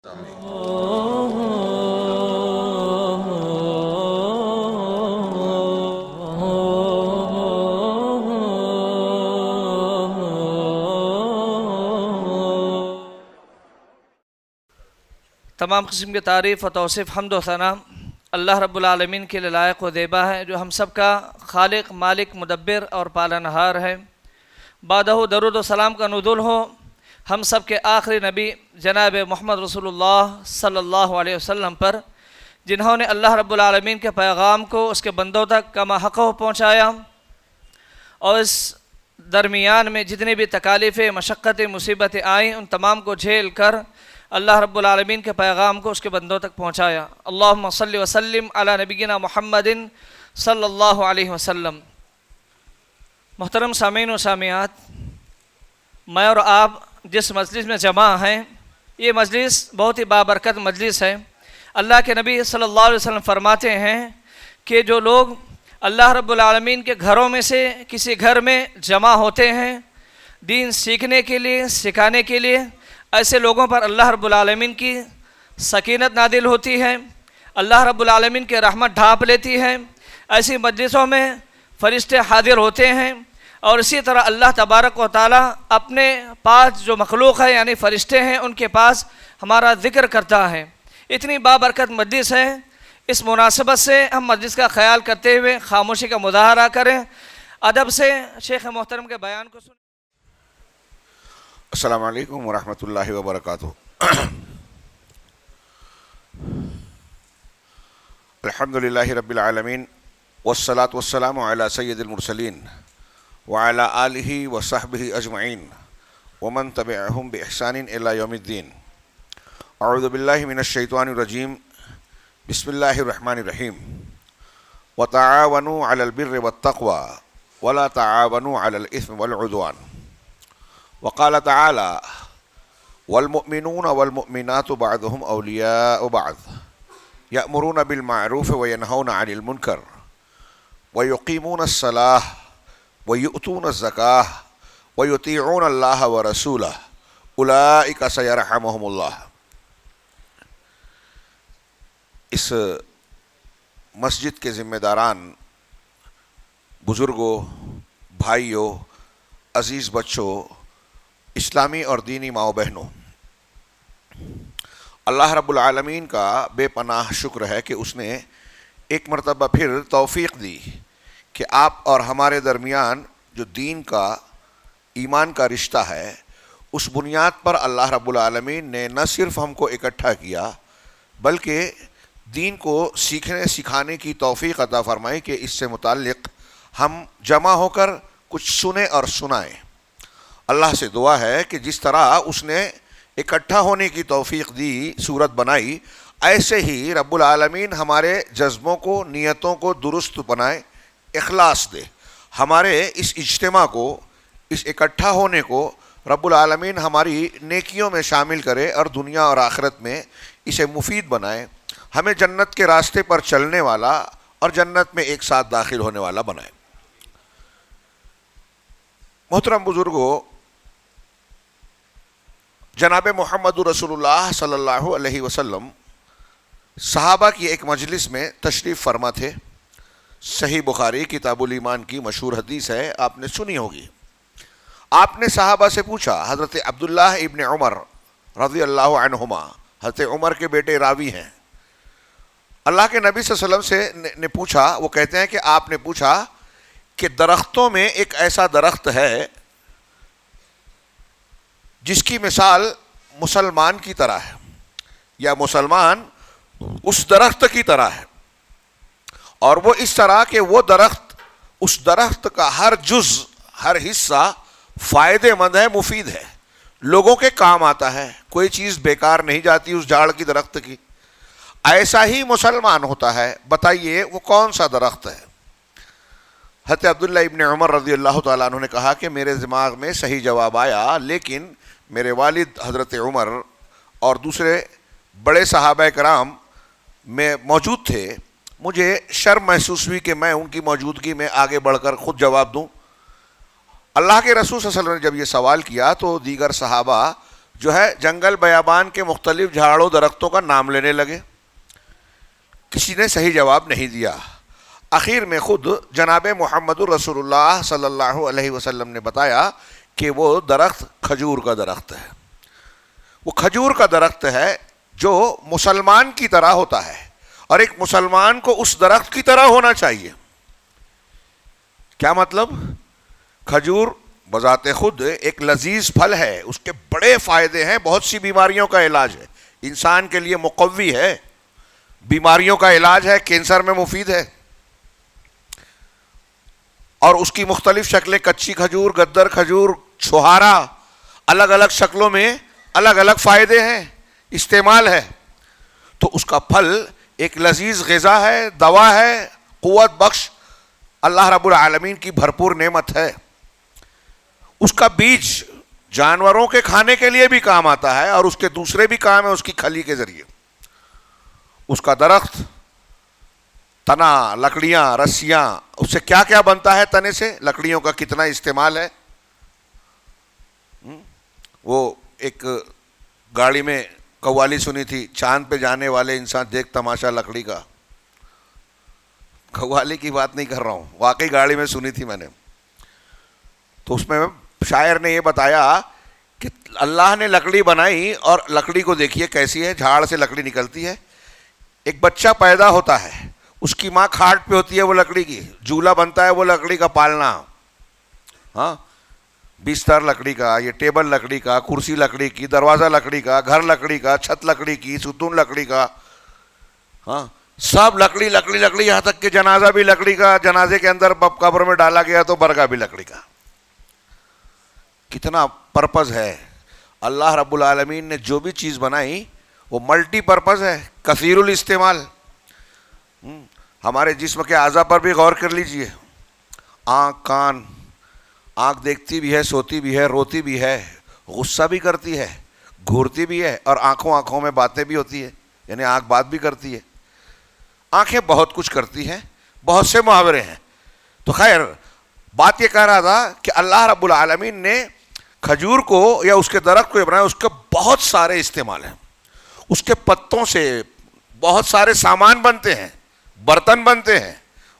تمام قسم کی تعریف و توصیف حمد و ثنا اللہ رب العالمین کے لیے لائق و دیبا ہے، جو ہم سب کا خالق، مالک، مدبر اور پالنہار ہے۔ بعدہ درود و سلام کا نزول ہو ہم سب کے آخری نبی جناب محمد رسول اللہ صلی اللہ علیہ وسلم پر، جنہوں نے اللہ رب العالمین کے پیغام کو اس کے بندوں تک کما حقہ پہنچایا، اور اس درمیان میں جتنی بھی تکالیفیں، مشقتیں، مصیبتیں آئیں، ان تمام کو جھیل کر اللہ رب العالمین کے پیغام کو اس کے بندوں تک پہنچایا۔ اللہم صلی وسلم علی نبینا محمد صلی اللہ علیہ وسلم۔ محترم سامعین و سامعات، میں اور آپ جس مجلس میں جمع ہیں، یہ مجلس بہت ہی بابرکت مجلس ہے۔ اللہ کے نبی صلی اللہ علیہ وسلم فرماتے ہیں کہ جو لوگ اللہ رب العالمین کے گھروں میں سے کسی گھر میں جمع ہوتے ہیں دین سیکھنے کے لیے، سکھانے کے لیے، ایسے لوگوں پر اللہ رب العالمین کی سکینت نازل ہوتی ہے، اللہ رب العالمین کی رحمت ڈھانپ لیتی ہے۔ ایسی مجلسوں میں فرشتے حاضر ہوتے ہیں، اور اسی طرح اللہ تبارک و تعالی اپنے پاس جو مخلوق ہے یعنی فرشتے ہیں ان کے پاس ہمارا ذکر کرتا ہے۔ اتنی بابرکت مجلس ہے، اس مناسبت سے ہم مجلس کا خیال کرتے ہوئے خاموشی کا مظاہرہ کریں، ادب سے شیخ محترم کے بیان کو سنیں۔ السلام علیکم ورحمۃ اللہ وبرکاتہ۔ الحمد للہ رب العالمین والصلاة والسلام علی سید المرسلین وعلی آلہ وصحبہ اجمعین ومن تبعہم بإحسان الی یوم الدین۔ اعوذ باللہ من الشیطان الرجیم، بسم اللہ الرحمن الرحیم۔ وتعاونوا علی البر والتقوی ولا تعاونوا علی الاثم والعدوان۔ وقال تعالى والمؤمنون والمؤمنات بعضهم أولياء بعض يأمرون بالمعروف وينهون عن المنكر ويقيمون الصلاة ويؤتون الزكاة ويطيعون الله ورسوله أولئك سيرحمهم الله۔ اس مسجد کے ذمہ داران، بزرگوں، بھائیوں، عزیز بچوں، اسلامی اور دینی ماؤں بہنوں، اللہ رب العالمین کا بے پناہ شکر ہے کہ اس نے ایک مرتبہ پھر توفیق دی کہ آپ اور ہمارے درمیان جو دین کا، ایمان کا رشتہ ہے، اس بنیاد پر اللہ رب العالمین نے نہ صرف ہم کو اکٹھا کیا بلکہ دین کو سیکھنے سکھانے کی توفیق عطا فرمائی کہ اس سے متعلق ہم جمع ہو کر کچھ سنیں اور سنائیں۔ اللہ سے دعا ہے کہ جس طرح اس نے اکٹھا ہونے کی توفیق دی، صورت بنائی، ایسے ہی رب العالمین ہمارے جذبوں کو، نیتوں کو درست بنائے، اخلاص دے۔ ہمارے اس اجتماع کو، اس اکٹھا ہونے کو رب العالمین ہماری نیکیوں میں شامل کرے اور دنیا اور آخرت میں اسے مفید بنائے، ہمیں جنت کے راستے پر چلنے والا اور جنت میں ایک ساتھ داخل ہونے والا بنائے۔ محترم بزرگوں، جناب محمد رسول اللہ صلی اللہ علیہ وسلم صحابہ کی ایک مجلس میں تشریف فرما تھے۔ صحیح بخاری کتاب الایمان کی مشہور حدیث ہے، آپ نے سنی ہوگی۔ آپ نے صحابہ سے پوچھا، حضرت عبداللہ ابن عمر رضی اللہ عنہما، حضرت عمر کے بیٹے راوی ہیں، اللہ کے نبی صلی اللہ علیہ وسلم نے پوچھا، وہ کہتے ہیں کہ آپ نے پوچھا کہ درختوں میں ایک ایسا درخت ہے جس کی مثال مسلمان کی طرح ہے، یا مسلمان اس درخت کی طرح ہے، اور وہ اس طرح کہ وہ درخت، اس درخت کا ہر جز، ہر حصہ فائدے مند ہے، مفید ہے، لوگوں کے کام آتا ہے، کوئی چیز بیکار نہیں جاتی اس جھاڑ کی، درخت کی۔ ایسا ہی مسلمان ہوتا ہے۔ بتائیے وہ کون سا درخت ہے؟ حضرت عبداللہ ابن عمر رضی اللہ تعالیٰ عنہ نے کہا کہ میرے دماغ میں صحیح جواب آیا، لیکن میرے والد حضرت عمر اور دوسرے بڑے صحابہ کرام میں موجود تھے، مجھے شرم محسوس ہوئی کہ میں ان کی موجودگی میں آگے بڑھ کر خود جواب دوں۔ اللہ کے رسول صلی اللہ علیہ وسلم نے جب یہ سوال کیا تو دیگر صحابہ جو ہے جنگل بیابان کے مختلف جھاڑوں درختوں کا نام لینے لگے. کسی نے صحیح جواب نہیں دیا. آخر میں خود جناب محمد رسول اللہ صلی اللہ علیہ وسلم نے بتایا کہ وہ درخت کھجور کا درخت ہے. وہ کھجور کا درخت ہے جو مسلمان کی طرح ہوتا ہے, اور ایک مسلمان کو اس درخت کی طرح ہونا چاہیے. کیا مطلب؟ کھجور بذات خود ایک لذیذ پھل ہے, اس کے بڑے فائدے ہیں, بہت سی بیماریوں کا علاج ہے, انسان کے لیے مقوی ہے, بیماریوں کا علاج ہے, کینسر میں مفید ہے. اور اس کی مختلف شکلیں, کچی کھجور, گدر کھجور, چھہارا, الگ الگ شکلوں میں الگ الگ فائدے ہیں, استعمال ہے. تو اس کا پھل ایک لذیذ غذا ہے, دوا ہے, قوت بخش اللہ رب العالمین کی بھرپور نعمت ہے. اس کا بیج جانوروں کے کھانے کے لیے بھی کام آتا ہے, اور اس کے دوسرے بھی کام ہے اس کی کھلی کے ذریعے. اس کا درخت, تنا, لکڑیاں, رسیاں, اس سے کیا کیا بنتا ہے تنے سے, لکڑیوں کا کتنا استعمال ہے. وہ ایک گاڑی میں قوالی سنی تھی, چاند پہ جانے والے انسان دیکھ تماشا لکڑی کا. قوالی کی بات نہیں کر رہا ہوں, واقعی گاڑی میں سنی تھی میں نے. تو اس میں شاعر نے یہ بتایا کہ اللہ نے لکڑی بنائی, اور لکڑی کو دیکھیے کیسی ہے, جھاڑ سے لکڑی نکلتی ہے. ایک بچہ پیدا ہوتا ہے, اس کی ماں کھاٹ پہ ہوتی ہے وہ لکڑی کی, جھولا بنتا ہے وہ لکڑی کا پالنا, ہاں, بستر لکڑی کا, یہ ٹیبل لکڑی کا, کرسی لکڑی کی, دروازہ لکڑی کا, گھر لکڑی کا, چھت لکڑی کی, ستون لکڑی کا, ہاں, سب لکڑی لکڑی لکڑی, یہاں تک کہ جنازہ بھی لکڑی کا, جنازے کے اندر قبر میں ڈالا گیا تو برگا بھی لکڑی کا. کتنا پرپز ہے. اللہ رب العالمین نے جو بھی چیز بنائی وہ ملٹی پرپز ہے, کثیر الاستعمال. ہمارے جسم کے اعضاء پر بھی غور کر لیجئے. آنکھ, کان, آنکھ دیکھتی بھی ہے, سوتی بھی ہے, روتی بھی ہے, غصہ بھی کرتی ہے, گھورتی بھی ہے, اور آنکھوں میں باتیں بھی ہوتی ہے, یعنی آنکھ بات بھی کرتی ہے. آنکھیں بہت کچھ کرتی ہیں, بہت سے محاورے ہیں. تو خیر, بات یہ کہہ رہا تھا کہ اللہ رب العالمین نے کھجور کو یا اس کے درخت کو بنایا, اس کے بہت سارے استعمال ہیں. اس کے پتوں سے بہت سارے سامان بنتے ہیں, برتن بنتے ہیں,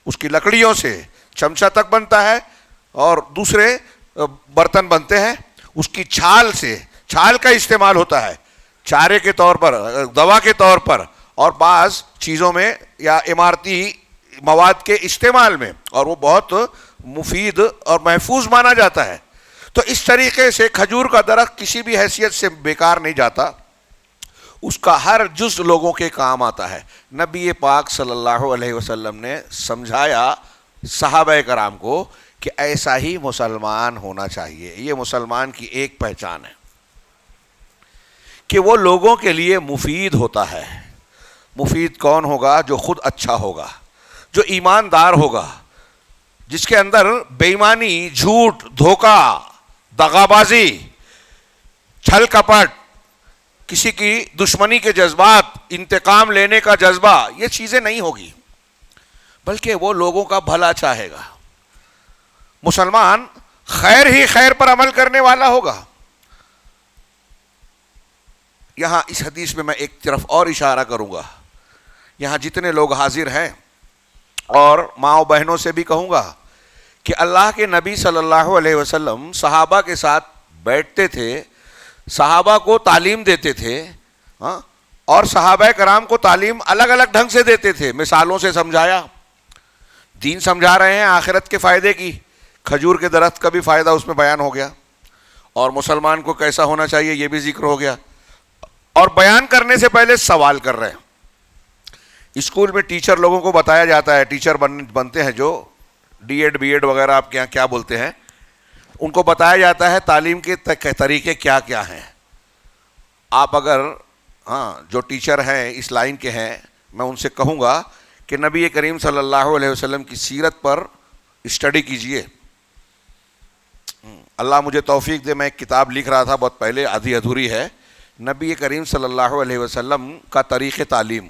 اس کی لکڑیوں سے چمچہ تک بنتا ہے, اور دوسرے برتن بنتے ہیں. اس کی چھال سے, چھال کا استعمال ہوتا ہے چارے کے طور پر, دوا کے طور پر, اور بعض چیزوں میں یا عمارتی مواد کے استعمال میں, اور وہ بہت مفید اور محفوظ مانا جاتا ہے. تو اس طریقے سے کھجور کا درخت کسی بھی حیثیت سے بیکار نہیں جاتا, اس کا ہر جز لوگوں کے کام آتا ہے. نبی پاک صلی اللہ علیہ وسلم نے سمجھایا صحابہ کرام کو کہ ایسا ہی مسلمان ہونا چاہیے. یہ مسلمان کی ایک پہچان ہے کہ وہ لوگوں کے لیے مفید ہوتا ہے. مفید کون ہوگا؟ جو خود اچھا ہوگا, جو ایماندار ہوگا, جس کے اندر بے ایمانی, جھوٹ, دھوکہ, دغابازی, چھل کپٹ, کسی کی دشمنی کے جذبات, انتقام لینے کا جذبہ, یہ چیزیں نہیں ہوگی, بلکہ وہ لوگوں کا بھلا چاہے گا. مسلمان خیر ہی خیر پر عمل کرنے والا ہوگا. یہاں اس حدیث میں میں ایک طرف اور اشارہ کروں گا. یہاں جتنے لوگ حاضر ہیں, اور ماں و بہنوں سے بھی کہوں گا کہ اللہ کے نبی صلی اللہ علیہ وسلم صحابہ کے ساتھ بیٹھتے تھے, صحابہ کو تعلیم دیتے تھے, اور صحابہ کرام کو تعلیم الگ الگ ڈھنگ سے دیتے تھے. مثالوں سے سمجھایا, دین سمجھا رہے ہیں, آخرت کے فائدے کی, کھجور کے درخت کا بھی فائدہ اس میں بیان ہو گیا, اور مسلمان کو کیسا ہونا چاہیے یہ بھی ذکر ہو گیا. اور بیان کرنے سے پہلے سوال کر رہے ہیں. اسکول میں ٹیچر لوگوں کو بتایا جاتا ہے, ٹیچر بنتے ہیں جو ڈی ایڈ بی ایڈ وغیرہ آپ کے یہاں کیا بولتے ہیں, ان کو بتایا جاتا ہے تعلیم کے طریقے کیا کیا ہیں. آپ اگر جو ٹیچر ہیں اس لائن کے ہیں, میں ان سے کہوں گا کہ نبی کریم صلی اللہ علیہ وسلم کی سیرت پر اسٹڈی کیجئے. اللہ مجھے توفیق دے, میں ایک کتاب لکھ رہا تھا بہت پہلے, آدھی ادھوری ہے, نبی کریم صلی اللہ علیہ وسلم کا طریق تعلیم.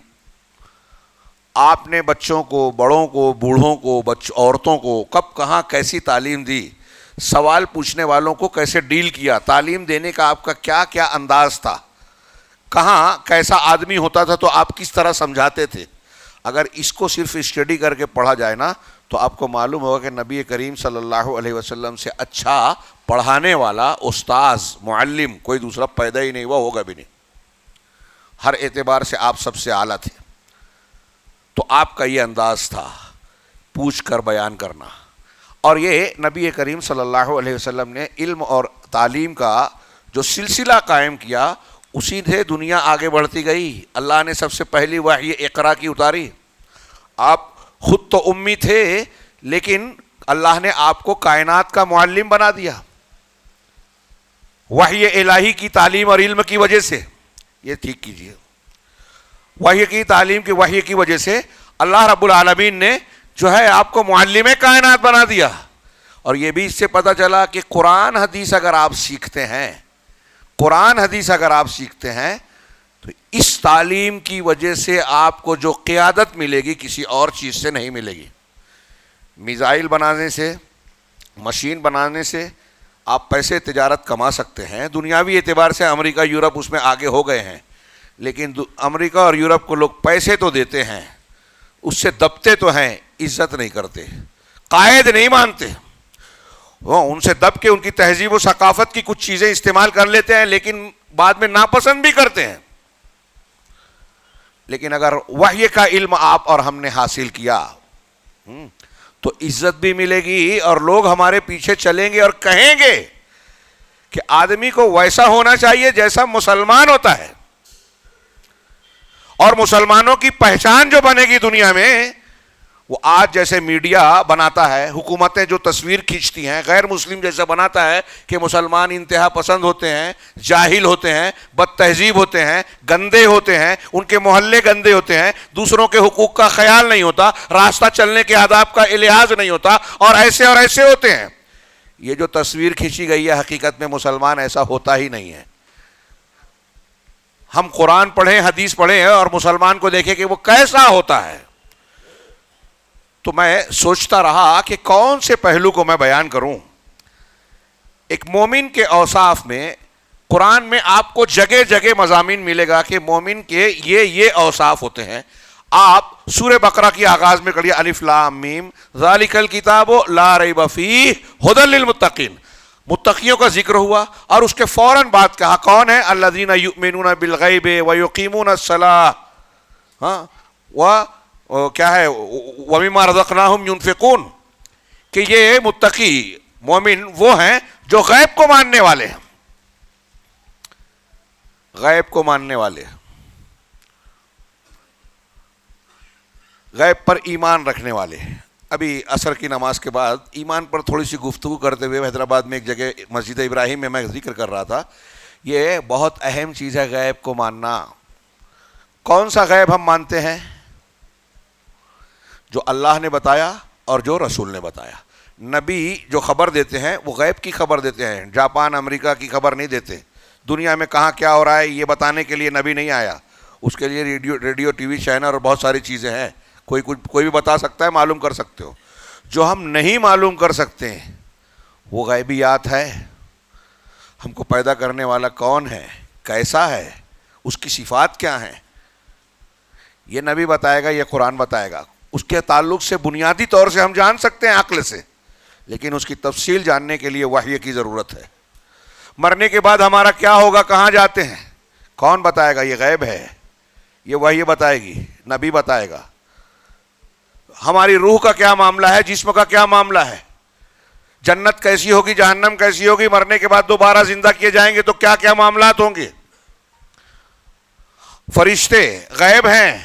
آپ نے بچوں کو, بڑوں کو, بوڑھوں کو, عورتوں کو کب کہاں کیسی تعلیم دی, سوال پوچھنے والوں کو کیسے ڈیل کیا, تعلیم دینے کا آپ کا کیا کیا انداز تھا, کہاں کیسا آدمی ہوتا تھا تو آپ کس طرح سمجھاتے تھے. اگر اس کو صرف اسٹڈی کر کے پڑھا جائے نا تو آپ کو معلوم ہوگا کہ نبی کریم صلی اللہ علیہ وسلم سے اچھا پڑھانے والا استاذ معلم کوئی دوسرا پیدا ہی نہیں ہوا, ہوگا بھی نہیں. ہر اعتبار سے آپ سب سے اعلیٰ تھے. تو آپ کا یہ انداز تھا پوچھ کر بیان کرنا, اور یہ نبی کریم صلی اللہ علیہ وسلم نے علم اور تعلیم کا جو سلسلہ قائم کیا, اسی سے دنیا آگے بڑھتی گئی. اللہ نے سب سے پہلی وحی اقرا کی اتاری. آپ خود تو امی تھے لیکن اللہ نے آپ کو کائنات کا معلم بنا دیا وحی الہی کی تعلیم اور علم کی وجہ سے. یہ ٹھیک کیجئے, وحی کی تعلیم کی وحی کی وجہ سے اللہ رب العالمین نے جو ہے آپ کو معلم کائنات بنا دیا. اور یہ بھی اس سے پتہ چلا کہ قرآن حدیث اگر آپ سیکھتے ہیں, قرآن حدیث اگر آپ سیکھتے ہیں تو اس تعلیم کی وجہ سے آپ کو جو قیادت ملے گی کسی اور چیز سے نہیں ملے گی. میزائل بنانے سے, مشین بنانے سے آپ پیسے تجارت کما سکتے ہیں. دنیاوی اعتبار سے امریکہ یورپ اس میں آگے ہو گئے ہیں, لیکن امریکہ اور یورپ کو لوگ پیسے تو دیتے ہیں, اس سے دبتے تو ہیں, عزت نہیں کرتے, قائد نہیں مانتے. وہ ان سے دب کے ان کی تہذیب و ثقافت کی کچھ چیزیں استعمال کر لیتے ہیں لیکن بعد میں ناپسند بھی کرتے ہیں. لیکن اگر وحی کا علم آپ اور ہم نے حاصل کیا تو عزت بھی ملے گی اور لوگ ہمارے پیچھے چلیں گے اور کہیں گے کہ آدمی کو ویسا ہونا چاہیے جیسا مسلمان ہوتا ہے. اور مسلمانوں کی پہچان جو بنے گی دنیا میں, وہ آج جیسے میڈیا بناتا ہے, حکومتیں جو تصویر کھینچتی ہیں غیر مسلم جیسا بناتا ہے کہ مسلمان انتہا پسند ہوتے ہیں, جاہل ہوتے ہیں, بد تہذیب ہوتے ہیں, گندے ہوتے ہیں, ان کے محلے گندے ہوتے ہیں, دوسروں کے حقوق کا خیال نہیں ہوتا, راستہ چلنے کے آداب کا لحاظ نہیں ہوتا, اور ایسے ہوتے ہیں. یہ جو تصویر کھینچی گئی ہے حقیقت میں مسلمان ایسا ہوتا ہی نہیں ہے. ہم قرآن پڑھیں, حدیث پڑھیں اور مسلمان کو دیکھیں کہ وہ کیسا ہوتا ہے. تو میں سوچتا رہا کہ کون سے پہلو کو میں بیان کروں. ایک مومن کے اوصاف میں قرآن میں آپ کو جگہ جگہ مضامین ملے گا کہ مومن کے یہ اوصاف ہوتے ہیں. آپ سورہ بقرہ کی آغاز میں کریے الف لام میم ذالک الکتاب لا ریب فیہ ھدی للمتقین, متقیوں کا ذکر ہوا اور اس کے فوراً بعد کہا کون ہے, الذین یؤمنون بالغیب ویقیمون الصلاۃ, کیا ہے, وَمِمَّا رَزَقْنَاهُمْ يُنْفِقُونَ, کہ یہ متقی مومن وہ ہیں جو غیب کو ماننے والے ہیں, غیب کو ماننے والے, غیب پر ایمان رکھنے والے. ابھی عصر کی نماز کے بعد ایمان پر تھوڑی سی گفتگو کرتے ہوئے حیدرآباد میں ایک جگہ مسجد ابراہیم میں ذکر کر رہا تھا. یہ بہت اہم چیز ہے غیب کو ماننا. کون سا غیب ہم مانتے ہیں؟ جو اللہ نے بتایا اور جو رسول نے بتایا. نبی جو خبر دیتے ہیں وہ غیب کی خبر دیتے ہیں, جاپان امریکہ کی خبر نہیں دیتے. دنیا میں کہاں کیا ہو رہا ہے یہ بتانے کے لیے نبی نہیں آیا, اس کے لیے ریڈیو ٹی وی چینل اور بہت ساری چیزیں ہیں, کوئی بھی بتا سکتا ہے, معلوم کر سکتے ہو. جو ہم نہیں معلوم کر سکتے ہیں وہ غیبیات ہے. ہم کو پیدا کرنے والا کون ہے, کیسا ہے, اس کی صفات کیا ہیں, یہ نبی بتائے گا, یہ قرآن بتائے گا. اس کے تعلق سے بنیادی طور سے ہم جان سکتے ہیں عقل سے, لیکن اس کی تفصیل جاننے کے لیے وحی کی ضرورت ہے. مرنے کے بعد ہمارا کیا ہوگا, کہاں جاتے ہیں, کون بتائے گا؟ یہ غیب ہے, یہ وحی بتائے گی, نبی بتائے گا. ہماری روح کا کیا معاملہ ہے, جسم کا کیا معاملہ ہے, جنت کیسی ہوگی, جہنم کیسی ہوگی, مرنے کے بعد دوبارہ زندہ کیے جائیں گے تو کیا کیا معاملات ہوں گے. فرشتے غیب ہیں,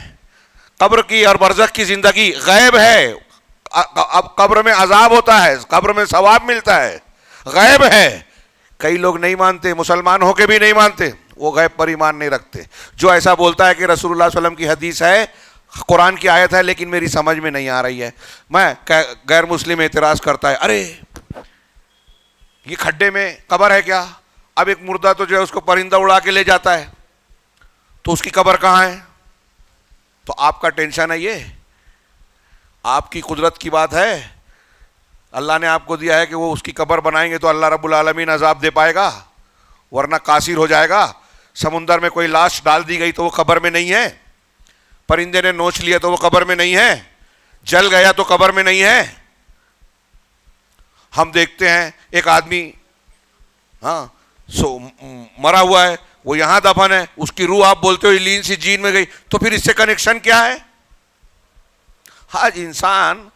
قبر کی اور برزخ کی زندگی غیب ہے, اب قبر میں عذاب ہوتا ہے, قبر میں ثواب ملتا ہے, غیب ہے. کئی لوگ نہیں مانتے, مسلمان ہو کے بھی نہیں مانتے, وہ غیب پر ایمان نہیں رکھتے. جو ایسا بولتا ہے کہ رسول اللہ صلی اللہ علیہ وسلم کی حدیث ہے, قرآن کی آیت ہے, لیکن میری سمجھ میں نہیں آ رہی ہے, میں غیر مسلم اعتراض کرتا ہے, ارے یہ کھڈے میں قبر ہے کیا, اب ایک مردہ تو جو ہے اس کو پرندہ اڑا کے لے جاتا ہے, تو اس کی قبر کہاں ہے؟ تو آپ کا ٹینشن ہے, یہ آپ کی قدرت کی بات ہے. اللہ نے آپ کو دیا ہے کہ وہ اس کی قبر بنائیں گے تو اللہ رب العالمین عذاب دے پائے گا؟ ورنہ قاصر ہو جائے گا. سمندر میں کوئی لاش ڈال دی گئی تو وہ قبر میں نہیں ہے, پرندے نے نوچ لیا تو وہ قبر میں نہیں ہے, جل گیا تو قبر میں نہیں ہے. ہم دیکھتے ہیں ایک آدمی مرا ہوا ہے, وہ یہاں دفن ہے, اس کی روح آپ بولتے ہو لین سی جین میں گئی, تو پھر اس سے کنیکشن کیا ہے؟ آج انسان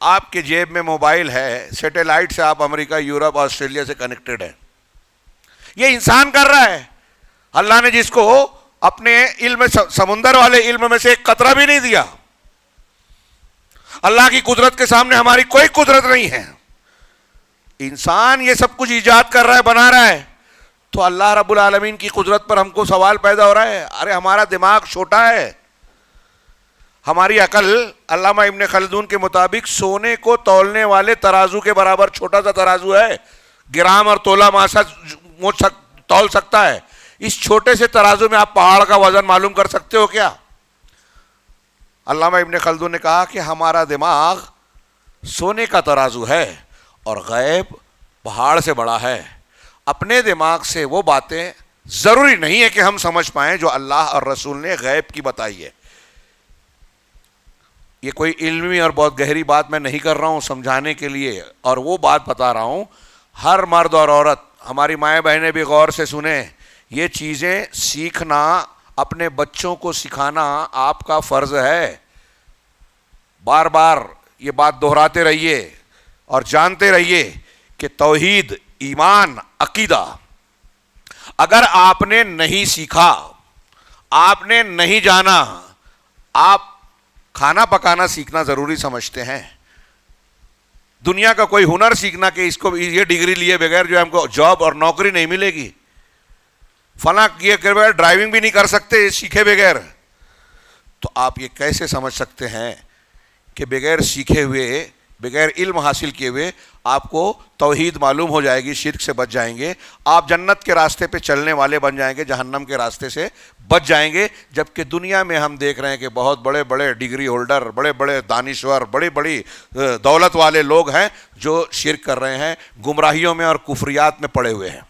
آپ کے جیب میں موبائل ہے, سیٹلائٹ سے آپ امریکہ, یورپ, آسٹریلیا سے کنیکٹڈ ہیں. یہ انسان کر رہا ہے. اللہ نے جس کو اپنے علم, سمندر والے علم میں سے ایک قطرہ بھی نہیں دیا. اللہ کی قدرت کے سامنے ہماری کوئی قدرت نہیں ہے. انسان یہ سب کچھ ایجاد کر رہا ہے, بنا رہا ہے, تو اللہ رب العالمین کی قدرت پر ہم کو سوال پیدا ہو رہا ہے. ارے ہمارا دماغ چھوٹا ہے, ہماری عقل علامہ ابن خلدون کے مطابق سونے کو تولنے والے ترازو کے برابر چھوٹا سا ترازو ہے. گرام اور تولہ ماسا تول سکتا ہے. اس چھوٹے سے ترازو میں آپ پہاڑ کا وزن معلوم کر سکتے ہو کیا؟ علامہ ابن خلدون نے کہا کہ ہمارا دماغ سونے کا ترازو ہے اور غیب پہاڑ سے بڑا ہے. اپنے دماغ سے وہ باتیں ضروری نہیں ہے کہ ہم سمجھ پائیں جو اللہ اور رسول نے غیب کی بتائی ہے. یہ کوئی علمی اور بہت گہری بات میں نہیں کر رہا ہوں سمجھانے کے لیے, اور وہ بات بتا رہا ہوں ہر مرد اور عورت, ہماری مائیں بہنیں بھی غور سے سنیں. یہ چیزیں سیکھنا, اپنے بچوں کو سکھانا آپ کا فرض ہے. بار بار یہ بات دہراتے رہیے اور جانتے رہیے کہ توحید, ایمان, عقیدہ اگر آپ نے نہیں سیکھا, آپ نے نہیں جانا, آپ کھانا پکانا سیکھنا ضروری سمجھتے ہیں, دنیا کا کوئی ہنر سیکھنا کہ اس کو یہ ڈگری لیے بغیر جو ہم کو جاب اور نوکری نہیں ملے گی, فلاں کیے بغیر ڈرائیونگ بھی نہیں کر سکتے سیکھے بغیر, تو آپ یہ کیسے سمجھ سکتے ہیں کہ بغیر سیکھے ہوئے, بغیر علم حاصل کیے ہوئے آپ کو توحید معلوم ہو جائے گی, شرک سے بچ جائیں گے, آپ جنت کے راستے پہ چلنے والے بن جائیں گے, جہنم کے راستے سے بچ جائیں گے. جبکہ دنیا میں ہم دیکھ رہے ہیں کہ بہت بڑے بڑے ڈگری ہولڈر, بڑے بڑے دانشور, بڑی بڑی دولت والے لوگ ہیں جو شرک کر رہے ہیں, گمراہیوں میں اور کفریات میں پڑے ہوئے ہیں.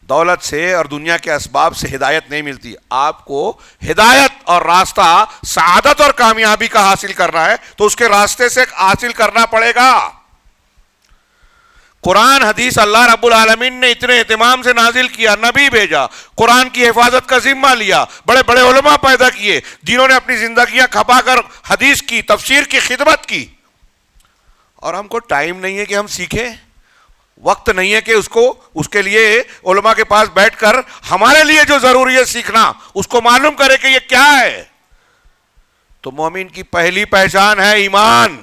دولت سے اور دنیا کے اسباب سے ہدایت نہیں ملتی. آپ کو ہدایت اور راستہ سعادت اور کامیابی کا حاصل کرنا ہے تو اس کے راستے سے حاصل کرنا پڑے گا. قرآن حدیث اللہ رب العالمین نے اتنے اہتمام سے نازل کیا, نبی بھیجا, قرآن کی حفاظت کا ذمہ لیا, بڑے بڑے علماء پیدا کیے جنہوں نے اپنی زندگیاں کھپا کر حدیث کی, تفسیر کی خدمت کی, اور ہم کو ٹائم نہیں ہے کہ ہم سیکھیں, وقت نہیں ہے کہ اس کے لیے علماء کے پاس بیٹھ کر ہمارے لیے جو ضروری ہے سیکھنا اس کو معلوم کرے کہ یہ کیا ہے. تو مومن کی پہلی پہچان ہے ایمان,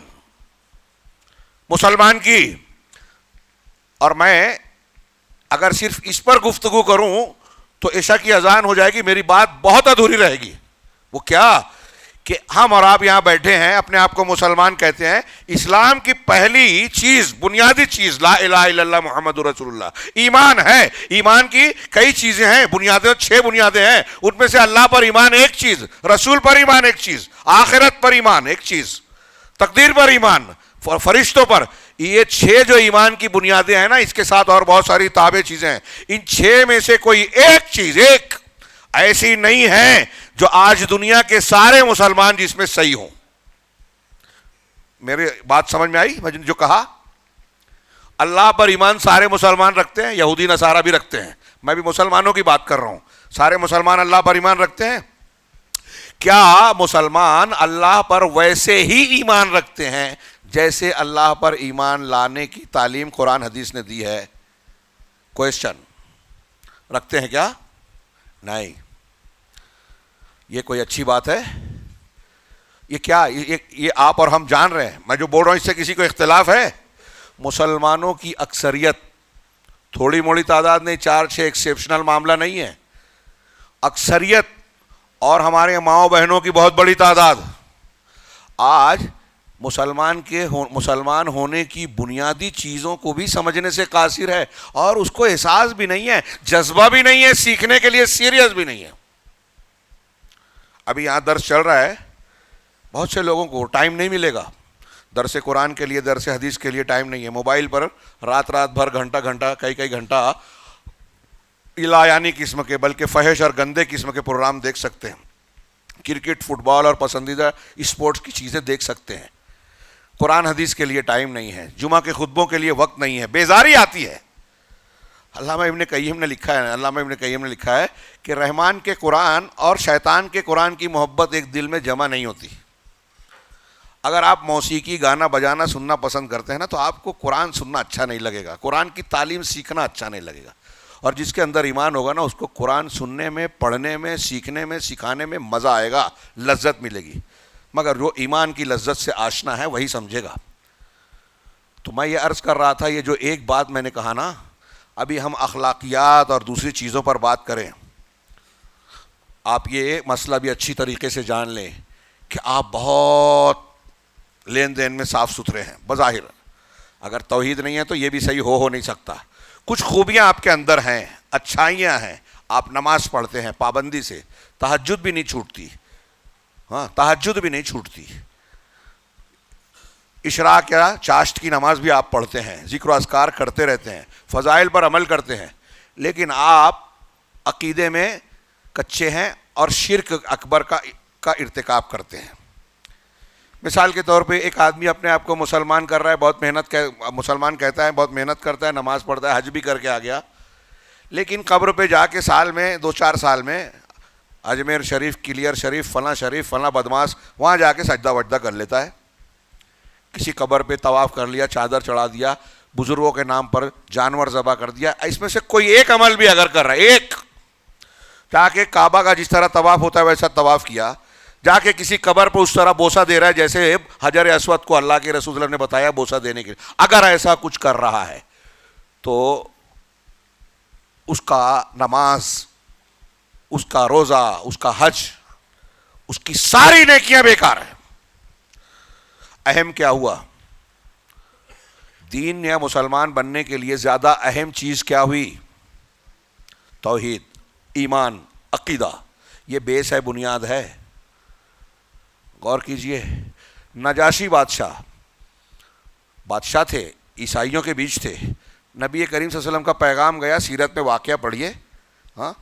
مسلمان کی. اور میں اگر صرف اس پر گفتگو کروں تو عشاء کی اذان ہو جائے گی, میری بات بہت ادھوری رہے گی. وہ کیا کہ ہم اور آپ یہاں بیٹھے ہیں, اپنے آپ کو مسلمان کہتے ہیں. اسلام کی پہلی چیز, بنیادی چیز لا الہ الا اللہ محمد رسول اللہ, ایمان ہے. ایمان کی کئی چیزیں ہیں, بنیادیں 6 بنیادیں ہیں, ان میں سے اللہ پر ایمان ایک چیز, رسول پر ایمان ایک چیز, آخرت پر ایمان ایک چیز, تقدیر پر ایمان, فرشتوں پر. یہ 6 جو ایمان کی بنیادیں ہیں نا, اس کے ساتھ اور بہت ساری تابع چیزیں ہیں. ان 6 میں سے کوئی ایک چیز, ایک ایسی نہیں ہے جو آج دنیا کے سارے مسلمان جس میں صحیح ہوں. میری بات سمجھ میں آئی جو کہا؟ اللہ پر ایمان سارے مسلمان رکھتے ہیں, یہودی نصارہ بھی رکھتے ہیں, میں بھی مسلمانوں کی بات کر رہا ہوں. سارے مسلمان اللہ پر ایمان رکھتے ہیں. کیا مسلمان اللہ پر ویسے ہی ایمان رکھتے ہیں جیسے اللہ پر ایمان لانے کی تعلیم قرآن حدیث نے دی ہے؟ کویسچن. رکھتے ہیں کیا؟ نہیں. یہ کوئی اچھی بات ہے؟ یہ کیا, یہ آپ اور ہم جان رہے ہیں, میں جو بول رہا ہوں اس سے کسی کو اختلاف ہے؟ مسلمانوں کی اکثریت, تھوڑی موڑی تعداد نہیں, 4-6 ایکسیپشنل معاملہ نہیں ہے, اکثریت اور ہمارے ماؤں بہنوں کی بہت بڑی تعداد آج مسلمان ہونے کی بنیادی چیزوں کو بھی سمجھنے سے قاصر ہے, اور اس کو احساس بھی نہیں ہے, جذبہ بھی نہیں ہے, سیکھنے کے لیے سیریس بھی نہیں ہے. ابھی یہاں درس چل رہا ہے, بہت سے لوگوں کو ٹائم نہیں ملے گا. درس قرآن کے لیے, درس حدیث کے لیے ٹائم نہیں ہے. موبائل پر رات بھر گھنٹہ کئی گھنٹہ الایانی قسم کے بلکہ فحش اور گندے قسم کے پروگرام دیکھ سکتے ہیں. کرکٹ, فٹ بال اور پسندیدہ اسپورٹس کی چیزیں دیکھ سکتے ہیں. قرآن حدیث کے لیے ٹائم نہیں ہے, جمعہ کے خطبوں کے لیے وقت نہیں ہے, بیزاری آتی ہے. علامہ ابن قیم نے لکھا ہے کہ رحمان کے قرآن اور شیطان کے قرآن کی محبت ایک دل میں جمع نہیں ہوتی. اگر آپ موسیقی, گانا بجانا سننا پسند کرتے ہیں نا, تو آپ کو قرآن سننا اچھا نہیں لگے گا, قرآن کی تعلیم سیکھنا اچھا نہیں لگے گا. اور جس کے اندر ایمان ہوگا نا, اس کو قرآن سننے میں, پڑھنے میں, سیکھنے میں, سکھانے میں مزہ آئے گا, لذت ملے گی. مگر جو ایمان کی لذت سے آشنا ہے وہی سمجھے گا. تو میں یہ عرض کر رہا تھا, یہ جو ایک بات میں نے کہا نا, ابھی ہم اخلاقیات اور دوسری چیزوں پر بات کریں. آپ یہ مسئلہ بھی اچھی طریقے سے جان لیں کہ آپ بہت لین دین میں صاف ستھرے ہیں بظاہر. اگر توحید نہیں ہے تو یہ بھی صحیح ہو نہیں سکتا. کچھ خوبیاں آپ کے اندر ہیں, اچھائیاں ہیں. آپ نماز پڑھتے ہیں پابندی سے, تہجد بھی نہیں چھوٹتی. ہاں, تہجد بھی نہیں چھوٹتی. اشراق یا چاشت کی نماز بھی آپ پڑھتے ہیں, ذکر و اذکار کرتے رہتے ہیں, فضائل پر عمل کرتے ہیں. لیکن آپ عقیدے میں کچے ہیں اور شرک اکبر کا ارتکاب کرتے ہیں. مثال کے طور پہ ایک آدمی اپنے آپ کو مسلمان کر رہا ہے, بہت مسلمان کہتا ہے, بہت محنت کرتا ہے, نماز پڑھتا ہے, حج بھی کر کے آ گیا, لیکن قبر پہ جا کے سال میں 2-4 سال میں اجمیر شریف, کلیئر شریف, فلاں بدماش, وہاں جا کے سجدہ وجدہ کر لیتا ہے. کسی قبر پہ طواف کر لیا, چادر چڑھا دیا, بزرگوں کے نام پر جانور ذبح کر دیا. اس میں سے کوئی ایک عمل بھی اگر کر رہا ہے, ایک, جا کے کعبہ کا جس طرح طواف ہوتا ہے ویسا طواف کیا, جا کے کسی قبر پہ اس طرح بوسہ دے رہا ہے جیسے حجر اسود کو اللہ کے رسول صلی اللہ علیہ وسلم نے بتایا بوسہ دینے کے لیے, اگر ایسا کچھ کر رہا ہے تو اس کا نماز, اس کا روزہ, اس کا حج, اس کی ساری نیکیاں بیکار ہیں. اہم کیا ہوا؟ دین یا مسلمان بننے کے لیے زیادہ اہم چیز کیا ہوئی؟ توحید, ایمان, عقیدہ. یہ بیس ہے, بنیاد ہے. غور کیجئے, نجاشی بادشاہ تھے, عیسائیوں کے بیچ تھے. نبی کریم صلی اللہ علیہ وسلم کا پیغام گیا, سیرت میں واقعہ پڑھیے. ہاں,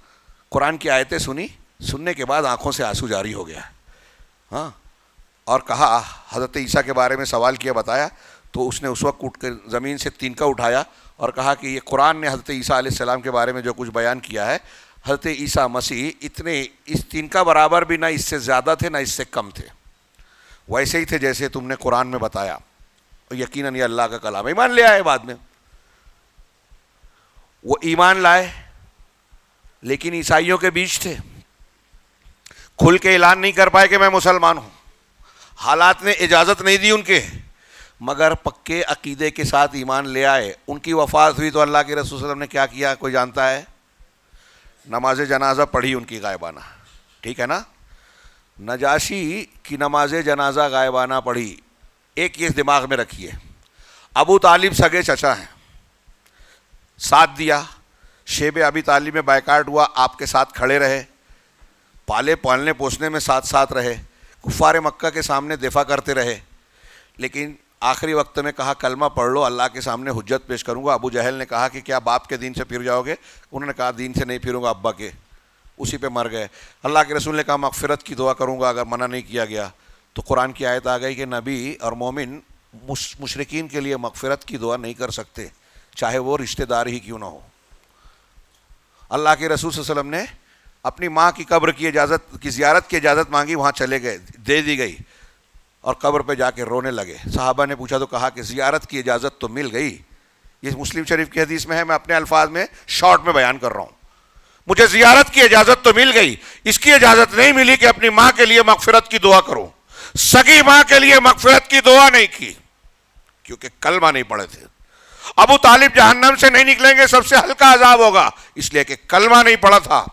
قرآن کی آیتیں سننے کے بعد آنکھوں سے آنسو جاری ہو گیا. ہاں, اور کہا, حضرت عیسیٰ کے بارے میں سوال کیا, بتایا, تو اس نے اس وقت اٹھ کر زمین سے تنکا اٹھایا اور کہا کہ یہ قرآن نے حضرت عیسیٰ علیہ السلام کے بارے میں جو کچھ بیان کیا ہے, حضرت عیسیٰ مسیح اتنے اس تنکا برابر بھی نہ اس سے زیادہ تھے نہ اس سے کم تھے, ویسے ہی تھے جیسے تم نے قرآن میں بتایا. اور یقیناً یہ اللہ کا کلام. ایمان لے آئے بعد میں, وہ ایمان لائے لیکن عیسائیوں کے بیچ تھے, کھل کے اعلان نہیں کر پائے کہ میں مسلمان ہوں. حالات نے اجازت نہیں دی ان کے, مگر پکے عقیدے کے ساتھ ایمان لے آئے. ان کی وفات ہوئی تو اللہ کے رسول صلی اللہ علیہ وسلم نے کیا کیا کوئی جانتا ہے؟ نماز جنازہ پڑھی ان کی غائبانہ, ٹھیک ہے نا. نجاشی کی نماز جنازہ غائبانہ پڑھی. ایک چیز دماغ میں رکھیے, ابو طالب سگے چچا ہیں, ساتھ دیا. شیب ابی طالب میں بائیکاٹ ہوا, آپ کے ساتھ کھڑے رہے, پالے پالنے پوسنے میں ساتھ رہے, کفار مکہ کے سامنے دفاع کرتے رہے. لیکن آخری وقت میں کہا کلمہ پڑھ لو, اللہ کے سامنے حجت پیش کروں گا. ابو جہل نے کہا کہ کیا باپ کے دین سے پھر جاؤ گے؟ انہوں نے کہا دین سے نہیں پھروں گا ابا کے. اسی پہ مر گئے. اللہ کے رسول نے کہا مغفرت کی دعا کروں گا اگر منع نہیں کیا گیا. تو قرآن کی آیت آ گئی کہ نبی اور مومن مشرکین کے لیے مغفرت کی دعا نہیں کر سکتے, چاہے وہ رشتہ دار ہی کیوں نہ ہو. اللہ کے رسول صلی اللہ علیہ وسلم نے اپنی ماں کی قبر کی زیارت کی اجازت مانگی, وہاں چلے گئے, دے دی گئی, اور قبر پہ جا کے رونے لگے. صحابہ نے پوچھا تو کہا کہ زیارت کی اجازت تو مل گئی. یہ مسلم شریف کی حدیث میں ہے, میں اپنے الفاظ میں شارٹ میں بیان کر رہا ہوں. مجھے زیارت کی اجازت تو مل گئی, اس کی اجازت نہیں ملی کہ اپنی ماں کے لیے مغفرت کی دعا کروں. سگی ماں کے لیے مغفرت کی دعا نہیں کی کیونکہ کلمہ نہیں پڑھے تھے. ابو طالب جہنم سے نہیں نکلیں گے, سب سے ہلکا عذاب ہوگا, اس لیے کہ کلمہ نہیں پڑھا تھا.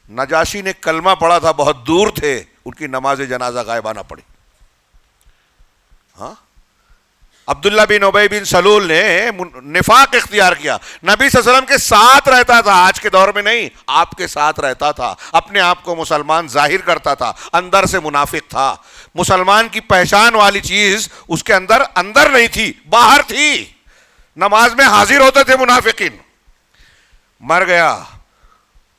نجاشی نے کلمہ پڑھا تھا, بہت دور تھے, ان کی نماز جنازہ غائبانہ پڑھی. ہاں, عبداللہ بن ابی بن سلول نے نفاق اختیار کیا، نبی صلی اللہ علیہ وسلم کے ساتھ رہتا تھا، آج کے دور میں نہیں، آپ کے ساتھ رہتا تھا، اپنے آپ کو مسلمان ظاہر کرتا تھا، اندر سے منافق تھا۔ مسلمان کی پہچان والی چیز اس کے اندر نہیں تھی، باہر تھی۔ نماز میں حاضر ہوتے تھے منافقین۔ مر گیا،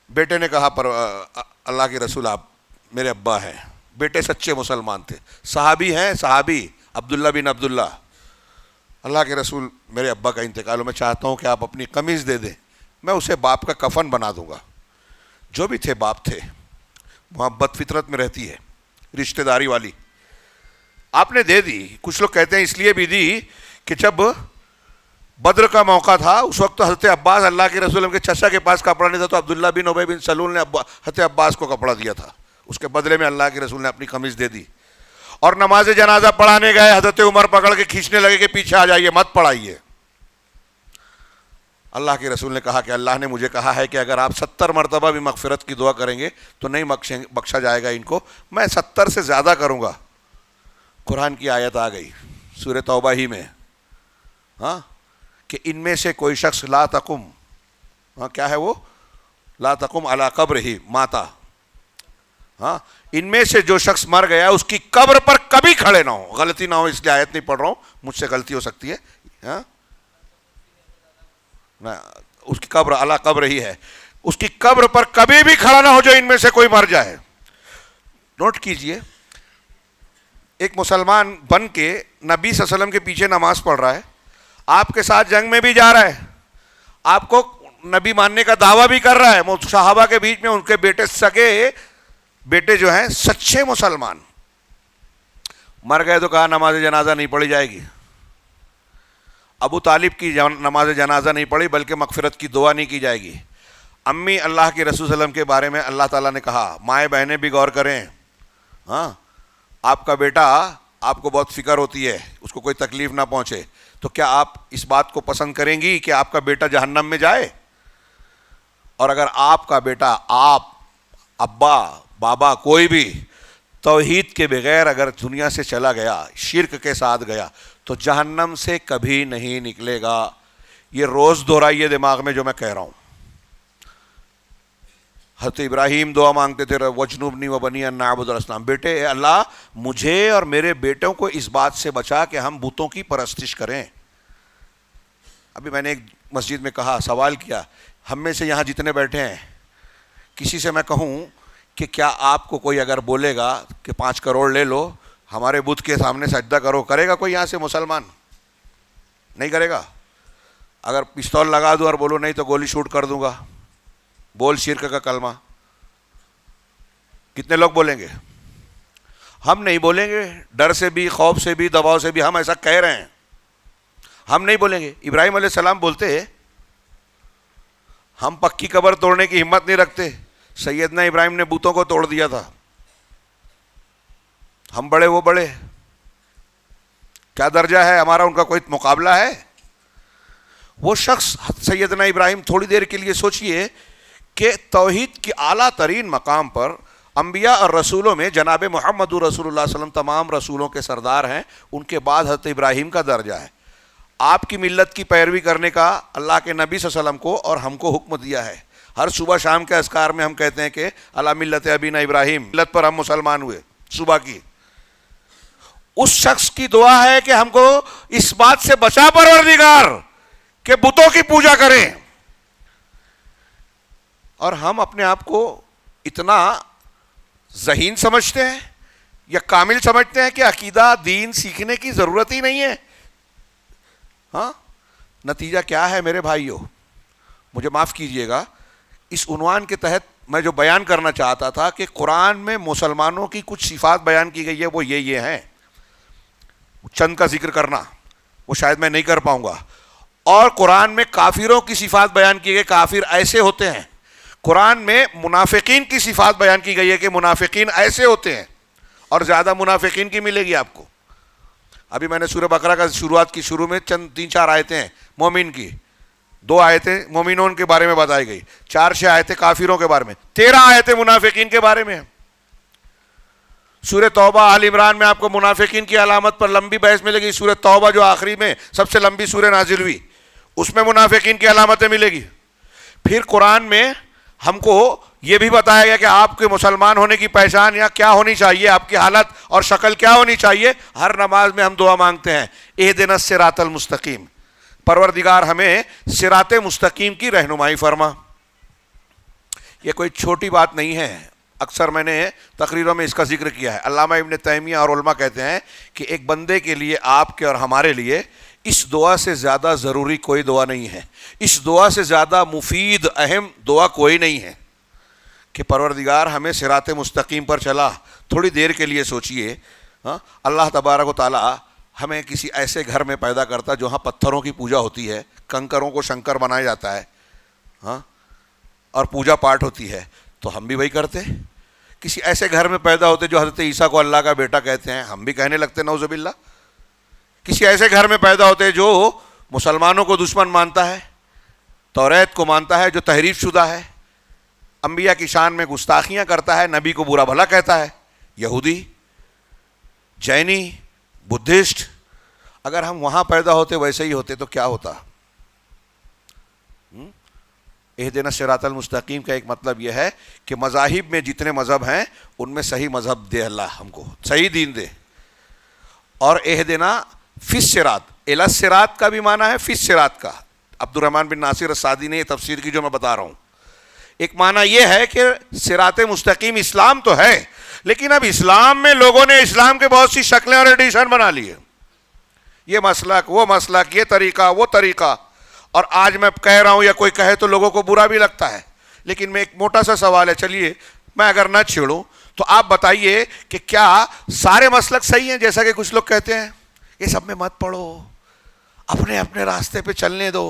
بیٹے نے کہا پر اللہ کے رسول آپ میرے ابا ہیں۔ بیٹے سچے مسلمان تھے، صحابی ہیں، صحابی عبداللہ بن عبداللہ۔ اللہ کے رسول میرے ابا کا انتقال ہو، میں چاہتا ہوں کہ آپ اپنی قمیض دے دیں، میں اسے باپ کا کفن بنا دوں گا۔ جو بھی تھے باپ تھے، محبت فطرت میں رہتی ہے، رشتہ داری والی۔ آپ نے دے دی۔ کچھ لوگ کہتے ہیں اس لیے بھی دی کہ جب بدر کا موقع تھا اس وقت تو حضرت عباس اللہ کے رسول کے چچا کے پاس کپڑا نہیں تھا، تو عبداللہ بن ابی بن سلول نے حضرت عباس کو کپڑا دیا تھا، اس کے بدلے میں اللہ کے رسول نے اپنی قمیض دے دی۔ اور نماز جنازہ پڑھانے گئے، حضرت عمر پکڑ کے کھینچنے لگے کہ پیچھے آ جائیے، مت پڑھائیے۔ اللہ کے رسول نے کہا کہ اللہ نے مجھے کہا ہے کہ اگر آپ 70 مرتبہ بھی مغفرت کی دعا کریں گے تو نہیں بخشا جائے گا ان کو، میں 70 سے زیادہ کروں گا۔ قرآن کی آیت آ گئی سورہ توبہ ہی میں، ہاں، کہ ان میں سے کوئی شخص لا تقم، ہاں کیا ہے وہ، لا تقم علی قبر ہی ماتا، ہاں، ان میں سے جو شخص مر گیا اس کی قبر پر کبھی کھڑے نہ ہو۔ غلطی نہ ہو اس لیے آیت نہیں پڑھ رہا ہوں، مجھ سے غلطی ہو سکتی ہے، ہاں، اس کی قبر علی قبر ہی ہے، اس کی قبر پر کبھی بھی کھڑا نہ ہو جو ان میں سے کوئی مر جائے۔ نوٹ کیجئے، ایک مسلمان بن کے نبی صلی اللہ علیہ وسلم کے پیچھے نماز پڑھ رہا ہے، آپ کے ساتھ جنگ میں بھی جا رہا ہے، آپ کو نبی ماننے کا دعویٰ بھی کر رہا ہے، صحابہ کے بیچ میں ان کے بیٹے سگے بیٹے جو ہیں سچے مسلمان مر گئے تو کہا نماز جنازہ نہیں پڑھی جائے گی۔ ابو طالب کی نماز جنازہ نہیں پڑھی بلکہ مغفرت کی دعا نہیں کی جائے گی۔ امی اللہ کے رسول صلی اللہ علیہ وسلم کے بارے میں اللہ تعالیٰ نے کہا، مائیں بہنیں بھی غور کریں، ہاں، آپ کا بیٹا آپ کو بہت فکر ہوتی ہے اس کو کوئی تکلیف نہ پہنچے، تو کیا آپ اس بات کو پسند کریں گی کہ آپ کا بیٹا جہنم میں جائے؟ اور اگر آپ کا بیٹا، آپ، ابا، بابا، کوئی بھی توحید کے بغیر اگر دنیا سے چلا گیا، شرک کے ساتھ گیا، تو جہنم سے کبھی نہیں نکلے گا۔ یہ روز دہرائیے دماغ میں جو میں کہہ رہا ہوں۔ حضرت ابراہیم دعا مانگتے تھے، وجنوبنی وبنی ان نعبد الاصنام، بیٹے اے اللہ مجھے اور میرے بیٹوں کو اس بات سے بچا کہ ہم بتوں کی پرستش کریں۔ ابھی میں نے ایک مسجد میں کہا، سوال کیا، ہم میں سے یہاں جتنے بیٹھے ہیں کسی سے میں کہوں کہ کیا آپ کو کوئی اگر بولے گا کہ 5 کروڑ لے لو ہمارے بت کے سامنے سجدہ کرو، کرے گا کوئی یہاں سے مسلمان؟ نہیں کرے گا۔ اگر پستول لگا دوں اور بولو نہیں تو گولی شوٹ کر دوں گا، بول شرک کا کلمہ، کتنے لوگ بولیں گے؟ ہم نہیں بولیں گے، ڈر سے بھی، خوف سے بھی، دباؤ سے بھی ہم ایسا کہہ رہے ہیں، ہم نہیں بولیں گے۔ ابراہیم علیہ السلام بولتے ہم پکی قبر توڑنے کی ہمت نہیں رکھتے، سیدنا ابراہیم نے بتوں کو توڑ دیا تھا، ہم بڑے وہ بڑے، کیا درجہ ہے ہمارا، ان کا کوئی مقابلہ ہے؟ وہ شخص سیدنا ابراہیم، تھوڑی دیر کے لیے سوچئے کہ توحید کی اعلیٰ ترین مقام پر انبیاء اور رسولوں میں جناب محمد رسول اللہ صلی اللہ علیہ وسلم تمام رسولوں کے سردار ہیں، ان کے بعد حضرت ابراہیم کا درجہ ہے۔ آپ کی ملت کی پیروی کرنے کا اللہ کے نبی صلی اللہ علیہ وسلم کو اور ہم کو حکم دیا ہے۔ ہر صبح شام کے اذکار میں ہم کہتے ہیں کہ علی ملت ابینا ابراہیم، ملت پر ہم مسلمان ہوئے صبح کی۔ اس شخص کی دعا ہے کہ ہم کو اس بات سے بچا پروردگار کہ بتوں کی پوجا کریں، اور ہم اپنے آپ کو اتنا ذہین سمجھتے ہیں یا کامل سمجھتے ہیں کہ عقیدہ دین سیکھنے کی ضرورت ہی نہیں ہے۔ ہاں، نتیجہ کیا ہے میرے بھائیوں؟ مجھے معاف کیجئے گا، اس عنوان کے تحت میں جو بیان کرنا چاہتا تھا کہ قرآن میں مسلمانوں کی کچھ صفات بیان کی گئی ہے، وہ یہ ہیں، چند کا ذکر کرنا وہ شاید میں نہیں کر پاؤں گا۔ اور قرآن میں کافروں کی صفات بیان کی گئی، کافر ایسے ہوتے ہیں۔ قرآن میں منافقین کی صفات بیان کی گئی ہے کہ منافقین ایسے ہوتے ہیں، اور زیادہ منافقین کی ملے گی آپ کو۔ ابھی میں نے سورہ بقرہ کا شروعات کی، شروع میں چند 3-4 آیتیں ہیں مومن کی، 2 آیتیں مومنون کے بارے میں بتائی گئی، 4-6 آیتیں کافروں کے بارے میں، 13 آیتیں منافقین کے بارے میں ہیں۔ سورہ توبہ آل عمران میں آپ کو منافقین کی علامت پر لمبی بحث ملے گی. سورہ توبہ جو آخری میں سب سے لمبی سورہ نازل ہوئی, اس میں منافقین کی علامتیں ملے گی. پھر قرآن میں ہم کو یہ بھی بتایا گیا کہ آپ کے مسلمان ہونے کی پہچان یا کیا ہونی چاہیے, آپ کی حالت اور شکل کیا ہونی چاہیے. ہر نماز میں ہم دعا مانگتے ہیں, اہدنا الصراط المستقیم, پروردگار ہمیں صراط مستقیم کی رہنمائی فرما. یہ کوئی چھوٹی بات نہیں ہے, اکثر میں نے تقریروں میں اس کا ذکر کیا ہے. علامہ ابن تیمیہ اور علماء کہتے ہیں کہ ایک بندے کے لیے, آپ کے اور ہمارے لیے, اس دعا سے زیادہ ضروری کوئی دعا نہیں ہے, اس دعا سے زیادہ مفید اہم دعا کوئی نہیں ہے کہ پروردگار ہمیں صراط مستقیم پر چلا. تھوڑی دیر کے لیے سوچئے, اللہ تبارک و تعالی ہمیں کسی ایسے گھر میں پیدا کرتا جہاں پتھروں کی پوجا ہوتی ہے, کنکروں کو شنکر بنایا جاتا ہے, اور پوجا پاٹ ہوتی ہے, تو ہم بھی وہی کرتے. کسی ایسے گھر میں پیدا ہوتے جو حضرت عیسیٰ کو اللہ کا بیٹا کہتے ہیں, ہم بھی کہنے لگتے نعوذ باللہ. کسی ایسے گھر میں پیدا ہوتے جو مسلمانوں کو دشمن مانتا ہے, توریت کو مانتا ہے جو تحریف شدہ ہے, انبیاء کی شان میں گستاخیاں کرتا ہے, نبی کو برا بھلا کہتا ہے, یہودی, جینی, بدھسٹ. اگر ہم وہاں پیدا ہوتے, ویسے ہی ہوتے, تو کیا ہوتا؟ اہدنا الصراط المستقیم کا ایک مطلب یہ ہے کہ مذاہب میں جتنے مذہب ہیں ان میں صحیح مذہب دے اللہ, ہم کو صحیح دین دے. اور اہدنا فی الصراط, الی الصراط کا بھی معنی ہے فی الصراط کا. عبد الرحمن بن ناصر السعدی نے یہ تفسیر کی جو میں بتا رہا ہوں. ایک معنی یہ ہے کہ صراط مستقیم اسلام تو ہے, لیکن اب اسلام میں لوگوں نے اسلام کے بہت سی شکلیں اور ایڈیشن بنا لی ہے. یہ مسلک, وہ مسلک, یہ طریقہ, وہ طریقہ. اور آج میں کہہ رہا ہوں یا کوئی کہے تو لوگوں کو برا بھی لگتا ہے, لیکن میں ایک موٹا سا سوال ہے, چلیے میں اگر نہ چھیڑوں تو آپ بتائیے کہ کیا سارے مسلک صحیح ہیں جیسا کہ کچھ لوگ کہتے ہیں؟ یہ سب میں مت پڑو, اپنے اپنے راستے پہ چلنے دو,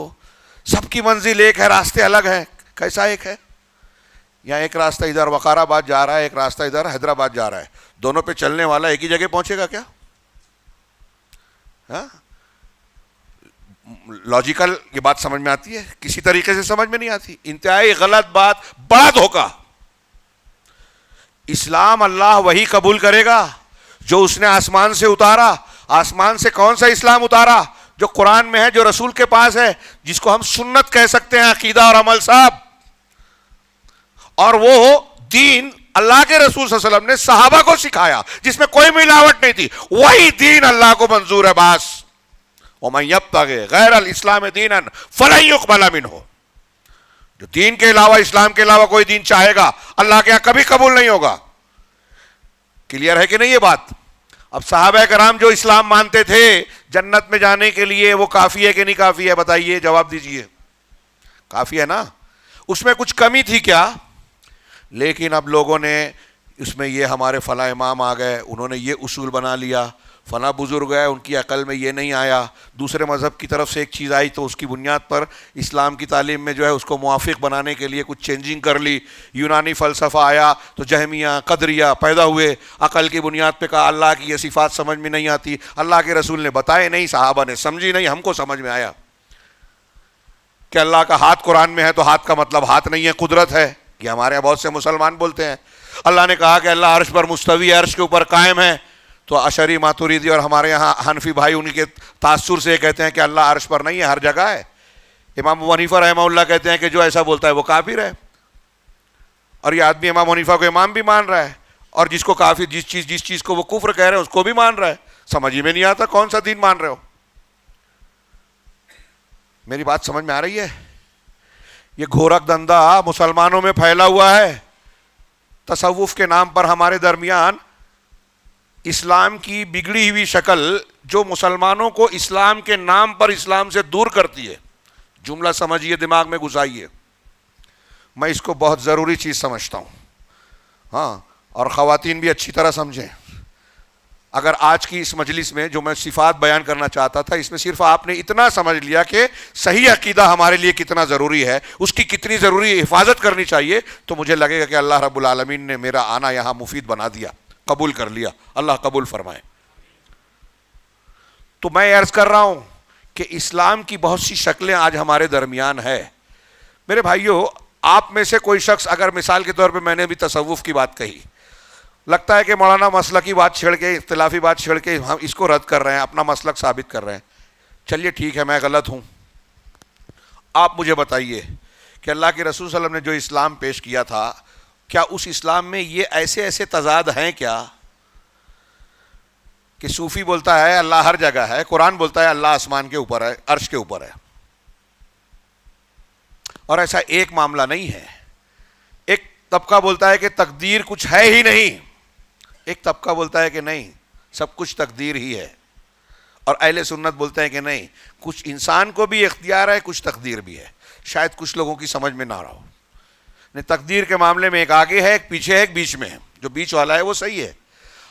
سب کی منزل ایک ہے, راستے الگ ہیں. کیسا ایک ہے؟ یا ایک راستہ ادھر وقار آباد جا رہا ہے, ایک راستہ ادھر حیدرآباد جا رہا ہے, دونوں پہ چلنے والا ایک ہی جگہ پہنچے گا کیا؟ لاجیکل یہ بات سمجھ میں آتی ہے؟ کسی طریقے سے سمجھ میں نہیں آتی. انتہائی غلط بات, بڑا دھوکہ. اسلام اللہ وہی قبول کرے گا جو اس نے آسمان سے اتارا. آسمان سے کون سا اسلام اتارا؟ جو قرآن میں ہے, جو رسول کے پاس ہے, جس کو ہم سنت کہہ سکتے ہیں, عقیدہ اور عمل صاحب. اور وہ دین اللہ کے رسول صلی اللہ علیہ وسلم نے صحابہ کو سکھایا جس میں کوئی ملاوٹ نہیں تھی. وہی دین اللہ کو منظور ہے. باس وَمَن يَبْتَغِ غَيْرَ الْإِسْلَامِ دِينًا فَلَن يُقْبَلَ مِنْهُ, جو دین کے علاوہ, اسلام کے علاوہ کوئی دین چاہے گا اللہ کے یہاں کبھی قبول نہیں ہوگا. کلیئر ہے کہ نہیں یہ بات؟ اب صحابہ کرام جو اسلام مانتے تھے جنت میں جانے کے لیے, وہ کافی ہے کہ نہیں کافی ہے؟ بتائیے, جواب دیجئے. کافی ہے نا؟ اس میں کچھ کمی تھی کیا؟ لیکن اب لوگوں نے اس میں یہ, ہمارے فلاں امام آ گئے, انہوں نے یہ اصول بنا لیا, فلاں بزرگ ہے, ان کی عقل میں یہ نہیں آیا, دوسرے مذہب کی طرف سے ایک چیز آئی تو اس کی بنیاد پر اسلام کی تعلیم میں جو ہے اس کو موافق بنانے کے لیے کچھ چینجنگ کر لی. یونانی فلسفہ آیا تو جہمیہ, قدریہ پیدا ہوئے, عقل کی بنیاد پہ کہا اللہ کی یہ صفات سمجھ میں نہیں آتی, اللہ کے رسول نے بتائے نہیں, صحابہ نے سمجھی نہیں, ہم کو سمجھ میں آیا کہ اللہ کا ہاتھ قرآن میں ہے تو ہاتھ کا مطلب ہاتھ نہیں ہے, قدرت ہے. یہ ہمارے یہاں بہت سے مسلمان بولتے ہیں. اللہ نے کہا کہ اللہ عرش پر مستوی, عرش کے اوپر قائم ہے, تو اشعری ماتوریدی اور ہمارے یہاں حنفی بھائی ان کے تاثر سے کہتے ہیں کہ اللہ عرش پر نہیں ہے, ہر جگہ ہے. امام ابو حنیفہ رحمہ اللہ کہتے ہیں کہ جو ایسا بولتا ہے وہ کافر ہے. اور یہ آدمی امام حنیفہ کو امام بھی مان رہا ہے, اور جس کو کافر, جس چیز کو وہ کفر کہہ رہے ہیں اس کو بھی مان رہا ہے. سمجھ ہی میں نہیں آتا کون سا دین مان رہے ہو. میری بات سمجھ میں آ رہی ہے؟ یہ گھورک دھندا مسلمانوں میں پھیلا ہوا ہے. تصوف کے نام پر ہمارے درمیان اسلام کی بگڑی ہوئی شکل جو مسلمانوں کو اسلام کے نام پر اسلام سے دور کرتی ہے. جملہ سمجھیے, دماغ میں گھسائیے. میں اس کو بہت ضروری چیز سمجھتا ہوں, ہاں, اور خواتین بھی اچھی طرح سمجھیں. اگر آج کی اس مجلس میں جو میں صفات بیان کرنا چاہتا تھا, اس میں صرف آپ نے اتنا سمجھ لیا کہ صحیح عقیدہ ہمارے لیے کتنا ضروری ہے, اس کی کتنی ضروری حفاظت کرنی چاہیے, تو مجھے لگے گا کہ اللہ رب العالمین نے میرا آنا یہاں مفید بنا دیا, قبول کر لیا. اللہ قبول فرمائے. تو میں عرض کر رہا ہوں کہ اسلام کی بہت سی شکلیں آج ہمارے درمیان ہے. میرے بھائیوں, آپ میں سے کوئی شخص, اگر مثال کے طور پہ میں نے بھی تصوف کی بات کہی, لگتا ہے کہ مولانا مسلکی بات چھیڑ کے اختلافی بات چھیڑ کے ہم اس کو رد کر رہے ہیں, اپنا مسلک ثابت کر رہے ہیں. چلیے ٹھیک ہے, میں غلط ہوں. آپ مجھے بتائیے کہ اللہ کے رسول صلی اللہ علیہ وسلم نے جو اسلام پیش کیا تھا, کیا اس اسلام میں یہ ایسے ایسے تضاد ہیں کیا کہ صوفی بولتا ہے اللہ ہر جگہ ہے, قرآن بولتا ہے اللہ آسمان کے اوپر ہے, عرش کے اوپر ہے, اور ایسا ایک معاملہ نہیں ہے. ایک طبقہ بولتا ہے کہ تقدیر کچھ ہے ہی نہیں, ایک طبقہ بولتا ہے کہ نہیں سب کچھ تقدیر ہی ہے, اور اہل سنت بولتے ہیں کہ نہیں کچھ انسان کو بھی اختیار ہے, کچھ تقدیر بھی ہے. شاید کچھ لوگوں کی سمجھ میں نہ رہا ہو. تقدیر کے معاملے میں ایک آگے ہے, ایک پیچھے ہے, ایک بیچ میں ہے. جو بیچ والا ہے وہ صحیح ہے.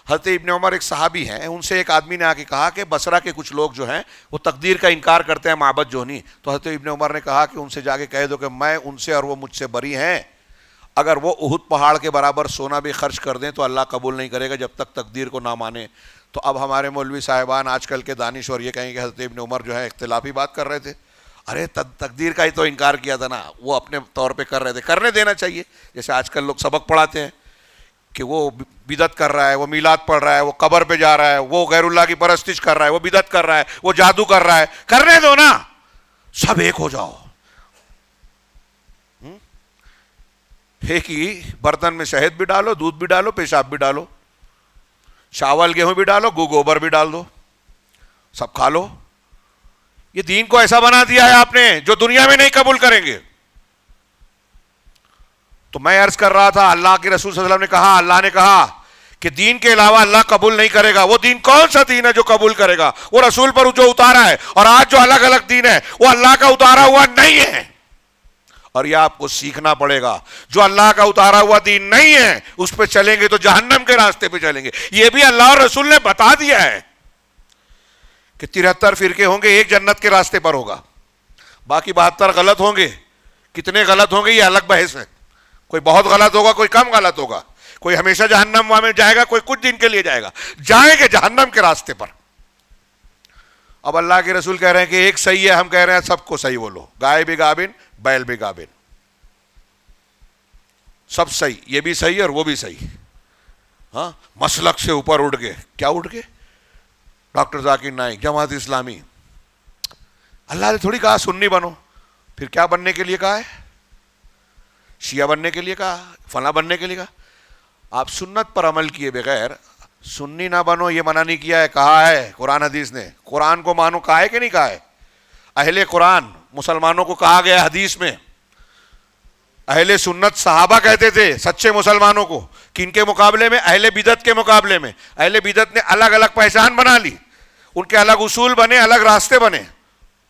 حضرت ابن عمر ایک صحابی ہیں, ان سے ایک آدمی نے آ کے کہا کہ بصرہ کے کچھ لوگ جو ہیں وہ تقدیر کا انکار کرتے ہیں, معبد جوہنی. تو حضرت ابن عمر نے کہا کہ ان سے جا کے کہہ دو کہ میں ان سے اور وہ مجھ سے بری ہیں, اگر وہ احد پہاڑ کے برابر سونا بھی خرچ کر دیں تو اللہ قبول نہیں کرے گا جب تک تقدیر کو نہ مانے. تو اب ہمارے مولوی صاحبان آج کل کے دانش اور یہ کہیں کہ حضرت ابن عمر جو ہے اختلافی بات کر رہے تھے. ارے تقدیر کا ہی تو انکار کیا تھا نا, وہ اپنے طور پہ کر رہے تھے, کرنے دینا چاہیے. جیسے آج کل لوگ سبق پڑھاتے ہیں کہ وہ بدعت کر رہا ہے, وہ میلاد پڑھ رہا ہے, وہ قبر پہ جا رہا ہے, وہ غیر اللہ کی پرستش کر رہا ہے, وہ بدعت کر رہا ہے, وہ جادو کر رہا ہے, کرنے دو نا, سب ایک ہو جاؤ. ایک ہی برتن میں شہد بھی ڈالو, دودھ بھی ڈالو, پیشاب بھی ڈالو, چاول گیہوں بھی ڈالو, گوبر بھی ڈال دو, سب کھا لو. یہ دین کو ایسا بنا دیا ہے آپ نے جو دنیا میں نہیں قبول کریں گے. تو میں عرض کر رہا تھا اللہ کے رسول صلی اللہ علیہ وسلم نے کہا, اللہ نے کہا کہ دین کے علاوہ اللہ قبول نہیں کرے گا. وہ دین کون سا دین ہے جو قبول کرے گا؟ وہ رسول پر جو اتارا ہے. اور آج جو الگ الگ دین ہے وہ اللہ کا اتارا ہوا نہیں ہے, اور یہ آپ کو سیکھنا پڑے گا. جو اللہ کا اتارا ہوا دین نہیں ہے اس پہ چلیں گے تو جہنم کے راستے پہ چلیں گے. یہ بھی اللہ اور رسول نے بتا دیا ہے کہ 73 فرقے ہوں گے, ایک جنت کے راستے پر ہوگا, باقی 72 غلط ہوں گے. کتنے غلط ہوں گے یہ الگ بحث ہے. کوئی بہت غلط ہوگا, کوئی کم غلط ہوگا, کوئی ہمیشہ جہنم میں جائے گا, کوئی کچھ دن کے لیے جائے گا. جائیں گے جہنم کے راستے پر. اب اللہ کے رسول کہہ رہے ہیں کہ ایک صحیح ہے, ہم کہہ رہے ہیں سب کو صحیح بولو. گائے بھی گابن, بیل بھی گابن, سب صحیح, یہ بھی صحیح اور وہ بھی صحیح. ہاں, مسلک سے اوپر اٹھ گئے. کیا اٹھ گئے؟ ڈاکٹر ذاکر نائک, جماعت اسلامی. اللہ نے تھوڑی کہا سنی بنو, پھر کیا بننے کے لیے کہا ہے؟ شیعہ بننے کے لیے کہا, فلاں بننے کے لیے کہا. آپ سنت پر عمل کیے بغیر سنی نہ بنو یہ منع نہیں کیا ہے, کہا ہے قرآن حدیث نے. قرآن کو مانو کہا ہے کہ نہیں کہا ہے؟ اہل قرآن مسلمانوں کو کہا گیا حدیث میں. اہل سنت صحابہ کہتے تھے سچے مسلمانوں کو, کن کے مقابلے میں؟ اہل بدعت کے مقابلے میں. اہل بدعت نے الگ الگ پہچان بنا لی, ان کے الگ اصول بنے, الگ راستے بنے,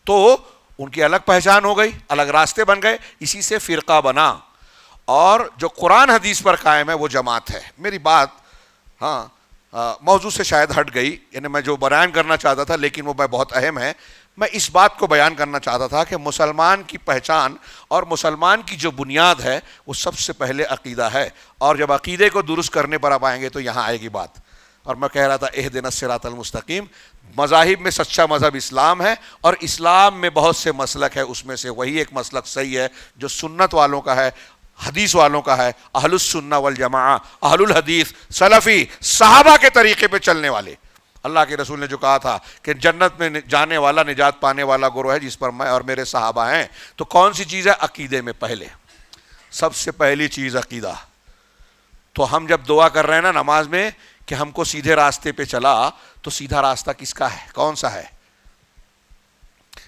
تو ان کی الگ پہچان ہو گئی, الگ راستے بن گئے, اسی سے فرقہ بنا. اور جو قرآن حدیث پر قائم ہے وہ جماعت ہے. میری بات موضوع سے شاید ہٹ گئی, یعنی میں جو بیان کرنا چاہتا تھا لیکن وہ بہت اہم ہے. میں اس بات کو بیان کرنا چاہتا تھا کہ مسلمان کی پہچان اور مسلمان کی جو بنیاد ہے وہ سب سے پہلے عقیدہ ہے, اور جب عقیدے کو درست کرنے پر آپ آئیں گے تو یہاں آئے گی بات. اور میں کہہ رہا تھا اہدنا الصراط المستقیم. مذاہب میں سچا مذہب اسلام ہے, اور اسلام میں بہت سے مسلک ہے, اس میں سے وہی ایک مسلک صحیح ہے جو سنت والوں کا ہے, حدیث والوں کا ہے, اہل السنہ والجماعہ, اہل الحدیث, سلفی, صحابہ کے طریقے پہ چلنے والے. اللہ کے رسول نے جو کہا تھا کہ جنت میں جانے والا, نجات پانے والا گروہ ہے جس پر میں اور میرے صحابہ ہیں. تو کون سی چیز ہے؟ عقیدے میں پہلے, سب سے پہلی چیز عقیدہ. تو ہم جب دعا کر رہے ہیں نا نماز میں کہ ہم کو سیدھے راستے پہ چلا, تو سیدھا راستہ کس کا ہے؟ کون سا ہے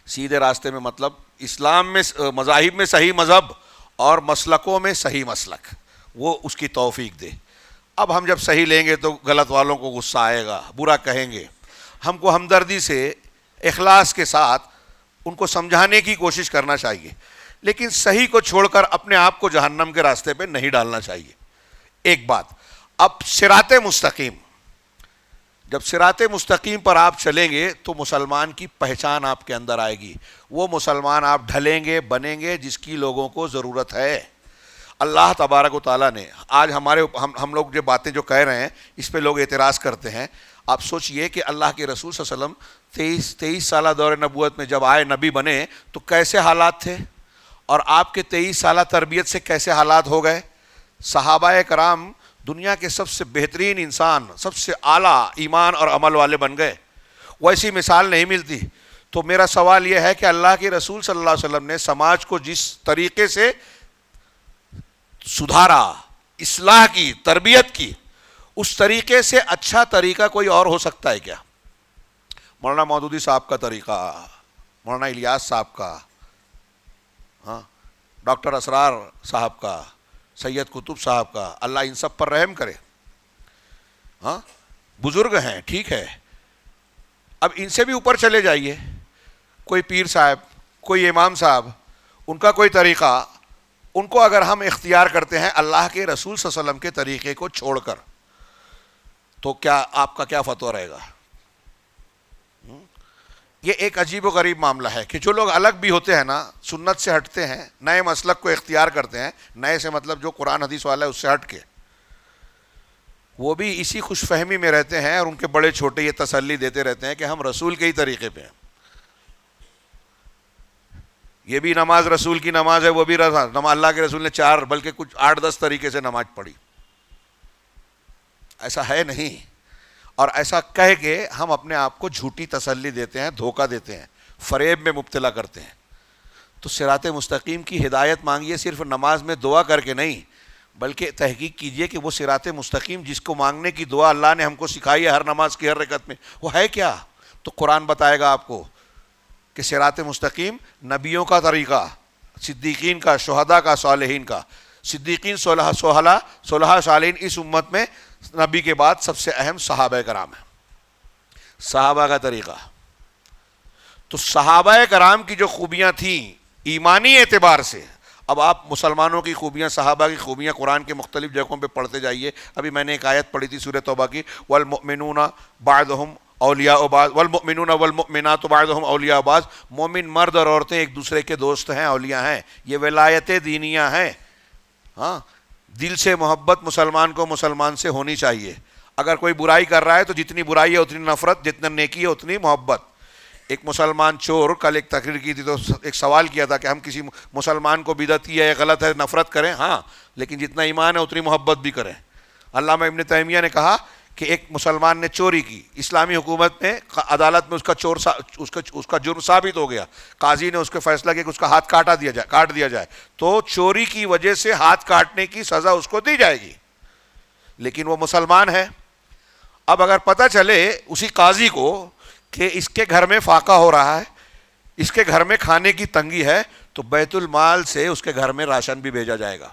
سیدھے راستے میں؟ مطلب اسلام میں مذاہب میں صحیح مذہب اور مسلکوں میں صحیح مسلک, وہ اس کی توفیق دے. اب ہم جب صحیح لیں گے تو غلط والوں کو غصہ آئے گا, برا کہیں گے. ہم کو ہمدردی سے, اخلاص کے ساتھ ان کو سمجھانے کی کوشش کرنا چاہیے, لیکن صحیح کو چھوڑ کر اپنے آپ کو جہنم کے راستے پہ نہیں ڈالنا چاہیے. ایک بات. اب صراط مستقیم, جب صراط مستقیم پر آپ چلیں گے تو مسلمان کی پہچان آپ کے اندر آئے گی. وہ مسلمان آپ ڈھلیں گے, بنیں گے جس کی لوگوں کو ضرورت ہے. اللہ تبارک و تعالیٰ نے آج ہم لوگ جو باتیں جو کہہ رہے ہیں اس پہ لوگ اعتراض کرتے ہیں. آپ سوچئے کہ اللہ کے رسول صلی اللہ علیہ وسلم 23 سالہ دور نبوت میں جب آئے, نبی بنے, تو کیسے حالات تھے, اور آپ کے 23 سالہ تربیت سے کیسے حالات ہو گئے. صحابہ کرام دنیا کے سب سے بہترین انسان، سب سے اعلیٰ ایمان اور عمل والے بن گئے، ویسی مثال نہیں ملتی۔ تو میرا سوال یہ ہے کہ اللہ کے رسول صلی اللہ علیہ وسلم نے سماج کو جس طریقے سے سدھارا، اصلاح کی، تربیت کی، اس طریقے سے اچھا طریقہ کوئی اور ہو سکتا ہے کیا؟ مولانا مودودی صاحب کا طریقہ، مولانا الیاس صاحب کا، ہاں، ڈاکٹر اسرار صاحب کا، سید قطب صاحب کا، اللہ ان سب پر رحم کرے۔ ہاں، بزرگ ہیں، ٹھیک ہے، اب ان سے بھی اوپر چلے جائیے، کوئی پیر صاحب، کوئی امام صاحب، ان کا کوئی طریقہ، ان کو اگر ہم اختیار کرتے ہیں اللہ کے رسول صلی اللہ علیہ وسلم کے طریقے کو چھوڑ کر، تو کیا آپ کا کیا فتویٰ رہے گا؟ یہ ایک عجیب و غریب معاملہ ہے کہ جو لوگ الگ بھی ہوتے ہیں نا، سنت سے ہٹتے ہیں، نئے مسلک کو اختیار کرتے ہیں، نئے سے مطلب جو قرآن حدیث والا ہے اس سے ہٹ کے، وہ بھی اسی خوش فہمی میں رہتے ہیں اور ان کے بڑے چھوٹے یہ تسلی دیتے رہتے ہیں کہ ہم رسول کے ہی طریقے پہ ہیں۔ یہ بھی نماز رسول کی نماز ہے، وہ بھی نماز اللہ کے رسول نے 4 بلکہ کچھ 8-10 طریقے سے نماز پڑھی، ایسا ہے نہیں۔ اور ایسا کہہ کے ہم اپنے آپ کو جھوٹی تسلی دیتے ہیں، دھوکہ دیتے ہیں، فریب میں مبتلا کرتے ہیں۔ تو صراط مستقیم کی ہدایت مانگیے، صرف نماز میں دعا کر کے نہیں، بلکہ تحقیق کیجئے کہ وہ صراط مستقیم جس کو مانگنے کی دعا اللہ نے ہم کو سکھائی ہے ہر نماز کی ہر رکعت میں، وہ ہے کیا؟ تو قرآن بتائے گا آپ کو کہ صراط مستقیم نبیوں کا طریقہ، صدیقین کا، شہداء کا، صالحین کا۔ صدیقین، صلحاء، صالحین، اس امت میں نبی کے بعد سب سے اہم صحابہ کرام ہیں، صحابہ کا طریقہ۔ تو صحابہ کرام کی جو خوبیاں تھیں ایمانی اعتبار سے، اب آپ مسلمانوں کی خوبیاں، صحابہ کی خوبیاں قرآن کے مختلف جگہوں پہ پڑھتے جائیے۔ ابھی میں نے ایک آیت پڑھی تھی سورہ توبہ کی، والمؤمنون بعضهم اولیاء بعض والمؤمنون والمؤمنات بعضهم اولیاء بعض، مومن مرد اور عورتیں ایک دوسرے کے دوست ہیں، اولیاء ہیں، یہ ولایت دینیہ ہیں۔ ہاں، دل سے محبت مسلمان کو مسلمان سے ہونی چاہیے۔ اگر کوئی برائی کر رہا ہے تو جتنی برائی ہے اتنی نفرت، جتنا نیکی ہے اتنی محبت۔ ایک مسلمان چور، کل ایک تقریر کی تھی تو ایک سوال کیا تھا کہ ہم کسی مسلمان کو بدعتی ہے یا غلط ہے نفرت کریں؟ ہاں، لیکن جتنا ایمان ہے اتنی محبت بھی کریں۔ علامہ ابن تیمیہ نے کہا کہ ایک مسلمان نے چوری کی، اسلامی حکومت میں عدالت میں اس کا جرم ثابت ہو گیا، قاضی نے اس کے فیصلہ کیا کہ اس کا ہاتھ کاٹ دیا جائے، تو چوری کی وجہ سے ہاتھ کاٹنے کی سزا اس کو دی جائے گی، لیکن وہ مسلمان ہے۔ اب اگر پتہ چلے اسی قاضی کو کہ اس کے گھر میں فاقہ ہو رہا ہے، اس کے گھر میں کھانے کی تنگی ہے، تو بیت المال سے اس کے گھر میں راشن بھی بھیجا جائے گا۔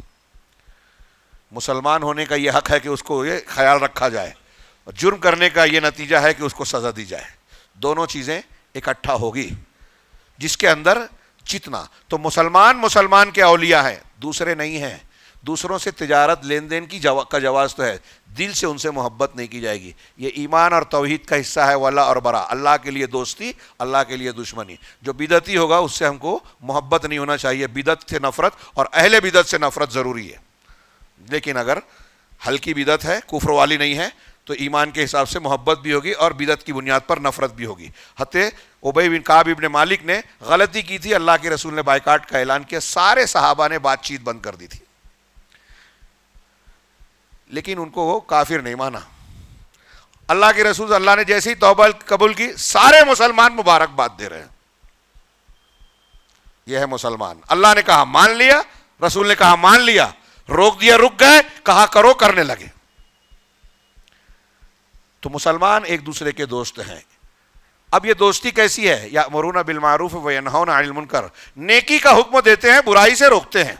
مسلمان ہونے کا یہ حق ہے کہ اس کو یہ خیال رکھا جائے، اور جرم کرنے کا یہ نتیجہ ہے کہ اس کو سزا دی جائے۔ دونوں چیزیں اکٹھا ہوگی جس کے اندر جتنا تو مسلمان کے اولیاء ہیں، دوسرے نہیں ہیں۔ دوسروں سے تجارت لین دین کا جواز تو ہے، دل سے ان سے محبت نہیں کی جائے گی۔ یہ ایمان اور توحید کا حصہ ہے، ولا اور برا، اللہ کے لیے دوستی، اللہ کے لیے دشمنی۔ جو بدعتی ہوگا اس سے ہم کو محبت نہیں ہونا چاہیے، بدعت سے نفرت اور اہل بدعت سے نفرت ضروری ہے۔ لیکن اگر ہلکی بدعت ہے، کفر والی نہیں ہے، تو ایمان کے حساب سے محبت بھی ہوگی اور بدعت کی بنیاد پر نفرت بھی ہوگی۔ حتیٰ ابی بن کعب ابن مالک نے غلطی کی تھی، اللہ کے رسول نے بائیکاٹ کا اعلان کیا، سارے صحابہ نے بات چیت بند کر دی تھی، لیکن ان کو وہ کافر نہیں مانا۔ اللہ کے رسول اللہ نے جیسی توبہ قبول کی، سارے مسلمان مبارکباد دے رہے ہیں۔ یہ ہے مسلمان، اللہ نے کہا مان لیا، رسول نے کہا مان لیا، روک دیا رک گئے، کہا کرو کرنے لگے۔ تو مسلمان ایک دوسرے کے دوست ہیں۔ اب یہ دوستی کیسی ہے؟ یأمرون بالمعروف وینہون عن المنکر، نیکی کا حکم دیتے ہیں، برائی سے روکتے ہیں۔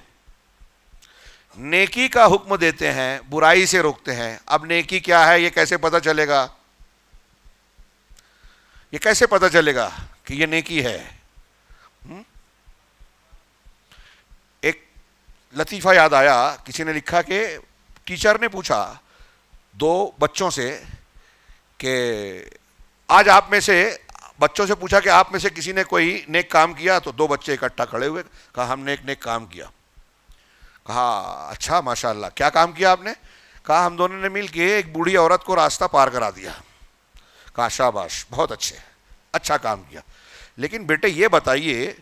نیکی کا حکم دیتے ہیں، برائی سے روکتے ہیں۔ اب نیکی کیا ہے یہ کیسے پتہ چلے گا؟ یہ کیسے پتہ چلے گا کہ یہ نیکی ہے؟ ایک لطیفہ یاد آیا، کسی نے لکھا کہ ٹیچر نے پوچھا 2 بچوں سے کہ آج آپ میں سے، بچوں سے پوچھا کہ آپ میں سے کسی نے کوئی نیک کام کیا؟ تو 2 بچے اکٹھا کھڑے ہوئے، کہا ہم نے ایک نیک کام کیا۔ کہا اچھا ماشاءاللہ، کیا کام کیا آپ نے؟ کہا ہم دونوں نے مل کے ایک بوڑھی عورت کو راستہ پار کرا دیا۔ کہا شاباش، بہت اچھا کام کیا، لیکن بیٹے یہ بتائیے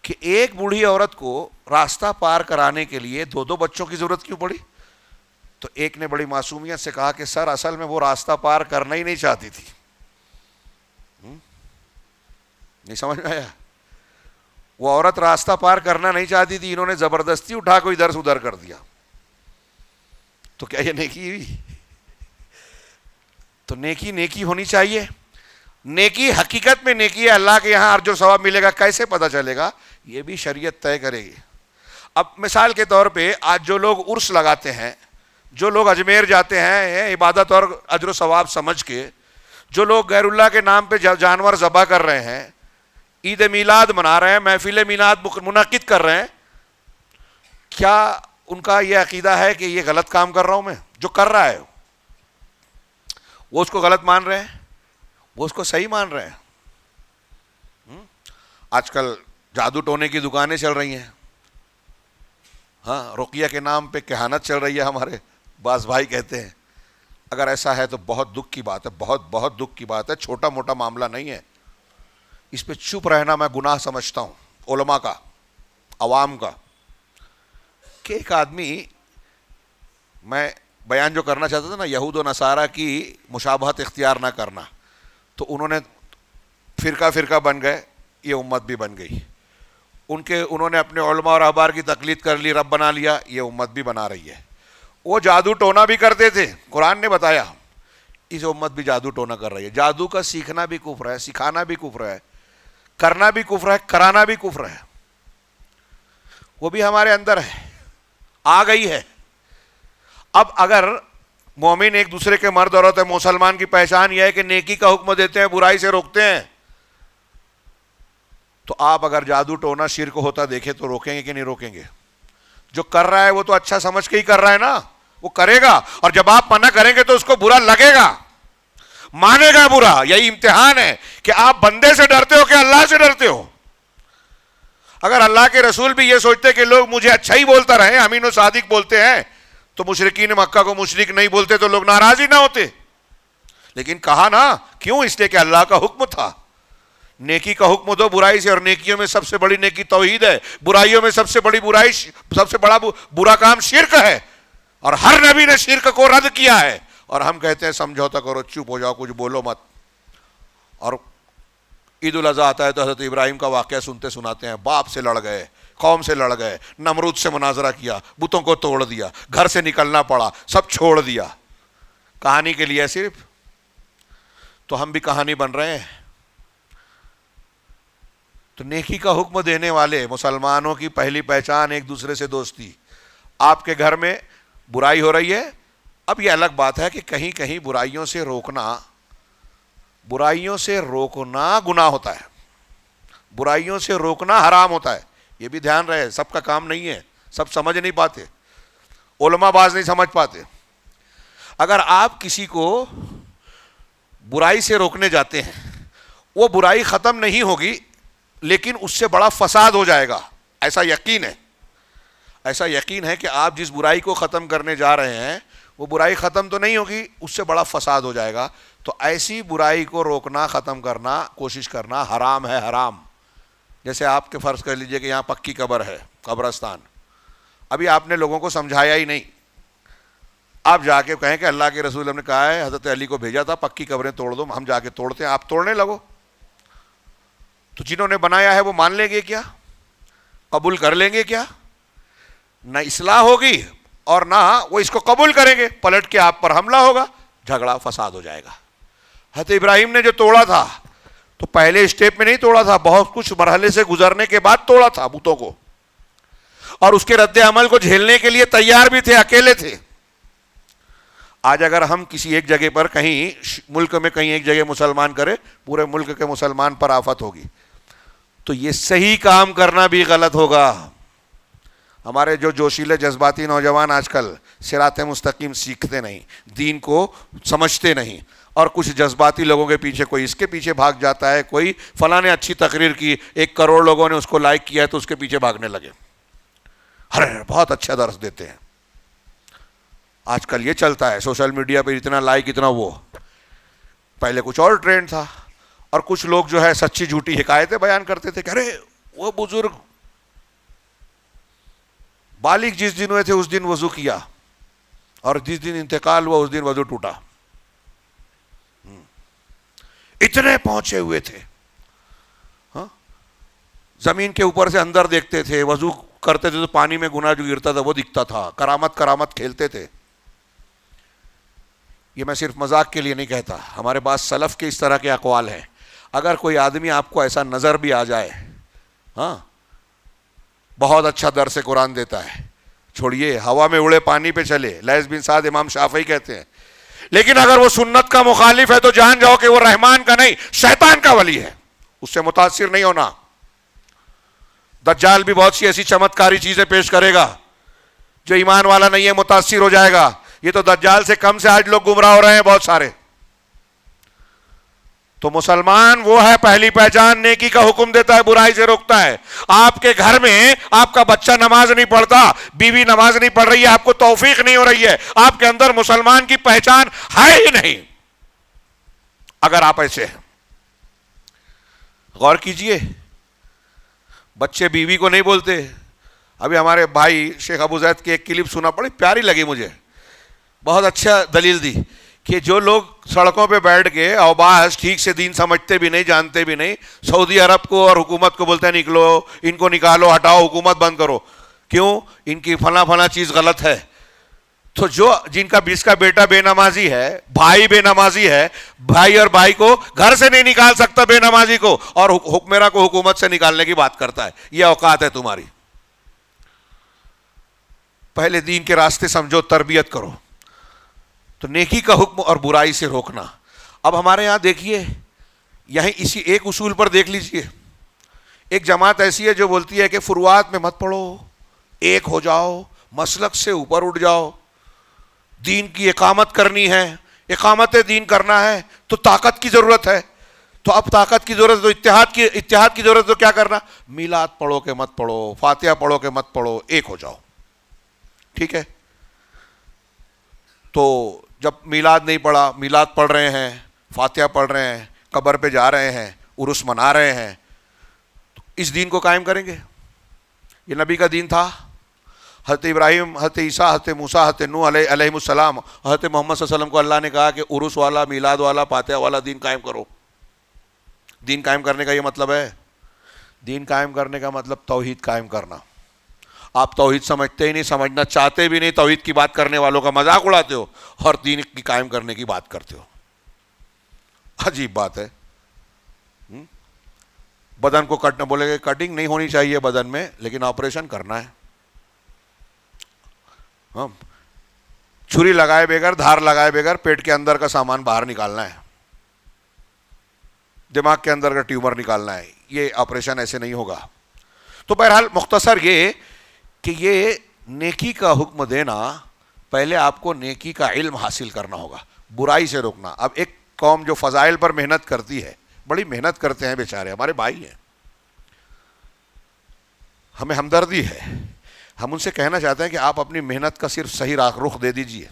کہ ایک بوڑھی عورت کو راستہ پار کرانے کے لیے 2 بچوں کی ضرورت کیوں پڑی؟ تو ایک نے بڑی معصومیت سے کہا کہ سر اصل میں وہ راستہ پار کرنا ہی نہیں چاہتی تھی. نہیں سمجھ میں آیا؟ وہ عورت راستہ پار کرنا نہیں چاہتی تھی, انہوں نے زبردستی اٹھا کو ادھر سے ادھر کر دیا. تو کیا یہ نیکی ہوئی؟ تو نیکی ہونی چاہیے. نیکی حقیقت میں نیکی ہے, اللہ کے یہاں اجر و ثواب ملے گا کیسے پتہ چلے گا؟ یہ بھی شریعت طے کرے گی. اب مثال کے طور پہ آج جو لوگ عرس لگاتے ہیں, جو لوگ اجمیر جاتے ہیں عبادت اور اجر و ثواب سمجھ کے, جو لوگ غیر اللہ کے نام پہ جانور ذبح کر رہے ہیں, عید میلاد منا رہے ہیں, محفل میلاد منعقد کر رہے ہیں, کیا ان کا یہ عقیدہ ہے کہ یہ غلط کام کر رہا ہوں میں؟ جو کر رہا ہے وہ اس کو غلط مان رہے ہیں, وہ اس کو صحیح مان رہے ہیں. آج کل جادو ٹونے کی دکانیں چل رہی ہیں, ہاں رقیہ کے نام پہ کہانت چل رہی ہے, ہمارے بعض بھائی کہتے ہیں. اگر ایسا ہے تو بہت دکھ کی بات ہے, بہت دکھ کی بات ہے. چھوٹا موٹا معاملہ نہیں ہے, اس پہ چپ رہنا میں گناہ سمجھتا ہوں علماء کا, عوام کا. کہ ایک آدمی, میں بیان جو کرنا چاہتا تھا نا, یہود و نصارہ کی مشابہت اختیار نہ کرنا, تو انہوں نے فرقہ بن گئے, یہ امت بھی بن گئی. انہوں نے اپنے علماء اور احبار کی تقلید کر لی, رب بنا لیا, یہ امت بھی بنا رہی ہے. وہ جادو ٹونا بھی کرتے تھے, قرآن نے بتایا, اس امت بھی جادو ٹونا کر رہی ہے. جادو کا سیکھنا بھی کفر ہے, سکھانا بھی کفر ہے, کرنا بھی کفر ہے, کرانا بھی کفر ہے. وہ بھی ہمارے اندر ہے, آ گئی ہے. اب اگر مومن ایک دوسرے کے مرد عورت ہے, مسلمان کی پہچان یہ ہے کہ نیکی کا حکم دیتے ہیں, برائی سے روکتے ہیں, تو آپ اگر جادو ٹونا شرک ہوتا دیکھے تو روکیں گے کہ نہیں روکیں گے؟ جو کر رہا ہے وہ تو اچھا سمجھ کے ہی کر رہا ہے نا, وہ کرے گا, اور جب آپ منع کریں گے تو اس کو برا لگے گا, مانے گا برا. یہی امتحان ہے کہ آپ بندے سے ڈرتے ہو کہ اللہ سے ڈرتے ہو. اگر اللہ کے رسول بھی یہ سوچتے کہ لوگ مجھے اچھا ہی بولتا رہے, امین و صادق بولتے ہیں, تو مشرکین مکہ کو مشرک نہیں بولتے تو لوگ ناراض ہی نہ ہوتے. لیکن کہا نا, کیوں؟ اس لیے کہ اللہ کا حکم تھا. نیکی کا حکم دو برائی سے, اور نیکیوں میں سب سے بڑی نیکی توحید ہے, برائیوں میں سب سے بڑی برائی, سب سے بڑا برا کام شرک ہے, اور ہر نبی نے شرک کو رد کیا ہے. اور ہم کہتے ہیں سمجھوتا کرو, چپ ہو جاؤ, کچھ بولو مت. اور عید الاضحیٰ آتا ہے تو حضرت ابراہیم کا واقعہ سنتے سناتے ہیں, باپ سے لڑ گئے, قوم سے لڑ گئے, نمرود سے مناظرہ کیا, بتوں کو توڑ دیا, گھر سے نکلنا پڑا, سب چھوڑ دیا. کہانی کے لیے صرف, تو ہم بھی کہانی بن رہے ہیں. تو نیکی کا حکم دینے والے مسلمانوں کی پہلی پہچان ایک دوسرے سے دوستی. آپ کے گھر میں برائی ہو رہی ہے, اب یہ الگ بات ہے کہ کہیں کہیں برائیوں سے روکنا گناہ ہوتا ہے, برائیوں سے روکنا حرام ہوتا ہے. یہ بھی دھیان رہے, سب کا کام نہیں ہے, سب سمجھ نہیں پاتے, علماء بعض نہیں سمجھ پاتے. اگر آپ کسی کو برائی سے روکنے جاتے ہیں, وہ برائی ختم نہیں ہوگی لیکن اس سے بڑا فساد ہو جائے گا, ایسا یقین ہے کہ آپ جس برائی کو ختم کرنے جا رہے ہیں وہ برائی ختم تو نہیں ہوگی, اس سے بڑا فساد ہو جائے گا. تو ایسی برائی کو روکنا, ختم کرنا, کوشش کرنا حرام ہے, حرام. جیسے آپ کے فرض کر لیجئے کہ یہاں پکی قبر ہے, قبرستان, ابھی آپ نے لوگوں کو سمجھایا ہی نہیں, آپ جا کے کہیں کہ اللہ کے رسول نے کہا ہے, حضرت علی کو بھیجا تھا پکی قبریں توڑ دو, ہم جا کے توڑتے ہیں, آپ توڑنے لگو. تو جنہوں نے بنایا ہے وہ مان لیں گے کیا؟ قبول کر لیں گے کیا؟ نہ اصلاح ہوگی اور نہ وہ اس کو قبول کریں گے, پلٹ کے آپ پر حملہ ہوگا, جھگڑا فساد ہو جائے گا. حضرت ابراہیم نے جو توڑا تھا تو پہلے اسٹیپ میں نہیں توڑا تھا, بہت کچھ مرحلے سے گزرنے کے بعد توڑا تھا بتوں کو, اور اس کے رد عمل کو جھیلنے کے لیے تیار بھی تھے, اکیلے تھے. آج اگر ہم کسی ایک جگہ پر, کہیں ملک میں کہیں ایک جگہ مسلمان کرے, پورے ملک کے مسلمان پر آفت ہوگی. تو یہ صحیح کام کرنا بھی غلط ہوگا. ہمارے جو جوشیلے جذباتی نوجوان آج کل صراط مستقیم سیکھتے نہیں, دین کو سمجھتے نہیں, اور کچھ جذباتی لوگوں کے پیچھے, کوئی اس کے پیچھے بھاگ جاتا ہے, کوئی فلاں نے اچھی تقریر کی, 1 کروڑ لوگوں نے اس کو لائک کیا ہے تو اس کے پیچھے بھاگنے لگے, ارے بہت اچھا درس دیتے ہیں. آج کل یہ چلتا ہے سوشل میڈیا پہ, اتنا لائک اتنا وہ. پہلے کچھ اور ٹرینڈ تھا, اور کچھ لوگ جو ہے سچی جھوٹی حکایتیں بیان کرتے تھے کہ ارے وہ بزرگ بالغ جس دن ہوئے تھے اس دن وضو کیا, اور جس دن انتقال ہوا اس دن وضو ٹوٹا. اتنے پہنچے ہوئے تھے, زمین کے اوپر سے اندر دیکھتے تھے, وضو کرتے تھے تو پانی میں گناہ جو گرتا تھا وہ دکھتا تھا, کرامت کھیلتے تھے. یہ میں صرف مذاق کے لیے نہیں کہتا, ہمارے پاس سلف کے اس طرح کے اقوال ہیں. اگر کوئی آدمی آپ کو ایسا نظر بھی آ جائے, بہت اچھا درس قرآن دیتا ہے, چھوڑیے ہوا میں اڑے پانی پہ چلے, لیث بن سعد امام شافعی کہتے ہیں, لیکن اگر وہ سنت کا مخالف ہے تو جان جاؤ کہ وہ رحمان کا نہیں شیطان کا ولی ہے, اس سے متاثر نہیں ہونا. دجال بھی بہت سی ایسی چمتکاری چیزیں پیش کرے گا, جو ایمان والا نہیں ہے متاثر ہو جائے گا. یہ تو دجال سے کم سے آج لوگ گمراہ ہو رہے ہیں بہت سارے. تو مسلمان وہ ہے پہلی پہچان, نیکی کا حکم دیتا ہے, برائی سے روکتا ہے. آپ کے گھر میں آپ کا بچہ نماز نہیں پڑھتا, بیوی نماز نہیں پڑھ رہی ہے, آپ کو توفیق نہیں ہو رہی ہے, آپ کے اندر مسلمان کی پہچان ہے ہی نہیں. اگر آپ ایسے ہیں, غور کیجئے, بچے بیوی کو نہیں بولتے. ابھی ہمارے بھائی شیخ ابو زید کی ایک کلپ سنا, بڑی پیاری لگی مجھے, بہت اچھا دلیل دی کہ جو لوگ سڑکوں پہ بیٹھ کے اوباش ٹھیک سے دین سمجھتے بھی نہیں, جانتے بھی نہیں, سعودی عرب کو اور حکومت کو بولتے ہیں نکلو, ان کو نکالو, ہٹاؤ, حکومت بند کرو. کیوں؟ ان کی فلاں چیز غلط ہے. تو جن کا 20 کا بیٹا بے نمازی ہے, بھائی بے نمازی ہے, بھائی اور بھائی کو گھر سے نہیں نکال سکتا بے نمازی کو, اور حکمراں کو حکومت سے نکالنے کی بات کرتا ہے. یہ اوقات ہے تمہاری. پہلے دین کے راستے سمجھو, تربیت کرو. تو نیکی کا حکم اور برائی سے روکنا. اب ہمارے یہاں دیکھیے, یہیں اسی ایک اصول پر دیکھ لیجئے, ایک جماعت ایسی ہے جو بولتی ہے کہ فروعات میں مت پڑھو, ایک ہو جاؤ, مسلک سے اوپر اٹھ جاؤ, دین کی اقامت کرنی ہے, اقامت دین کرنا ہے تو طاقت کی ضرورت ہے. تو اب طاقت کی ضرورت, تو اتحاد کی ضرورت, تو کیا کرنا؟ میلاد پڑھو کہ مت پڑھو, فاتحہ پڑھو کہ مت پڑھو, ایک ہو جاؤ. ٹھیک ہے, تو جب میلاد نہیں پڑھا, میلاد پڑھ رہے ہیں, فاتحہ پڑھ رہے ہیں, قبر پہ جا رہے ہیں, عرس منا رہے ہیں, تو اس دین کو قائم کریں گے؟ یہ نبی کا دین تھا. حضرت ابراہیم, حضرت عیسیٰ, حضرت موسیٰ, حضرت نوح علیہ السلام, حضرت محمد صلی اللہ علیہ وسلم کو اللہ نے کہا کہ عرس والا, میلاد والا, فاتحہ والا دین قائم کرو. دین قائم کرنے کا یہ مطلب ہے. دین قائم کرنے کا مطلب توحید قائم کرنا. آپ توحید سمجھتے ہی نہیں, سمجھنا چاہتے بھی نہیں, توحید کی بات کرنے والوں کا مذاق اڑاتے ہو اور دین کی قائم کرنے کی بات کرتے ہو. عجیب بات ہے. بدن کو کٹنا, بولے گے کٹنگ نہیں ہونی چاہیے بدن میں, لیکن آپریشن کرنا ہے. چھری لگائے بغیر, دھار لگائے بغیر پیٹ کے اندر کا سامان باہر نکالنا ہے, دماغ کے اندر کا ٹیومر نکالنا ہے. یہ آپریشن ایسے نہیں ہوگا. تو بہرحال مختصر یہ کہ یہ نیکی کا حکم دینا, پہلے آپ کو نیکی کا علم حاصل کرنا ہوگا, برائی سے روکنا. اب ایک قوم جو فضائل پر محنت کرتی ہے, بڑی محنت کرتے ہیں بیچارے, ہمارے بھائی ہیں, ہمیں ہمدردی ہے, ہم ان سے کہنا چاہتے ہیں کہ آپ اپنی محنت کا صرف صحیح رخ دے دیجئے,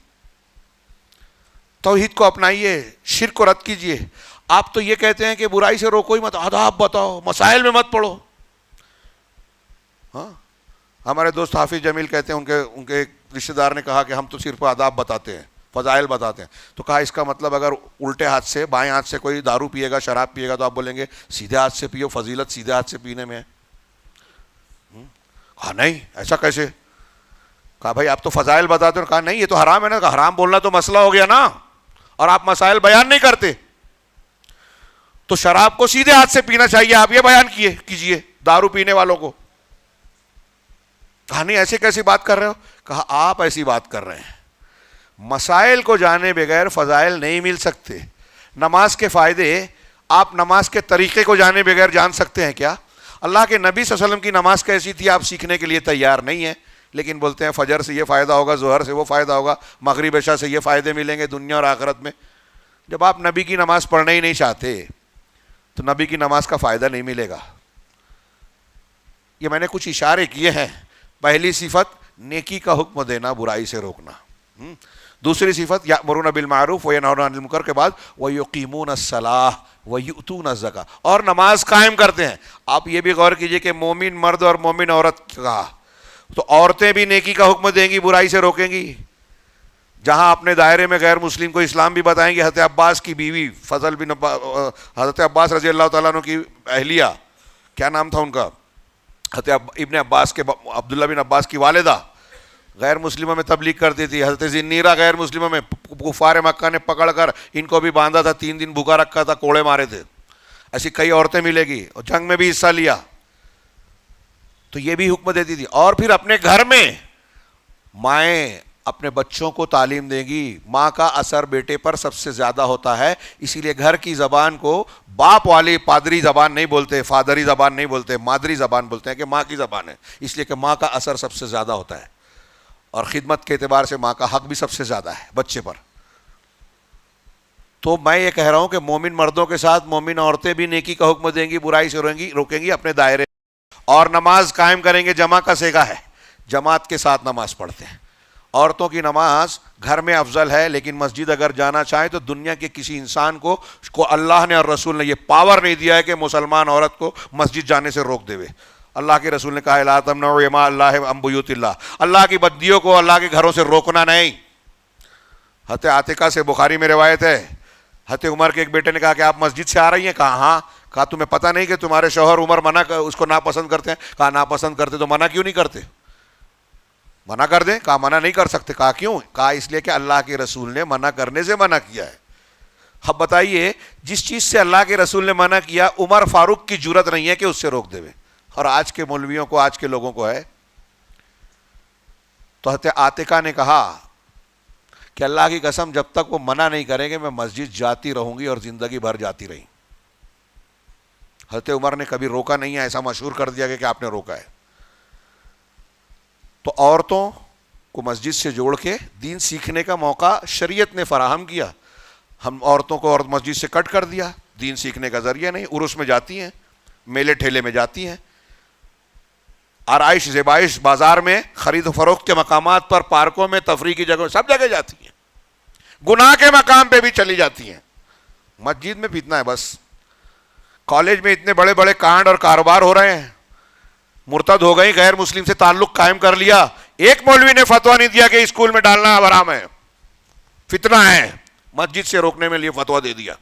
توحید کو اپنائیے, شرک کو رد کیجئے. آپ تو یہ کہتے ہیں کہ برائی سے روکو ہی مت, آداب بتاؤ, مسائل میں مت پڑھو. ہاں, ہمارے دوست حافظ جمیل کہتے ہیں, ان کے رشتہ دار نے کہا کہ ہم تو صرف آداب بتاتے ہیں, فضائل بتاتے ہیں. تو کہا اس کا مطلب اگر الٹے ہاتھ سے, بائیں ہاتھ سے کوئی دارو پیے گا, شراب پیے گا, تو آپ بولیں گے سیدھے ہاتھ سے پیو, فضیلت سیدھے ہاتھ سے پینے میں ہے. کہا نہیں, ایسا کیسے؟ کہا بھائی آپ تو فضائل بتاتے ہو. کہا نہیں, یہ تو حرام ہے نا. کہا حرام بولنا تو مسئلہ ہو گیا نا, اور آپ مسائل بیان نہیں کرتے. تو شراب کو سیدھے ہاتھ سے پینا چاہیے, آپ یہ بیان کیجئے دارو پینے والوں کو. کہا نہیں, ایسے کیسی بات کر رہے ہو؟ کہا آپ ایسی بات کر رہے ہیں. مسائل کو جانے بغیر فضائل نہیں مل سکتے. نماز کے فائدے آپ نماز کے طریقے کو جانے بغیر جان سکتے ہیں کیا؟ اللہ کے نبی صلی اللہ علیہ وسلم کی نماز کیسی تھی آپ سیکھنے کے لیے تیار نہیں ہیں, لیکن بولتے ہیں فجر سے یہ فائدہ ہوگا, ظہر سے وہ فائدہ ہوگا, مغرب عشاء سے یہ فائدے ملیں گے دنیا اور آخرت میں. جب آپ نبی کی نماز پڑھنا ہی نہیں چاہتے تو نبی کی نماز کا فائدہ نہیں ملے گا. یہ میں نے کچھ اشارے کیے ہیں. پہلی صفت نیکی کا حکم دینا, برائی سے روکنا. دوسری صفت یأمرون بالمعروف وینہون عن المنکر کے بعد ویقیمون الصلاۃ ویؤتون الزکاۃ, اور نماز قائم کرتے ہیں. آپ یہ بھی غور کیجئے کہ مومن مرد اور مومن عورت کہا, تو عورتیں بھی نیکی کا حکم دیں گی, برائی سے روکیں گی. جہاں اپنے دائرے میں غیر مسلم کو اسلام بھی بتائیں گے. حضرت عباس کی بیوی فضل بن حضرت عباس رضی اللہ تعالیٰ عنہ کی اہلیہ, کیا نام تھا ان کا, حضرت ابن عباس کے عبداللہ بن عباس کی والدہ غیر مسلموں میں تبلیغ کرتی تھی. حضرت زنیرہ غیر مسلموں میں, کفار مکہ نے پکڑ کر ان کو بھی باندھا تھا, 3 دن بھوکا رکھا تھا, کوڑے مارے تھے. ایسی کئی عورتیں ملے گی, اور جنگ میں بھی حصہ لیا. تو یہ بھی حکم دیتی تھی. اور پھر اپنے گھر میں مائیں اپنے بچوں کو تعلیم دیں گی. ماں کا اثر بیٹے پر سب سے زیادہ ہوتا ہے, اسی لیے گھر کی زبان کو باپ والی پادری زبان نہیں بولتے, فادری زبان نہیں بولتے, مادری زبان بولتے ہیں کہ ماں کی زبان ہے, اس لیے کہ ماں کا اثر سب سے زیادہ ہوتا ہے, اور خدمت کے اعتبار سے ماں کا حق بھی سب سے زیادہ ہے بچے پر. تو میں یہ کہہ رہا ہوں کہ مومن مردوں کے ساتھ مومن عورتیں بھی نیکی کا حکم دیں گی, برائی سے روکیں گی اپنے دائرے, اور نماز قائم کریں گے. جمع کا سیگا ہے, جماعت کے ساتھ نماز پڑھتے ہیں. عورتوں کی نماز گھر میں افضل ہے, لیکن مسجد اگر جانا چاہیں تو دنیا کے کسی انسان کو اللہ نے اور رسول نے یہ پاور نہیں دیا ہے کہ مسلمان عورت کو مسجد جانے سے روک دے. اللہ کے رسول نے کہا لا تمنعوا اماء اللہ عن بیوت اللہ, اللہ کی بدیوں کو اللہ کے گھروں سے روکنا نہیں. حضرت عاتقہ سے بخاری میں روایت ہے, حضرت عمر کے ایک بیٹے نے کہا کہ آپ مسجد سے آ رہی ہیں, کہا ہاں. کہا تمہیں پتہ نہیں کہ تمہارے شوہر عمر اس کو ناپسند کرتے ہیں؟ کہا ناپسند کرتے تو منع کیوں نہیں کرتے, منع کر دیں. کہا منع نہیں کر سکتے. کہا کیوں؟ کہا اس لیے کہ اللہ کے رسول نے منع کرنے سے منع کیا ہے. اب بتائیے, جس چیز سے اللہ کے رسول نے منع کیا عمر فاروق کی جرت نہیں ہے کہ اس سے روک دے. اور آج کے مولویوں کو, آج کے لوگوں کو ہے. تو حضرت عاتقہ نے کہا کہ اللہ کی قسم جب تک وہ منع نہیں کریں گے میں مسجد جاتی رہوں گی, اور زندگی بھر جاتی رہی. حضرت عمر نے کبھی روکا نہیں ہے, ایسا مشہور کر دیا کہ آپ نے روکا ہے. تو عورتوں کو مسجد سے جوڑ کے دین سیکھنے کا موقع شریعت نے فراہم کیا. ہم عورتوں کو اور مسجد سے کٹ کر دیا, دین سیکھنے کا ذریعہ نہیں. عرس میں جاتی ہیں, میلے ٹھیلے میں جاتی ہیں, آرائش زیبائش بازار میں, خرید و فروخت کے مقامات پر, پارکوں میں, تفریح کی جگہ, سب جگہ جاتی ہیں. گناہ کے مقام پہ بھی چلی جاتی ہیں. مسجد میں پیتنا ہے بس. کالج میں اتنے بڑے بڑے کانڈ اور کاروبار ہو رہے ہیں, مرتد ہو گئی, غیر مسلم سے تعلق قائم کر لیا. ایک مولوی نے فتویٰ نہیں دیا کہ اسکول میں ڈالنا حرام ہے, فتنہ ہے, مسجد سے روکنے میں لیے فتویٰ دے دیا.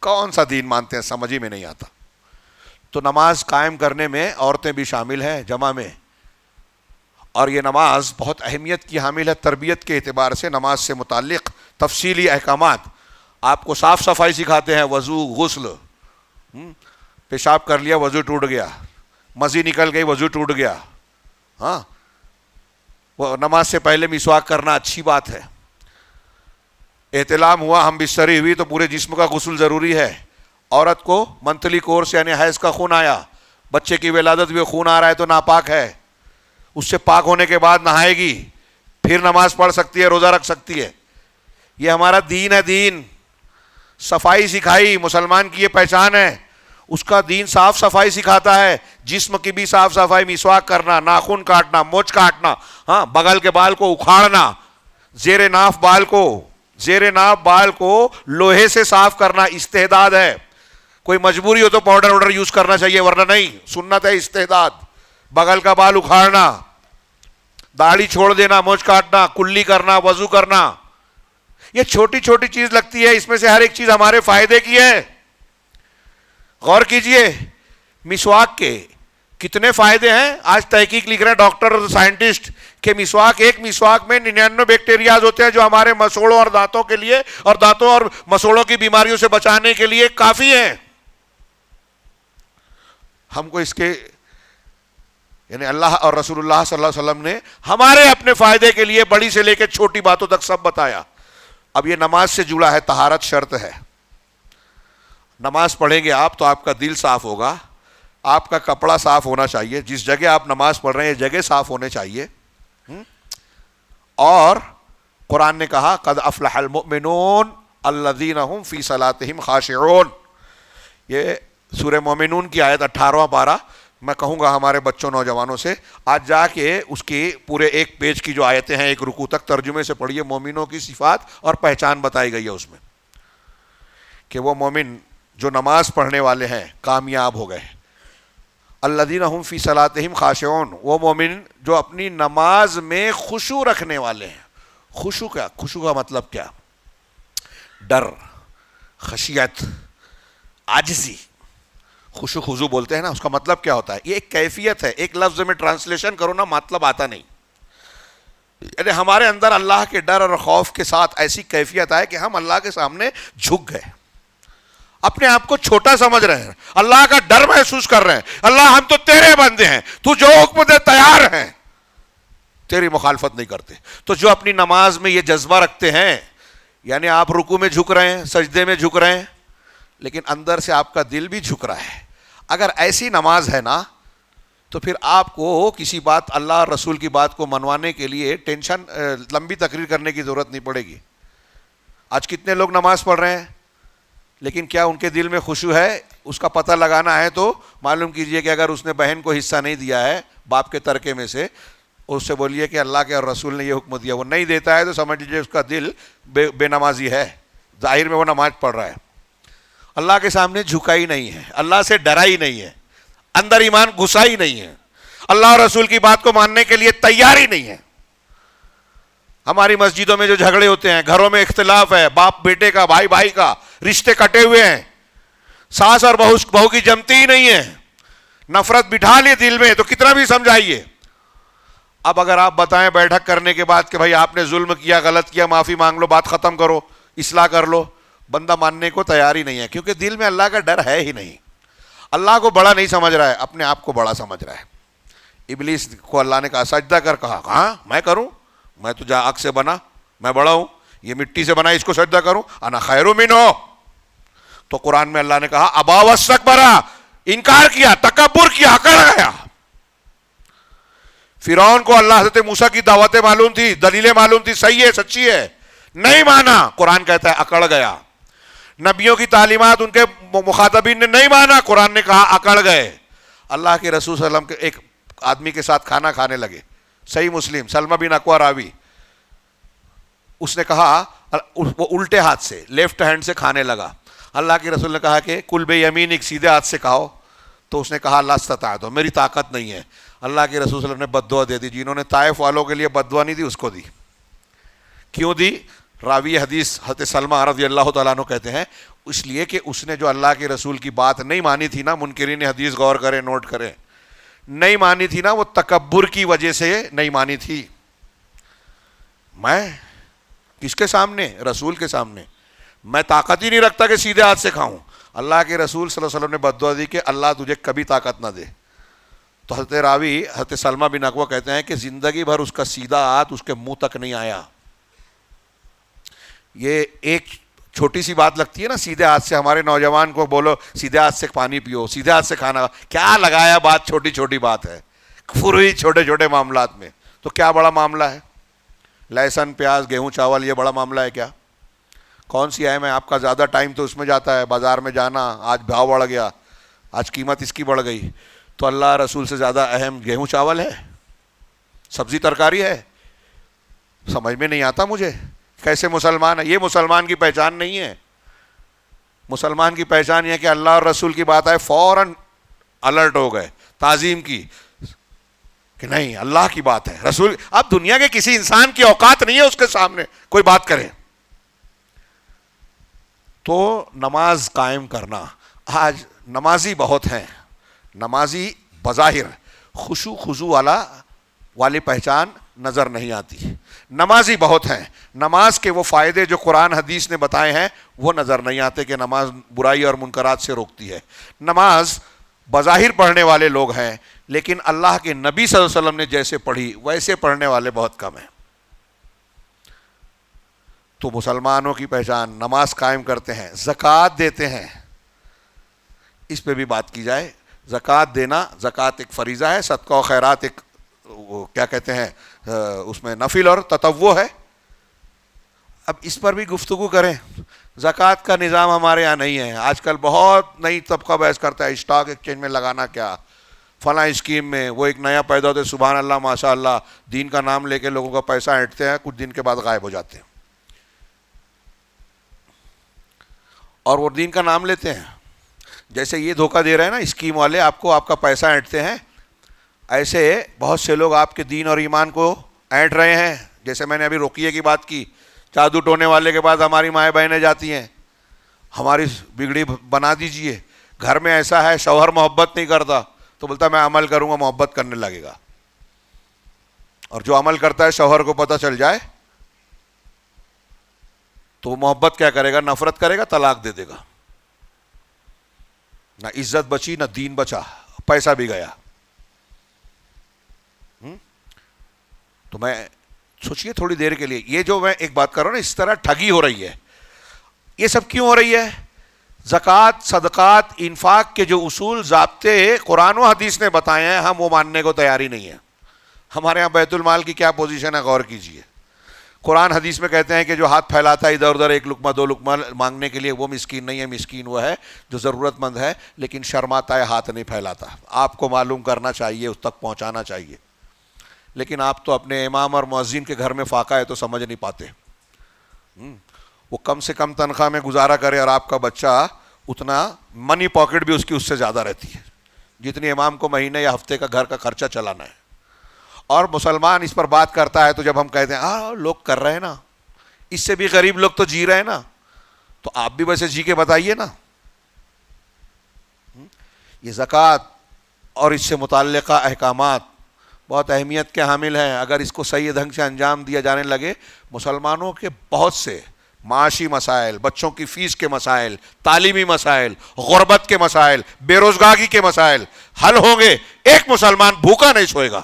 کون سا دین مانتے ہیں, سمجھ ہی میں نہیں آتا. تو نماز قائم کرنے میں عورتیں بھی شامل ہیں جمع میں, اور یہ نماز بہت اہمیت کی حامل ہے. تربیت کے اعتبار سے نماز سے متعلق تفصیلی احکامات آپ کو صاف صفائی سکھاتے ہیں. وضو, غسل, پیشاب کر لیا وضو ٹوٹ گیا, مزی نکل گئی وضو ٹوٹ گیا, ہاں وہ نماز سے پہلے مسواک کرنا اچھی بات ہے. احتلام ہوا, ہم بستری ہوئی تو پورے جسم کا غسل ضروری ہے. عورت کو منتھلی کورس یعنی حیض کا خون آیا, بچے کی ولادت میں خون آ رہا ہے تو ناپاک ہے, اس سے پاک ہونے کے بعد نہائے گی, پھر نماز پڑھ سکتی ہے, روزہ رکھ سکتی ہے. یہ ہمارا دین ہے. دین صفائی سکھائی, مسلمان کی یہ پہچان ہے. اس کا دین صاف صفائی سکھاتا ہے, جسم کی بھی صاف صفائی, مسواک کرنا, ناخن کاٹنا, مونچھ کاٹنا, ہاں بغل کے بال کو اکھاڑنا, زیر ناف بال کو لوہے سے صاف کرنا استحداد ہے. کوئی مجبوری ہو تو پاؤڈر یوز کرنا چاہیے, ورنہ نہیں. سنت ہے استحداد. بغل کا بال اکھاڑنا, داڑھی چھوڑ دینا, مونچھ کاٹنا, کلی کرنا, وضو کرنا, یہ چھوٹی چھوٹی چیز لگتی ہے, اس میں سے ہر ایک چیز ہمارے فائدے کی ہے. غور کیجئے, مسواک کے کتنے فائدے ہیں. آج تحقیق لکھ رہے ہیں ڈاکٹر اور سائنٹسٹ کہ ایک مسواک میں 99 بیکٹیریاز ہوتے ہیں جو ہمارے مسوڑوں اور دانتوں کے لیے, اور دانتوں اور مسوڑوں کی بیماریوں سے بچانے کے لیے کافی ہیں. ہم کو اس کے یعنی اللہ اور رسول اللہ صلی اللہ علیہ وسلم نے ہمارے اپنے فائدے کے لیے بڑی سے لے کے چھوٹی باتوں تک سب بتایا. اب یہ نماز سے جڑا ہے, طہارت شرط ہے. نماز پڑھیں گے آپ تو آپ کا دل صاف ہوگا, آپ کا کپڑا صاف ہونا چاہیے, جس جگہ آپ نماز پڑھ رہے ہیں یہ جگہ صاف ہونے چاہیے. اور قرآن نے کہا قد افلح المؤمنون الذین هم فی صلاتهم خاشعون. یہ سورہ مومنون کی آیت 18واں پارہ. میں کہوں گا ہمارے بچوں نوجوانوں سے آج جا کے اس کی پورے ایک پیج کی جو آیتیں ہیں ایک رکوع تک ترجمے سے پڑھیے. مومنوں کی صفات اور پہچان بتائی گئی ہے اس میں کہ وہ مومن جو نماز پڑھنے والے ہیں کامیاب ہو گئے. الذین هم فی صلاتہم خاشعون, وہ مومن جو اپنی نماز میں خشوع رکھنے والے ہیں, خشوع کا مطلب کیا؟ ڈر، خشیت، عاجزی. خشوع خضوع بولتے ہیں نا، اس کا مطلب کیا ہوتا ہے؟ یہ ایک کیفیت ہے. ایک لفظ میں ٹرانسلیشن کرو نا مطلب آتا نہیں. یعنی ہمارے اندر اللہ کے ڈر اور خوف کے ساتھ ایسی کیفیت آئے کہ ہم اللہ کے سامنے جھک گئے، اپنے آپ کو چھوٹا سمجھ رہے ہیں، اللہ کا ڈر محسوس کر رہے ہیں. اللہ ہم تو تیرے بندے ہیں، تو جو حکم دے تیار ہیں، تیری مخالفت نہیں کرتے. تو جو اپنی نماز میں یہ جذبہ رکھتے ہیں، یعنی آپ رکوع میں جھک رہے ہیں، سجدے میں جھک رہے ہیں، لیکن اندر سے آپ کا دل بھی جھک رہا ہے. اگر ایسی نماز ہے نا تو پھر آپ کو کسی بات، اللہ اور رسول کی بات کو منوانے کے لیے ٹینشن، لمبی تقریر کرنے کی ضرورت نہیں پڑے گی. آج کتنے لوگ نماز پڑھ رہے ہیں لیکن کیا ان کے دل میں خشوع ہے؟ اس کا پتہ لگانا ہے تو معلوم کیجئے کہ اگر اس نے بہن کو حصہ نہیں دیا ہے باپ کے ترکے میں سے، اس سے بولیے کہ اللہ کے اور رسول نے یہ حکم دیا، وہ نہیں دیتا ہے تو سمجھ لیجیے اس کا دل بے نمازی ہے. ظاہر میں وہ نماز پڑھ رہا ہے، اللہ کے سامنے جھکا ہی نہیں ہے، اللہ سے ڈرا ہی نہیں ہے، اندر ایمان گھسا ہی نہیں ہے، اللہ اور رسول کی بات کو ماننے کے لیے تیار ہی نہیں ہے. ہماری مسجدوں میں جو جھگڑے ہوتے ہیں، گھروں میں اختلاف ہے، باپ بیٹے کا، بھائی بھائی کا، رشتے کٹے ہوئے ہیں، ساس اور بہو کی جمتی ہی نہیں ہے، نفرت بٹھا لی دل میں تو کتنا بھی سمجھائیے. اب اگر آپ بتائیں بیٹھک کرنے کے بعد کہ بھائی آپ نے ظلم کیا، غلط کیا، معافی مانگ لو، بات ختم کرو، اصلاح کر لو، بندہ ماننے کو تیار ہی نہیں ہے، کیونکہ دل میں اللہ کا ڈر ہے ہی نہیں. اللہ کو بڑا نہیں سمجھ رہا ہے، اپنے آپ کو بڑا سمجھ رہا ہے. ابلیس کو اللہ نے کہا سجدہ کر، کہا ہاں میں کروں، میں تو آگ سے بنا، میں بڑا ہوں، یہ مٹی سے بنا، اس کو سجدہ کروں، انا خیر منہ. تو قرآن میں اللہ نے کہا ابا واستکبر، انکار کیا، تکبر کیا، اکڑ گیا. فرعون کو اللہ حضرت موسیٰ کی دعوتیں معلوم تھی، دلیلیں معلوم تھی، صحیح ہے، سچی ہے، نہیں مانا. قرآن کہتا ہے اکڑ گیا. نبیوں کی تعلیمات ان کے مخاطبین نے نہیں مانا، قرآن نے کہا اکڑ گئے. اللہ کے رسول صلی اللہ علیہ وسلم کے ایک آدمی کے ساتھ کھانا کھانے لگے، صحیح مسلم، سلمہ بن اکوع راوی. اس نے کہا، وہ الٹے ہاتھ سے، لیفٹ ہینڈ سے کھانے لگا. اللہ کے رسول نے کہا کہ کل بے یمین، ایک سیدھے ہاتھ سے کھاؤ. تو اس نے کہا لا استطعت، میری طاقت نہیں ہے. اللہ کے رسول صلی اللہ علیہ وسلم نے بد دعا دے دی. جنہوں نے طائف والوں کے لیے بد دعا نہیں دی، اس کو دی. کیوں دی؟ راوی حدیث حضرت سلمہ رضی اللہ تعالیٰ عنہ کہتے ہیں اس لیے کہ اس نے جو اللہ کے رسول کی بات نہیں مانی تھی نا، منکرین حدیث غور کریں، نوٹ کریں، نہیں مانی تھی نا، وہ تکبر کی وجہ سے نہیں مانی تھی. میں کس کے سامنے؟ رسول کے سامنے. میں طاقت ہی نہیں رکھتا کہ سیدھے ہاتھ سے کھاؤں. اللہ کے رسول صلی اللہ علیہ وسلم نے بد دعا دی کہ اللہ تجھے کبھی طاقت نہ دے. تو حضرت راوی حضرت سلمہ بن اکوع کہتے ہیں کہ زندگی بھر اس کا سیدھا ہاتھ اس کے منہ تک نہیں آیا. یہ ایک چھوٹی سی بات لگتی ہے نا، سیدھے ہاتھ سے، ہمارے نوجوان کو بولو سیدھے ہاتھ سے پانی پیو، سیدھے ہاتھ سے کھانا، کیا لگایا بات، چھوٹی چھوٹی بات ہے، فروئی چھوٹے چھوٹے معاملات میں. تو کیا بڑا معاملہ ہے؟ لہسن، پیاز، گیہوں، چاول، یہ بڑا معاملہ ہے کیا؟ کون سی اہم ہے؟ آپ کا زیادہ ٹائم تو اس میں جاتا ہے، بازار میں جانا، آج بھاؤ بڑھ گیا، آج قیمت اس کی بڑھ گئی. تو اللہ رسول سے زیادہ اہم گیہوں چاول ہے، سبزی ترکاری ہے؟ سمجھ میں نہیں آتا مجھے، کیسے مسلمان ہے؟ یہ مسلمان کی پہچان نہیں ہے. مسلمان کی پہچان یہ ہے کہ اللہ اور رسول کی بات آئے فوراً الرٹ ہو گئے، تعظیم کی کہ نہیں اللہ کی بات ہے، رسول. اب دنیا کے کسی انسان کی اوقات نہیں ہے اس کے سامنے کوئی بات کرے. تو نماز قائم کرنا. آج نمازی بہت ہیں، نمازی بظاہر خشوع خضوع والی پہچان نظر نہیں آتی. نمازی بہت ہیں، نماز کے وہ فائدے جو قرآن حدیث نے بتائے ہیں وہ نظر نہیں آتے کہ نماز برائی اور منکرات سے روکتی ہے. نماز بظاہر پڑھنے والے لوگ ہیں، لیکن اللہ کے نبی صلی اللہ علیہ وسلم نے جیسے پڑھی ویسے پڑھنے والے بہت کم ہیں. تو مسلمانوں کی پہچان نماز قائم کرتے ہیں، زکوٰۃ دیتے ہیں. اس پہ بھی بات کی جائے. زکوٰۃ دینا، زکوٰۃ ایک فریضہ ہے، صدقہ و خیرات ایک کیا کہتے ہیں اس میں نفل اور تطوع ہے. اب اس پر بھی گفتگو کریں. زکوٰۃ کا نظام ہمارے یہاں نہیں ہے. آج کل بہت نئی طبقہ بحث کرتا ہے اسٹاک ایکسچینج میں لگانا کیا، فلاں اسکیم میں. وہ ایک نیا پیدا ہوتے، سبحان اللہ ماشاء اللہ، دین کا نام لے کے لوگوں کا پیسہ اینٹتے ہیں، کچھ دن کے بعد غائب ہو جاتے ہیں. اور وہ دین کا نام لیتے ہیں. جیسے یہ دھوکہ دے رہے ہیں نا اسکیم والے، آپ کو آپ کا پیسہ اینٹتے ہیں، ایسے بہت سے لوگ آپ کے دین اور ایمان کو اینٹ رہے ہیں جیسے میں نے ابھی رقیے کی بات کی, جادو ٹونے والے کے پاس ہماری مائیں بہنیں جاتی ہیں, ہماری بگڑی بنا دیجئے. گھر میں ایسا ہے شوہر محبت نہیں کرتا تو بولتا میں عمل کروں گا, محبت کرنے لگے گا. اور جو عمل کرتا ہے شوہر کو پتہ چل جائے تو محبت کیا کرے گا, نفرت کرے گا, طلاق دے دے گا. نہ عزت بچی نہ دین بچا, پیسہ بھی گیا. تو میں سوچئے تھوڑی دیر کے لیے, یہ جو میں ایک بات کر رہا ہوں نا, اس طرح ٹھگی ہو رہی ہے. یہ سب کیوں ہو رہی ہے؟ زکوٰۃ, صدقات, انفاق کے جو اصول ضابطے قرآن و حدیث نے بتائے ہیں, ہم وہ ماننے کو تیاری نہیں ہے. ہمارے ہاں بیت المال کی کیا پوزیشن ہے غور کیجئے. قرآن حدیث میں کہتے ہیں کہ جو ہاتھ پھیلاتا ہے ادھر ادھر ایک لقمہ دو لقمہ مانگنے کے لیے, وہ مسکین نہیں ہے. مسکین وہ ہے جو ضرورت مند ہے لیکن شرماتا ہے, ہاتھ نہیں پھیلاتا. آپ کو معلوم کرنا چاہیے, اس تک پہنچانا چاہیے. لیکن آپ تو اپنے امام اور مؤذن کے گھر میں فاقہ ہے تو سمجھ نہیں پاتے. وہ کم سے کم تنخواہ میں گزارا کرے اور آپ کا بچہ اتنا منی پاکٹ بھی اس کی اس سے زیادہ رہتی ہے جتنی امام کو مہینے یا ہفتے کا گھر کا خرچہ چلانا ہے. اور مسلمان اس پر بات کرتا ہے تو جب ہم کہتے ہیں لوگ کر رہے ہیں نا, اس سے بھی غریب لوگ تو جی رہے ہیں نا, تو آپ بھی ویسے جی کے بتائیے نا. یہ زکوٰۃ اور اس سے متعلقہ احکامات بہت اہمیت کے حامل ہیں. اگر اس کو صحیح ڈھنگ سے انجام دیا جانے لگے, مسلمانوں کے بہت سے معاشی مسائل, بچوں کی فیس کے مسائل, تعلیمی مسائل, غربت کے مسائل, بے روزگاری کے مسائل حل ہوں گے. ایک مسلمان بھوکا نہیں سوئے گا,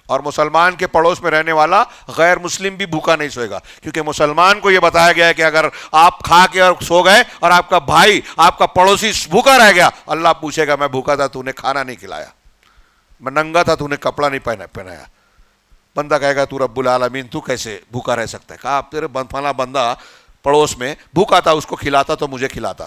اور مسلمان کے پڑوس میں رہنے والا غیر مسلم بھی بھوکا نہیں سوئے گا, کیونکہ مسلمان کو یہ بتایا گیا ہے کہ اگر آپ کھا کے اور سو گئے اور آپ کا بھائی, آپ کا پڑوسی بھوکا رہ گیا, اللہ پوچھے گا میں بھوکا تھا, تو نے کھانا نہیں کھلایا, میں ننگا تھا, تو نے کپڑا نہیں پہنایا. بندہ کہے گا تو رب العالمین تو کیسے بھوکا رہ سکتا ہے؟ کہا آپ تیرے فلاں بندہ پڑوس میں بھوکا تھا, اس کو کھلاتا تو مجھے کھلاتا.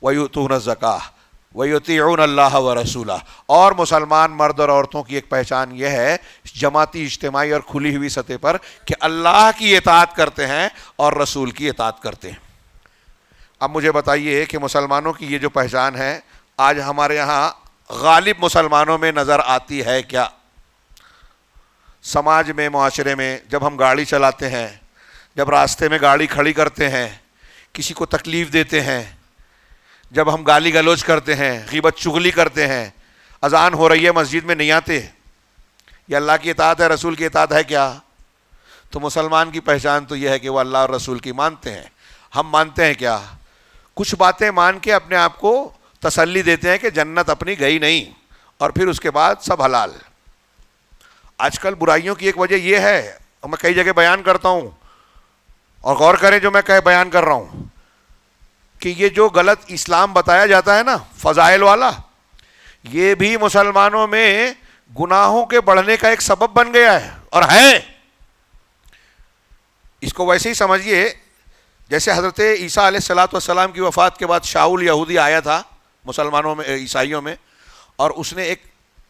وَيُؤْتُونَ الزَّكَاةَ وَيُطِيعُونَ اللَّهَ وَرَسُولَهُ. اور مسلمان مرد اور عورتوں کی ایک پہچان یہ ہے جماعتی, اجتماعی اور کھلی ہوئی سطح پر کہ اللہ کی اطاعت کرتے ہیں اور رسول کی اطاعت کرتے ہیں. اب مجھے بتائیے کہ مسلمانوں کی یہ جو پہچان ہے آج ہمارے یہاں غالب مسلمانوں میں نظر آتی ہے کیا؟ سماج میں, معاشرے میں جب ہم گاڑی چلاتے ہیں, جب راستے میں گاڑی کھڑی کرتے ہیں, کسی کو تکلیف دیتے ہیں, جب ہم گالی گلوچ کرتے ہیں, غیبت چغلی کرتے ہیں, اذان ہو رہی ہے مسجد میں نہیں آتے, یہ اللہ کی اطاعت ہے, رسول کی اطاعت ہے کیا؟ تو مسلمان کی پہچان تو یہ ہے کہ وہ اللہ اور رسول کی مانتے ہیں. ہم مانتے ہیں کیا؟ کچھ باتیں مان کے اپنے آپ کو تسلی دیتے ہیں کہ جنت اپنی گئی نہیں, اور پھر اس کے بعد سب حلال. آج کل برائیوں کی ایک وجہ یہ ہے, میں کئی جگہ بیان کرتا ہوں, اور غور کریں جو میں بیان کر رہا ہوں, کہ یہ جو غلط اسلام بتایا جاتا ہے نا, فضائل والا, یہ بھی مسلمانوں میں گناہوں کے بڑھنے کا ایک سبب بن گیا ہے. اور ہے, اس کو ویسے ہی سمجھیے جیسے حضرت عیسیٰ علیہ السلام کی وفات کے بعد شاؤل یہودی آیا تھا مسلمانوں میں, عیسائیوں میں, اور اس نے ایک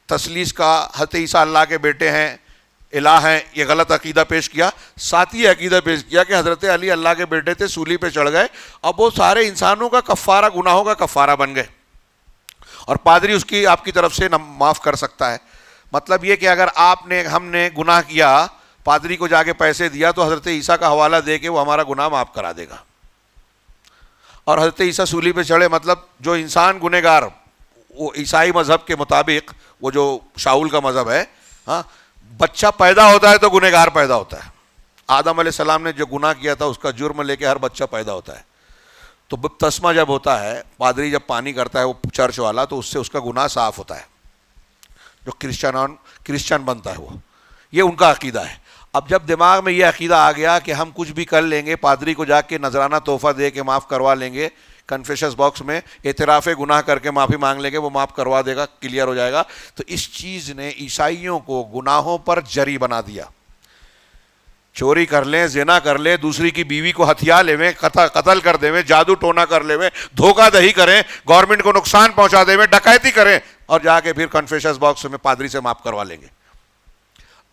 تثلیث کا, حضرت عیسیٰ اللہ کے بیٹے ہیں, الہ ہیں, یہ غلط عقیدہ پیش کیا. ساتھ ہی عقیدہ پیش کیا کہ حضرت علی اللہ کے بیٹے تھے, سولی پہ چڑھ گئے, اب وہ سارے انسانوں کا کفارہ, گناہوں کا کفارہ بن گئے, اور پادری اس کی آپ کی طرف سے معاف کر سکتا ہے. مطلب یہ کہ اگر ہم نے گناہ کیا, پادری کو جا کے پیسے دیا, تو حضرت عیسیٰ کا حوالہ دے کے وہ ہمارا گناہ معاف کرا دے گا. اور حضرت عیسیٰ سولی پہ چڑھے, مطلب جو انسان گنہگار, وہ عیسائی مذہب کے مطابق, وہ جو شاؤل کا مذہب ہے, ہاں, بچہ پیدا ہوتا ہے تو گنہگار پیدا ہوتا ہے. آدم علیہ السلام نے جو گناہ کیا تھا اس کا جرم لے کے ہر بچہ پیدا ہوتا ہے. تو بپتسمہ جب ہوتا ہے, پادری جب پانی کرتا ہے وہ چرچ والا, تو اس سے اس کا گناہ صاف ہوتا ہے. جو کرسچن بنتا ہے وہ, یہ ان کا عقیدہ ہے. اب جب دماغ میں یہ عقیدہ آ گیا کہ ہم کچھ بھی کر لیں گے, پادری کو جا کے نذرانہ تحفہ دے کے معاف کروا لیں گے, کنفیشنس باکس میں اعتراف گناہ کر کے معافی مانگ لیں گے, وہ معاف کروا دے گا, کلیئر ہو جائے گا. تو اس چیز نے عیسائیوں کو گناہوں پر جری بنا دیا. چوری کر لیں, زنا کر لیں, دوسری کی بیوی کو ہتھیا لے میں, قتل کر دے میں, جادو ٹونا کر لے میں, دھوکہ دہی کریں, گورنمنٹ کو نقصان پہنچا دے میں, ڈکیتی کریں, اور جا کے پھر کنفیشنس باکس میں پادری سے معاف کروا لیں گے.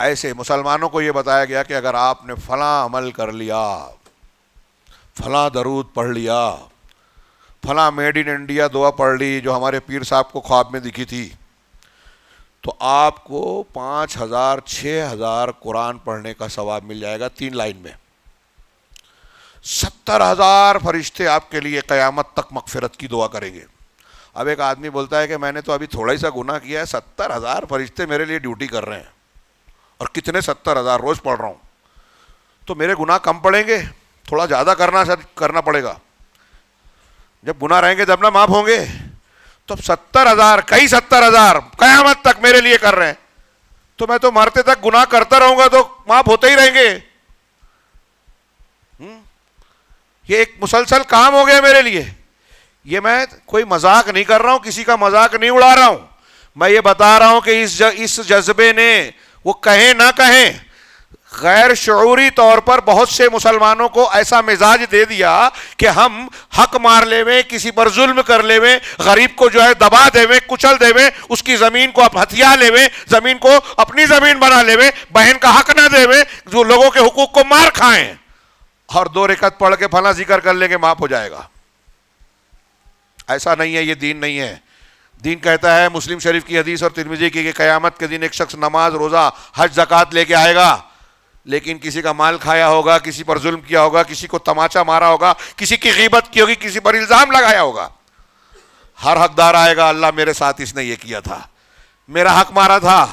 ایسے مسلمانوں کو یہ بتایا گیا کہ اگر آپ نے فلاں عمل کر لیا, فلاں درود پڑھ لیا, فلاں میڈ ان انڈیا دعا پڑھ لی جو ہمارے پیر صاحب کو خواب میں دکھی تھی, تو آپ کو 5,000 6,000 قرآن پڑھنے کا ثواب مل جائے گا 3 لائن میں. 70,000 فرشتے آپ کے لیے قیامت تک مغفرت کی دعا کریں گے. اب ایک آدمی بولتا ہے کہ میں نے تو ابھی تھوڑا ہی سا گناہ کیا ہے, 70,000 فرشتے میرے لیے ڈیوٹی کر رہے ہیں, اور کتنے 70,000 روز پڑھ رہا ہوں, تو میرے گناہ کم پڑیں گے, تھوڑا زیادہ کرنا پڑے گا. جب گناہ رہیں گے تب نہ معاف ہوں گے. تو 70,000 کئی 70,000 قیامت تک میرے لیے کر رہے ہیں, تو میں تو مرتے تک گناہ کرتا رہوں گا تو معاف ہوتے ہی رہیں گے. یہ ایک مسلسل کام ہو گیا میرے لیے. یہ میں کوئی مذاق نہیں کر رہا ہوں, کسی کا مذاق نہیں اڑا رہا ہوں, میں یہ بتا رہا ہوں کہ اس جذبے نے, وہ کہیں نہ کہیں, غیر شعوری طور پر بہت سے مسلمانوں کو ایسا مزاج دے دیا کہ ہم حق مار لے میں, کسی پر ظلم کر لے میں, غریب کو جو ہے دبا دے میں, کچل دے میں, اس کی زمین کو ہتھیا لے میں, زمین کو اپنی زمین بنا لے میں, بہن کا حق نہ دے میں, جو لوگوں کے حقوق کو مار کھائیں, اور 2 رکعت پڑھ کے فلاں ذکر کر لیں گے معاف ہو جائے گا. ایسا نہیں ہے, یہ دین نہیں ہے. دین کہتا ہے, مسلم شریف کی حدیث اور ترمذی کی, کہ قیامت کے دن ایک شخص نماز, روزہ, حج, زکوٰۃ لے کے آئے گا, لیکن کسی کا مال کھایا ہوگا, کسی پر ظلم کیا ہوگا, کسی کو تماچا مارا ہوگا, کسی کی غیبت کی ہوگی, کسی پر الزام لگایا ہوگا. ہر حقدار آئے گا, اللہ میرے ساتھ اس نے یہ کیا تھا, میرا حق مارا تھا.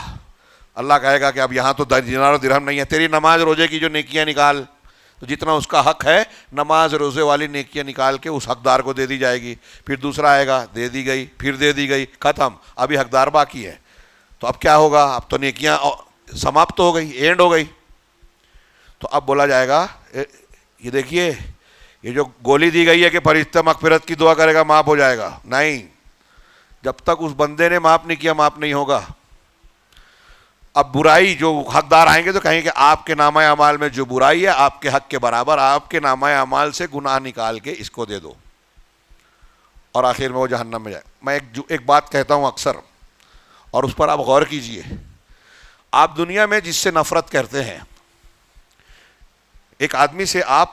اللہ کہے گا کہ اب یہاں تو دینار و درہم نہیں ہے, تیری نماز روزے کی جو نیکیاں نکال, تو جتنا اس کا حق ہے نماز روزے والی نیکیاں نکال کے اس حقدار کو دے دی جائے گی. پھر دوسرا آئے گا, دے دی گئی, پھر دے دی گئی, ختم, ابھی حقدار باقی ہے. تو اب کیا ہوگا؟ اب تو نیکیاں سماپت ہو گئی, اینڈ ہو گئی. تو اب بولا جائے گا, یہ دیکھیے, یہ جو گولی دی گئی ہے کہ فرشتہ مغفرت کی دعا کرے گا معاف ہو جائے گا, نہیں, جب تک اس بندے نے معاف نہیں کیا معاف نہیں ہوگا. اب برائی, جو حقدار آئیں گے تو کہیں کہ آپ کے نامہ اعمال میں جو برائی ہے آپ کے حق کے برابر, آپ کے نامہ اعمال سے گناہ نکال کے اس کو دے دو, اور آخر میں وہ جہنم میں جائے. میں ایک بات کہتا ہوں اکثر, اور اس پر آپ غور کیجئے. آپ دنیا میں جس سے نفرت کرتے ہیں, ایک آدمی سے آپ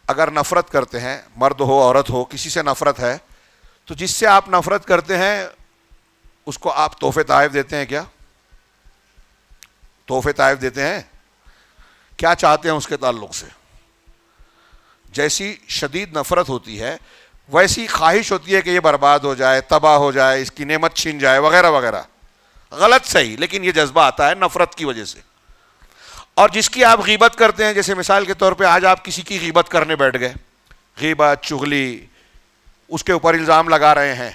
اگر نفرت کرتے ہیں, مرد ہو عورت ہو, کسی سے نفرت ہے, تو جس سے آپ نفرت کرتے ہیں اس کو آپ تحفے تحائف دیتے ہیں کیا؟ تحفے تحائف دیتے ہیں؟ کیا چاہتے ہیں اس کے تعلق سے؟ جیسی شدید نفرت ہوتی ہے ویسی خواہش ہوتی ہے کہ یہ برباد ہو جائے, تباہ ہو جائے, اس کی نعمت چھین جائے, وغیرہ وغیرہ. غلط صحیح, لیکن یہ جذبہ آتا ہے نفرت کی وجہ سے. اور جس کی آپ غیبت کرتے ہیں, جیسے مثال کے طور پہ آج آپ کسی کی غیبت کرنے بیٹھ گئے, غیبت, چغلی, اس کے اوپر الزام لگا رہے ہیں,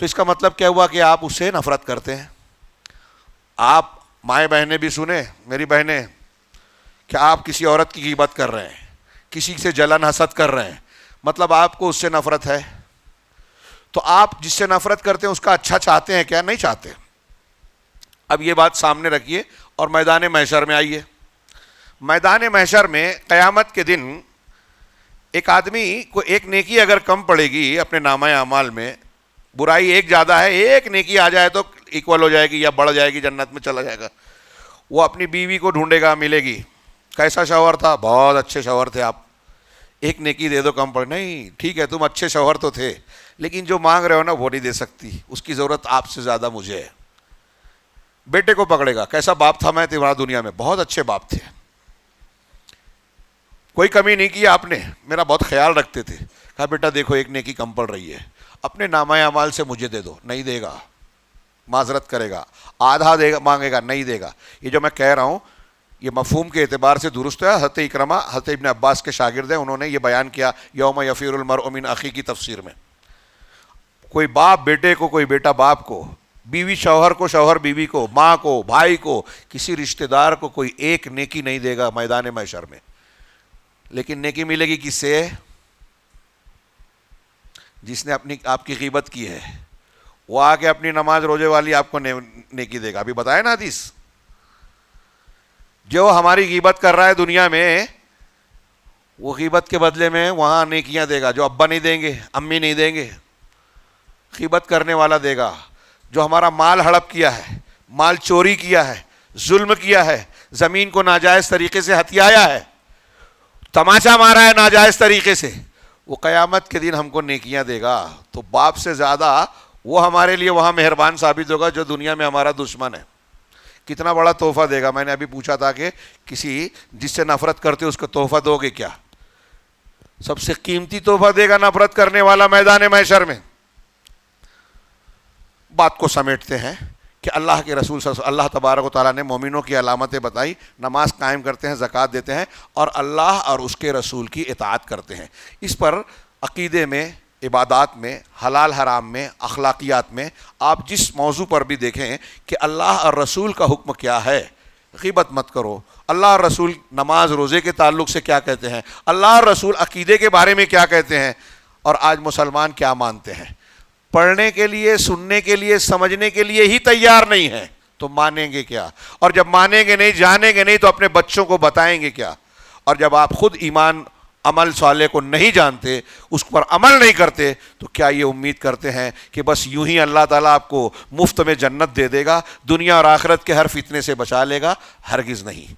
تو اس کا مطلب کیا ہوا کہ آپ اس سے نفرت کرتے ہیں. آپ مائیں بہنیں بھی سنیں, میری بہنیں, کہ آپ کسی عورت کی غیبت کر رہے ہیں, کسی سے جلن حسد کر رہے ہیں, مطلب آپ کو اس سے نفرت ہے. تو آپ جس سے نفرت کرتے ہیں اس کا اچھا چاہتے ہیں کیا؟ نہیں چاہتے. اب یہ بات سامنے رکھیے اور میدان محشر میں آئیے. میدان محشر میں قیامت کے دن ایک آدمی کو ایک نیکی اگر کم پڑے گی اپنے نامہ اعمال میں, برائی ایک زیادہ ہے, ایک نیکی آ جائے تو ایکول ہو جائے گی یا بڑھ جائے گی, جنت میں چلا جائے گا. وہ اپنی بیوی کو ڈھونڈے گا, ملے گی, کیسا شوہر تھا؟ بہت اچھے شوہر تھے آپ, ایک نیکی دے دو کم پڑ. نہیں, ٹھیک ہے تم اچھے شوہر تو تھے, لیکن جو مانگ رہے ہو نا وہ نہیں دے سکتی, اس کی ضرورت آپ سے زیادہ مجھے ہے. بیٹے کو پکڑے گا, کیسا باپ تھا میں تمہارا دنیا میں, بہت اچھے باپ تھے, کوئی کمی نہیں کی آپ نے, میرا بہت خیال رکھتے تھے. کہا بیٹا دیکھو ایک نیکی کم پڑ رہی ہے, اپنے نامہ اعمال سے مجھے دے دو. نہیں دے گا, معذرت کرے گا, آدھا دے گا, مانگے گا, نہیں دے گا. یہ جو میں کہہ رہا ہوں یہ مفہوم کے اعتبار سے درست ہے. حضرت اکرمہ حضرت ابن عباس کے شاگرد ہیں, انہوں نے یہ بیان کیا یوم یفیر المرء من اخی کی تفسیر میں. کوئی باپ بیٹے کو, کوئی بیٹا باپ کو, بیوی شوہر کو, شوہر بیوی کو, ماں کو, بھائی کو, کسی رشتہ دار کو کوئی ایک نیکی نہیں دے گا میدان محشر میں. لیکن نیکی ملے گی کس سے؟ جس نے اپنی آپ کی غیبت کی ہے, وہ آ کے اپنی نماز روزے والی آپ کو نیکی دے گا. ابھی بتایا نا حدیث, جو ہماری غیبت کر رہا ہے دنیا میں, وہ غیبت کے بدلے میں وہاں نیکیاں دے گا. جو ابا نہیں دیں گے, امی نہیں دیں گے, غیبت کرنے والا دے گا. جو ہمارا مال ہڑپ کیا ہے, مال چوری کیا ہے, ظلم کیا ہے, زمین کو ناجائز طریقے سے ہتھیایا ہے, تماشا مارا ہے ناجائز طریقے سے, وہ قیامت کے دن ہم کو نیکیاں دے گا. تو باپ سے زیادہ وہ ہمارے لیے وہاں مہربان ثابت ہوگا جو دنیا میں ہمارا دشمن ہے. کتنا بڑا تحفہ دے گا؟ میں نے ابھی پوچھا تھا کہ کسی جس سے نفرت کرتے اس کو تحفہ دو گے کیا؟ سب سے قیمتی تحفہ دے گا نفرت کرنے والا میدان محشر میں. بات کو سمیٹتے ہیں کہ اللہ کے رسول صلی اللہ تبارک و تعالیٰ نے مومنوں کی علامتیں بتائی. نماز قائم کرتے ہیں، زکوٰۃ دیتے ہیں، اور اللہ اور اس کے رسول کی اطاعت کرتے ہیں. اس پر عقیدے میں، عبادات میں، حلال حرام میں، اخلاقیات میں آپ جس موضوع پر بھی دیکھیں کہ اللہ اور رسول کا حکم کیا ہے. غیبت مت کرو. اللہ اور رسول نماز روزے کے تعلق سے کیا کہتے ہیں، اللہ اور رسول عقیدے کے بارے میں کیا کہتے ہیں، اور آج مسلمان کیا مانتے ہیں. پڑھنے کے لیے، سننے کے لیے، سمجھنے کے لیے ہی تیار نہیں ہیں تو مانیں گے کیا؟ اور جب مانیں گے نہیں، جانیں گے نہیں، تو اپنے بچوں کو بتائیں گے کیا؟ اور جب آپ خود ایمان عمل صالح کو نہیں جانتے، اس پر عمل نہیں کرتے، تو کیا یہ امید کرتے ہیں کہ بس یوں ہی اللہ تعالیٰ آپ کو مفت میں جنت دے دے گا، دنیا اور آخرت کے ہر فتنے سے بچا لے گا؟ ہرگز نہیں.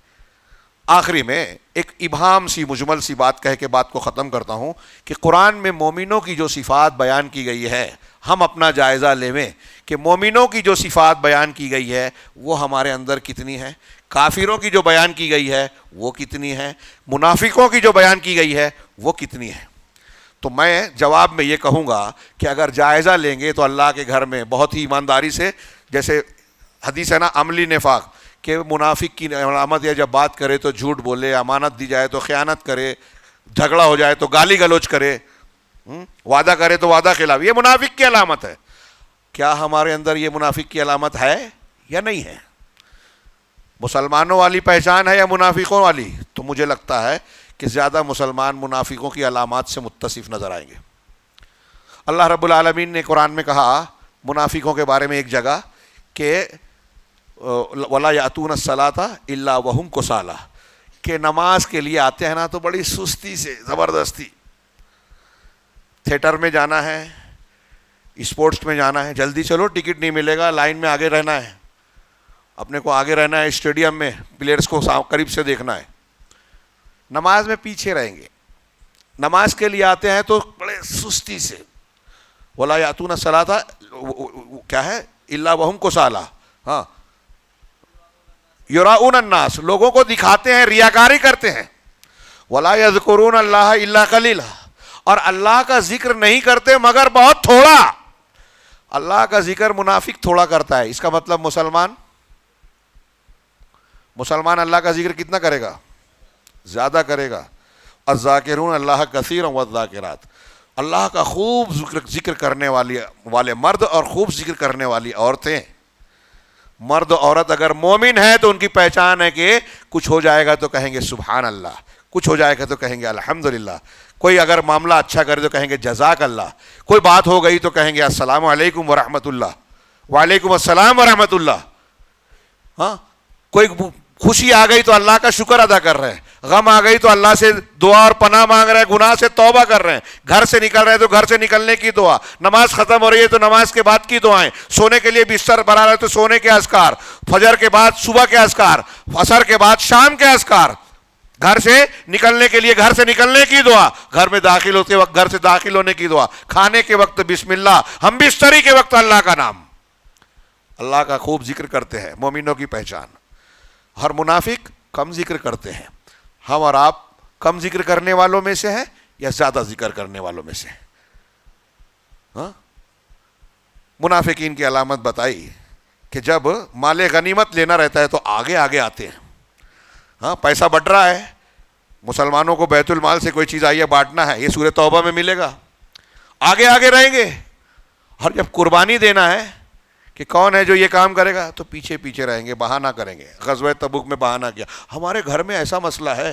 آخری میں ایک ابہام سی، مجمل سی بات کہہ کے بات کو ختم کرتا ہوں کہ قرآن میں مومنوں کی جو صفات بیان کی گئی ہے، ہم اپنا جائزہ لیں کہ مومنوں کی جو صفات بیان کی گئی ہے وہ ہمارے اندر کتنی ہے، کافروں کی جو بیان کی گئی ہے وہ کتنی ہے، منافقوں کی جو بیان کی گئی ہے وہ کتنی ہے. تو میں جواب میں یہ کہوں گا کہ اگر جائزہ لیں گے تو اللہ کے گھر میں بہت ہی ایمانداری سے، جیسے حدیث ہے نا عملی نفاق، کہ منافق کی علامت ہے جب بات کرے تو جھوٹ بولے، امانت دی جائے تو خیانت کرے، جھگڑا ہو جائے تو گالی گلوچ کرے، وعدہ کرے تو وعدہ خلاف. یہ منافق کی علامت ہے. کیا ہمارے اندر یہ منافق کی علامت ہے یا نہیں ہے؟ مسلمانوں والی پہچان ہے یا منافقوں والی؟ تو مجھے لگتا ہے کہ زیادہ مسلمان منافقوں کی علامات سے متصف نظر آئیں گے. اللہ رب العالمین نے قرآن میں کہا منافقوں کے بارے میں ایک جگہ کہ وَلَا يَأْتُونَ الصَّلَاةَ إِلَّا وَهُمْ كُسَالَىٰ، کہ نماز کے لیے آتے ہیں نا تو بڑی سستی سے، زبردستی. تھیٹر میں جانا ہے، اسپورٹس میں جانا ہے، جلدی چلو ٹکٹ نہیں ملے گا، لائن میں آگے رہنا ہے، اپنے کو آگے رہنا ہے، اسٹیڈیم میں پلیئرز کو قریب سے دیکھنا ہے. نماز میں پیچھے رہیں گے. نماز کے لیے آتے ہیں تو بڑے سستی سے. وَلَا يَأْتُونَ الصَّلَاةَ کیا ہے، إِلَّا وَهُمْ كُسَالَىٰ. ہاں، یراؤون الناس، لوگوں کو دکھاتے ہیں، ریاکاری کرتے ہیں. وَلَا يَذْكُرُونَ اللَّهَ إِلَّا قَلِيلًا، اور اللہ کا ذکر نہیں کرتے مگر بہت تھوڑا. اللہ کا ذکر منافق تھوڑا کرتا ہے. اس کا مطلب مسلمان اللہ کا ذکر کتنا کرے گا؟ زیادہ کرے گا. الذاکرون اللہ کثیرا والذاکرات، اللہ کا خوب ذکر کرنے والے مرد اور خوب ذکر کرنے والی عورتیں. مرد و عورت اگر مومن ہے تو ان کی پہچان ہے کہ کچھ ہو جائے گا تو کہیں گے سبحان اللہ، کچھ ہو جائے گا تو کہیں گے الحمدللہ، کوئی اگر معاملہ اچھا کرے تو کہیں گے جزاک اللہ، کوئی بات ہو گئی تو کہیں گے السلام علیکم ورحمۃ اللہ، وعلیکم السلام ورحمۃ اللہ. ہاں، کوئی خوشی آ گئی تو اللہ کا شکر ادا کر رہے ہیں، غم آ گئی تو اللہ سے دعا اور پناہ مانگ رہے ہیں، گناہ سے توبہ کر رہے ہیں، گھر سے نکل رہے ہیں تو گھر سے نکلنے کی دعا، نماز ختم ہو رہی ہے تو نماز کے بعد کی دعائیں، سونے کے لیے بستر بنا رہے ہیں تو سونے کے اذکار، فجر کے بعد صبح کے اذکار، عصر کے بعد شام کے اذکار، گھر سے نکلنے کے لیے گھر سے نکلنے کی دعا، گھر میں داخل ہوتے وقت گھر سے داخل ہونے کی دعا، کھانے کے وقت بسم اللہ، ہم بستری کے وقت اللہ کا نام. اللہ کا خوب ذکر کرتے ہیں، مومنوں کی پہچان. ہر منافق کم ذکر کرتے ہیں. ہم اور آپ کم ذکر کرنے والوں میں سے ہیں یا زیادہ ذکر کرنے والوں میں سے ہیں؟ ہاں، منافقین کی علامت بتائی کہ جب مال غنیمت لینا رہتا ہے تو آگے آگے آتے ہیں. ہاں، پیسہ بٹ رہا ہے، مسلمانوں کو بیت المال سے کوئی چیز آئی ہے بانٹنا ہے، یہ سورہ توبہ میں ملے گا، آگے آگے رہیں گے. اور جب قربانی دینا ہے کہ کون ہے جو یہ کام کرے گا تو پیچھے پیچھے رہیں گے، بہانہ کریں گے. غزوہ تبوک میں بہانہ کیا، ہمارے گھر میں ایسا مسئلہ ہے.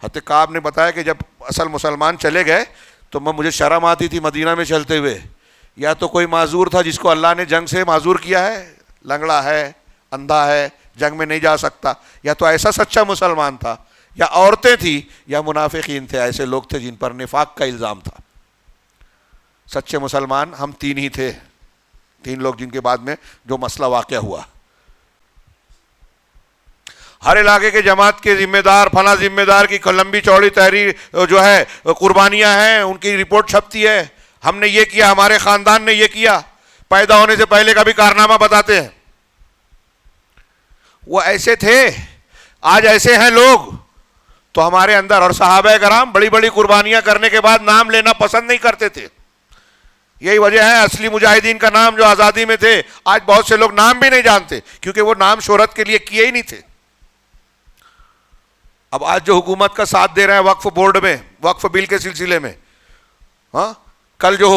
حضرت کعب نے بتایا کہ جب اصل مسلمان چلے گئے تو مجھے شرم آتی تھی مدینہ میں چلتے ہوئے، یا تو کوئی معذور تھا جس کو اللہ نے جنگ سے معذور کیا ہے، لنگڑا ہے، اندھا ہے، جنگ میں نہیں جا سکتا، یا تو ایسا سچا مسلمان تھا، یا عورتیں تھیں، یا منافقین تھے، ایسے لوگ تھے جن پر نفاق کا الزام تھا. سچے مسلمان ہم تین ہی تھے، تین لوگ جن کے بعد میں جو مسئلہ واقع ہوا. ہر علاقے کے جماعت کے ذمہ دار، فلاں ذمہ دار کی لمبی چوڑی تحریر جو ہے قربانیاں ہیں، ان کی رپورٹ چھپتی ہے، ہم نے یہ کیا، ہمارے خاندان نے یہ کیا، پیدا ہونے سے پہلے کا بھی کارنامہ بتاتے ہیں. وہ ایسے تھے، آج ایسے ہیں لوگ تو ہمارے اندر. اور صحابہ کرام بڑی بڑی قربانیاں کرنے کے بعد نام لینا پسند نہیں کرتے تھے. یہی وجہ ہے اصلی مجاہدین کا نام جو آزادی میں تھے آج بہت سے لوگ نام بھی نہیں جانتے، کیونکہ وہ نام شہرت کے لیے کیے ہی نہیں تھے. اب آج جو حکومت کا ساتھ دے رہے ہیں وقف بورڈ میں، وقف بل کے سلسلے میں، ہاں کل جو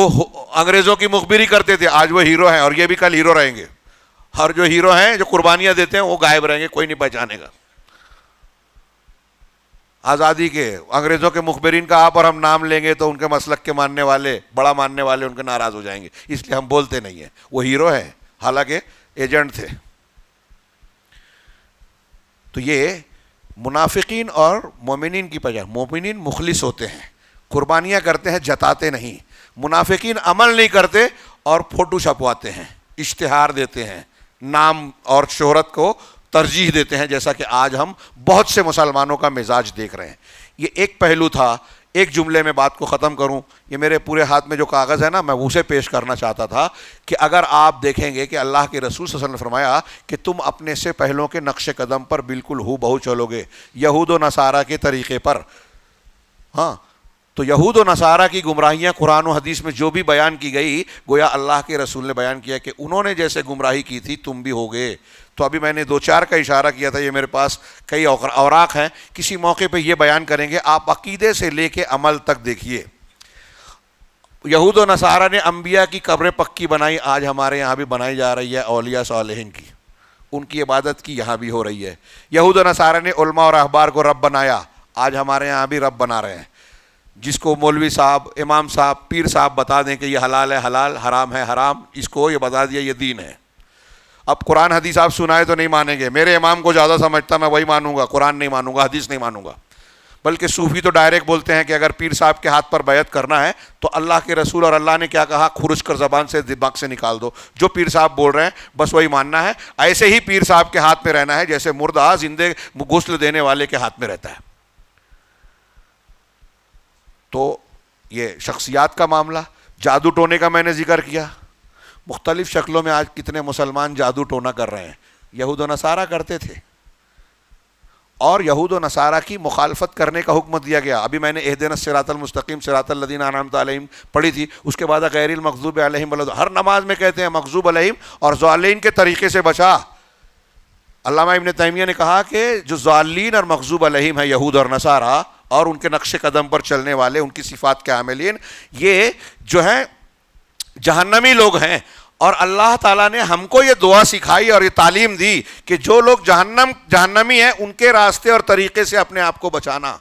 انگریزوں کی مخبری کرتے تھے آج وہ ہیرو ہیں، اور یہ بھی کل ہیرو رہیں گے. اور جو ہیرو ہیں جو قربانیاں دیتے ہیں وہ غائب رہیں گے، کوئی نہیں پہچانے گا. آزادی کے انگریزوں کے مخبرین کا آپ اور ہم نام لیں گے تو ان کے مسلک کے ماننے والے، بڑا ماننے والے ان کے ناراض ہو جائیں گے، اس لیے ہم بولتے نہیں ہیں. وہ ہیرو ہیں حالانکہ ایجنٹ تھے. تو یہ منافقین اور مومنین کی پہچان. مومنین مخلص ہوتے ہیں، قربانیاں کرتے ہیں، جتاتے نہیں. منافقین عمل نہیں کرتے اور فوٹو چھپواتے ہیں، اشتہار دیتے ہیں، نام اور شہرت کو ترجیح دیتے ہیں، جیسا کہ آج ہم بہت سے مسلمانوں کا مزاج دیکھ رہے ہیں. یہ ایک پہلو تھا. ایک جملے میں بات کو ختم کروں. یہ میرے پورے ہاتھ میں جو کاغذ ہے نا، میں اسے پیش کرنا چاہتا تھا کہ اگر آپ دیکھیں گے کہ اللہ کے رسول صلی اللہ علیہ وسلم نے فرمایا کہ تم اپنے سے پہلوں کے نقش قدم پر بالکل ہو بہو چلو گے، یہود و نصارہ کے طریقے پر. ہاں تو یہود و نصارہ کی گمراہیاں قرآن و حدیث میں جو بھی بیان کی گئی، گویا اللہ کے رسول نے بیان کیا کہ انہوں نے جیسے گمراہی کی تھی تم بھی ہوگے. تو ابھی میں نے 2-4 کا اشارہ کیا تھا، یہ میرے پاس کئی اوراق ہیں، کسی موقع پہ یہ بیان کریں گے. آپ عقیدے سے لے کے عمل تک دیکھیے. یہود و نصارہ نے انبیاء کی قبریں پکی بنائی، آج ہمارے یہاں بھی بنائی جا رہی ہے. اولیاء صالحین کی، ان کی عبادت کی یہاں بھی ہو رہی ہے. یہود و نصارہ نے علماء اور احبار کو رب بنایا، آج ہمارے یہاں بھی رب بنا رہے ہیں. جس کو مولوی صاحب، امام صاحب، پیر صاحب بتا دیں کہ یہ حلال ہے حلال، حرام ہے حرام، اس کو یہ بتا دیا یہ دین ہے. اب قرآن حدیث آپ سنائے تو نہیں مانیں گے. میرے امام کو زیادہ سمجھتا، میں وہی مانوں گا، قرآن نہیں مانوں گا، حدیث نہیں مانوں گا. بلکہ صوفی تو ڈائریکٹ بولتے ہیں کہ اگر پیر صاحب کے ہاتھ پر بیعت کرنا ہے تو اللہ کے رسول اور اللہ نے کیا کہا کھرچ کر زبان سے دماغ سے نکال دو. جو پیر صاحب بول رہے ہیں بس وہی ماننا ہے. ایسے ہی پیر صاحب کے ہاتھ میں رہنا ہے جیسے مردہ زندے غسل دینے والے کے ہاتھ میں رہتا ہے. تو یہ شخصیات کا معاملہ. جادو ٹونے کا میں نے ذکر کیا. مختلف شکلوں میں آج کتنے مسلمان جادو ٹونا کر رہے ہیں. یہود و نصارہ کرتے تھے اور یہود و نصارہ کی مخالفت کرنے کا حکم دیا گیا. ابھی میں نے اہدنا الصراط المستقیم صراط الذین انعمت علیہم پڑھی تھی، اس کے بعد غیر المغضوب علیہم ہر نماز میں کہتے ہیں مغضوب علیہم اور ضالین کے طریقے سے بچا. علامہ ابن تیمیہ نے کہا کہ جو ضالین اور مغضوب علیہم ہے یہود اور نصارہ اور ان کے نقش قدم پر چلنے والے، ان کی صفات کے عاملین، یہ جو ہیں جہنمی لوگ ہیں. اور اللہ تعالیٰ نے ہم کو یہ دعا سکھائی اور یہ تعلیم دی کہ جو لوگ جہنمی ہیں ان کے راستے اور طریقے سے اپنے آپ کو بچانا.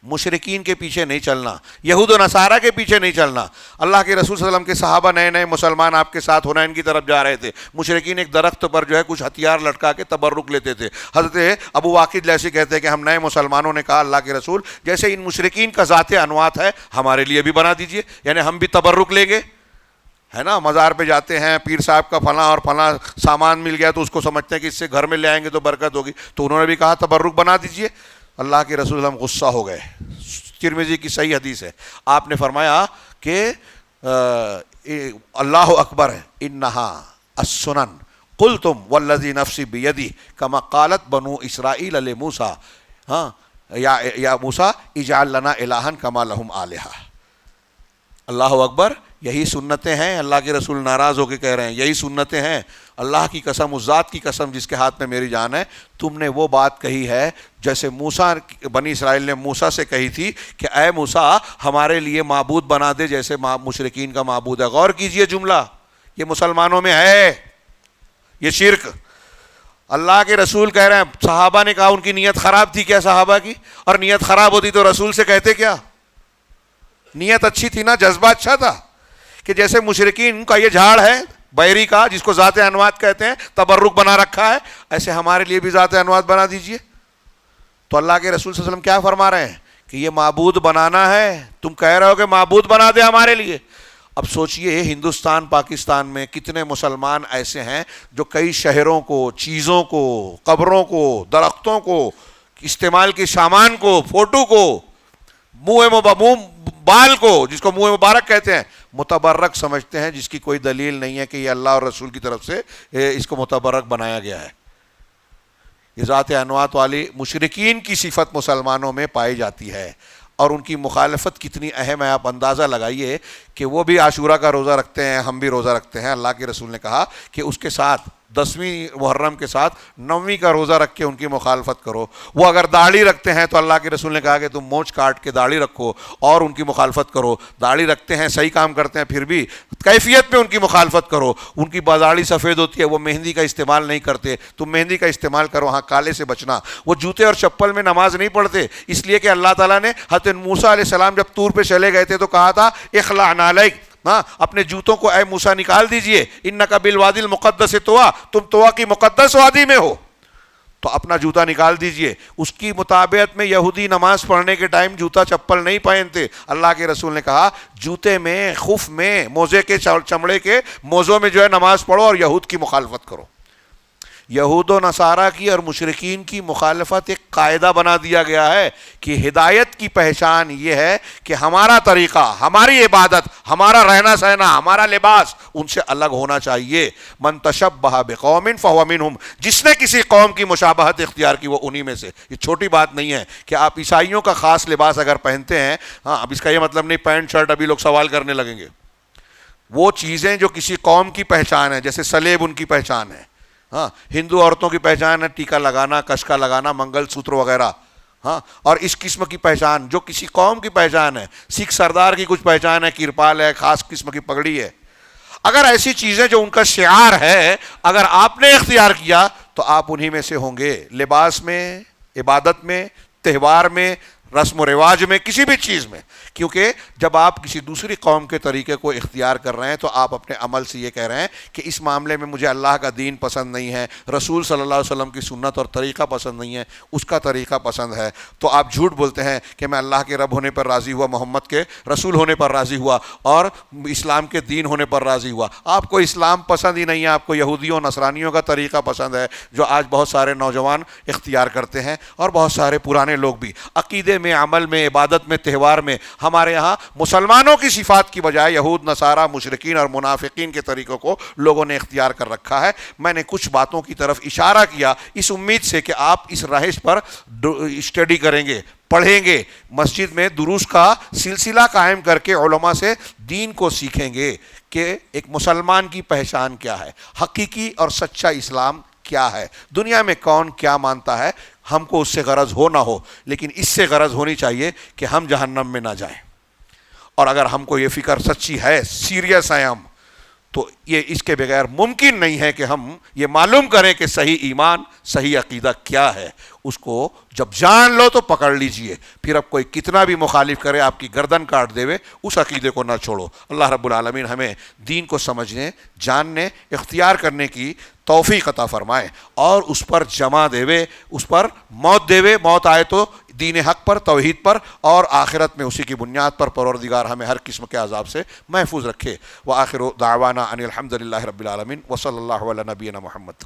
مشرکین کے پیچھے نہیں چلنا، یہود و نصارہ کے پیچھے نہیں چلنا. اللہ کے رسول صلی اللہ علیہ وسلم کے صحابہ نئے نئے مسلمان آپ کے ساتھ حنین کی طرف جا رہے تھے. مشرکین ایک درخت پر جو ہے کچھ ہتھیار لٹکا کے تبرک لیتے تھے. حضرت ابو واقد لیثی کہتے ہیں کہ ہم نئے مسلمانوں نے کہا اللہ کے رسول جیسے ان مشرکین کا ذات انوات ہے ہمارے لیے بھی بنا دیجئے، یعنی ہم بھی تبرک لیں گے. ہے نا، مزار پہ جاتے ہیں، پیر صاحب کا فلاں اور فلاں سامان مل گیا تو اس کو سمجھتے ہیں کہ اس سے گھر میں لے آئیں گے تو برکت ہوگی. تو انہوں نے بھی کہا تبرک بنا دیجئے. اللہ کے رسول ہم غصہ ہو گئے. ترمذی کی صحیح حدیث ہے، آپ نے فرمایا کہ اللہ اکبر انہا السنن قلتم والذی نفسی بیدی کما قالت بنو اسرائیل لموسیٰ ہاں یا موسیٰ اجعل لنا الہا کما لہم آلہہ. اللہ اکبر، یہی سنتیں ہیں. اللہ کے رسول ناراض ہو کے کہہ رہے ہیں یہی سنتیں ہیں. اللہ کی قسم، اس ذات کی قسم جس کے ہاتھ میں میری جان ہے، تم نے وہ بات کہی ہے جیسے موسیٰ، بنی اسرائیل نے موسیٰ سے کہی تھی کہ اے موسیٰ ہمارے لیے معبود بنا دے جیسے مشرکین کا معبود ہے. غور کیجئے جملہ، یہ مسلمانوں میں ہے یہ شرک. اللہ کے رسول کہہ رہے ہیں، صحابہ نے کہا ان کی نیت خراب تھی. کیا صحابہ کی؟ اور نیت خراب ہوتی تو رسول سے کہتے کیا؟ نیت اچھی تھی نا، جذبہ اچھا تھا کہ جیسے مشرکین کا یہ جھاڑ ہے بیری کا جس کو ذات انوات کہتے ہیں، تبرک بنا رکھا ہے، ایسے ہمارے لیے بھی ذات انوات بنا دیجئے. تو اللہ کے رسول صلی اللہ علیہ وسلم کیا فرما رہے ہیں کہ یہ معبود بنانا ہے. تم کہہ رہے ہو کہ معبود بنا دے ہمارے لیے. اب سوچئے ہندوستان پاکستان میں کتنے مسلمان ایسے ہیں جو کئی شہروں کو، چیزوں کو، قبروں کو، درختوں کو، استعمال کے سامان کو، فوٹو کو، بال کو جس کو منہ مبارک کہتے ہیں متبرک سمجھتے ہیں، جس کی کوئی دلیل نہیں ہے کہ یہ اللہ اور رسول کی طرف سے اس کو متبرک بنایا گیا ہے. یہ ذات انوات والی مشرکین کی صفت مسلمانوں میں پائی جاتی ہے، اور ان کی مخالفت کتنی اہم ہے آپ اندازہ لگائیے کہ وہ بھی عاشورہ کا روزہ رکھتے ہیں، ہم بھی روزہ رکھتے ہیں۔ اللہ کے رسول نے کہا کہ اس کے ساتھ 10ویں محرم کے ساتھ 9ویں کا روزہ رکھ کے ان کی مخالفت کرو۔ وہ اگر داڑھی رکھتے ہیں تو اللہ کے رسول نے کہا کہ تم مونچھ کاٹ کے داڑھی رکھو اور ان کی مخالفت کرو۔ داڑھی رکھتے ہیں، صحیح کام کرتے ہیں، پھر بھی کیفیت میں ان کی مخالفت کرو۔ ان کی داڑھی سفید ہوتی ہے، وہ مہندی کا استعمال نہیں کرتے، تم مہندی کا استعمال کرو، ہاں کالے سے بچنا۔ وہ جوتے اور چپل میں نماز نہیں پڑھتے، اس لیے کہ اللہ تعالیٰ نے حضرت موسیٰ علیہ السلام جب طور پہ چلے گئے تھے تو کہا تھا اخلع نعلیک، ہاں اپنے جوتوں کو اے موسیٰ نکال دیجئے، انک بالوادی المقدس طویٰ، تم طویٰ کی مقدس وادی میں ہو تو اپنا جوتا نکال دیجئے۔ اس کی مطابقت میں یہودی نماز پڑھنے کے ٹائم جوتا چپل نہیں پہنتے۔ اللہ کے رسول نے کہا جوتے میں، خف میں، موزے کے چمڑے کے موزوں میں جو ہے نماز پڑھو اور یہود کی مخالفت کرو۔ یہود و نصارہ کی اور مشرکین کی مخالفت ایک قاعدہ بنا دیا گیا ہے کہ ہدایت کی پہچان یہ ہے کہ ہمارا طریقہ، ہماری عبادت، ہمارا رہنا سہنا، ہمارا لباس ان سے الگ ہونا چاہیے۔ من تشبہ بقوم فہو منہم، جس نے کسی قوم کی مشابہت اختیار کی وہ انہی میں سے۔ یہ چھوٹی بات نہیں ہے کہ آپ عیسائیوں کا خاص لباس اگر پہنتے ہیں، ہاں اب اس کا یہ مطلب نہیں پینٹ شرٹ ابھی لوگ سوال کرنے لگیں گے۔ وہ چیزیں جو کسی قوم کی پہچان ہے، جیسے سلیب ان کی پہچان ہے، ہاں ہندو عورتوں کی پہچان ہے ٹیکا لگانا، کشکا لگانا، منگل سوتر وغیرہ، ہاں اور اس قسم کی پہچان جو کسی قوم کی پہچان ہے۔ سکھ سردار کی کچھ پہچان ہے، کرپال ہے، خاص قسم کی پگڑی ہے۔ اگر ایسی چیزیں جو ان کا شعار ہے اگر آپ نے اختیار کیا تو آپ انہی میں سے ہوں گے، لباس میں، عبادت میں، تہوار میں، رسم و رواج میں، کسی بھی چیز میں۔ کیونکہ جب آپ کسی دوسری قوم کے طریقے کو اختیار کر رہے ہیں تو آپ اپنے عمل سے یہ کہہ رہے ہیں کہ اس معاملے میں مجھے اللہ کا دین پسند نہیں ہے، رسول صلی اللہ علیہ وسلم کی سنت اور طریقہ پسند نہیں ہے، اس کا طریقہ پسند ہے۔ تو آپ جھوٹ بولتے ہیں کہ میں اللہ کے رب ہونے پر راضی ہوا، محمد کے رسول ہونے پر راضی ہوا اور اسلام کے دین ہونے پر راضی ہوا۔ آپ کو اسلام پسند ہی نہیں ہے، آپ کو یہودیوں نصرانیوں کا طریقہ پسند ہے جو آج بہت سارے نوجوان اختیار کرتے ہیں اور بہت سارے پرانے لوگ بھی۔ عقیدے میں، عمل میں، عبادت میں، تہوار میں ہمارے یہاں مسلمانوں کی صفات کی بجائے یہود، نصارہ، مشرکین اور منافقین کے طریقوں کو لوگوں نے اختیار کر رکھا ہے۔ میں نے کچھ باتوں کی طرف اشارہ کیا اس امید سے کہ آپ اس رہش پر اسٹڈی کریں گے، پڑھیں گے، مسجد میں دروس کا سلسلہ قائم کر کے علماء سے دین کو سیکھیں گے کہ ایک مسلمان کی پہچان کیا ہے، حقیقی اور سچا اسلام کیا ہے، دنیا میں کون کیا مانتا ہے۔ ہم کو اس سے غرض ہو نہ ہو، لیکن اس سے غرض ہونی چاہیے کہ ہم جہنم میں نہ جائیں۔ اور اگر ہم کو یہ فکر سچی ہے، سیریس ہیں ہم، تو یہ اس کے بغیر ممکن نہیں ہے کہ ہم یہ معلوم کریں کہ صحیح ایمان، صحیح عقیدہ کیا ہے۔ اس کو جب جان لو تو پکڑ لیجئے، پھر اب کوئی کتنا بھی مخالف کرے، آپ کی گردن کاٹ دے، اس عقیدے کو نہ چھوڑو۔ اللہ رب العالمین ہمیں دین کو سمجھنے، جاننے، اختیار کرنے کی توفیق عطا فرمائے اور اس پر جمع دے، اس پر موت دے، موت آئے تو دین حق پر، توحید پر، اور آخرت میں اسی کی بنیاد پر پروردگار ہمیں ہر قسم کے عذاب سے محفوظ رکھے۔ وآخر دعوانا ان الحمد للہ رب العالمین وصلی اللہ علی نبینا محمد۔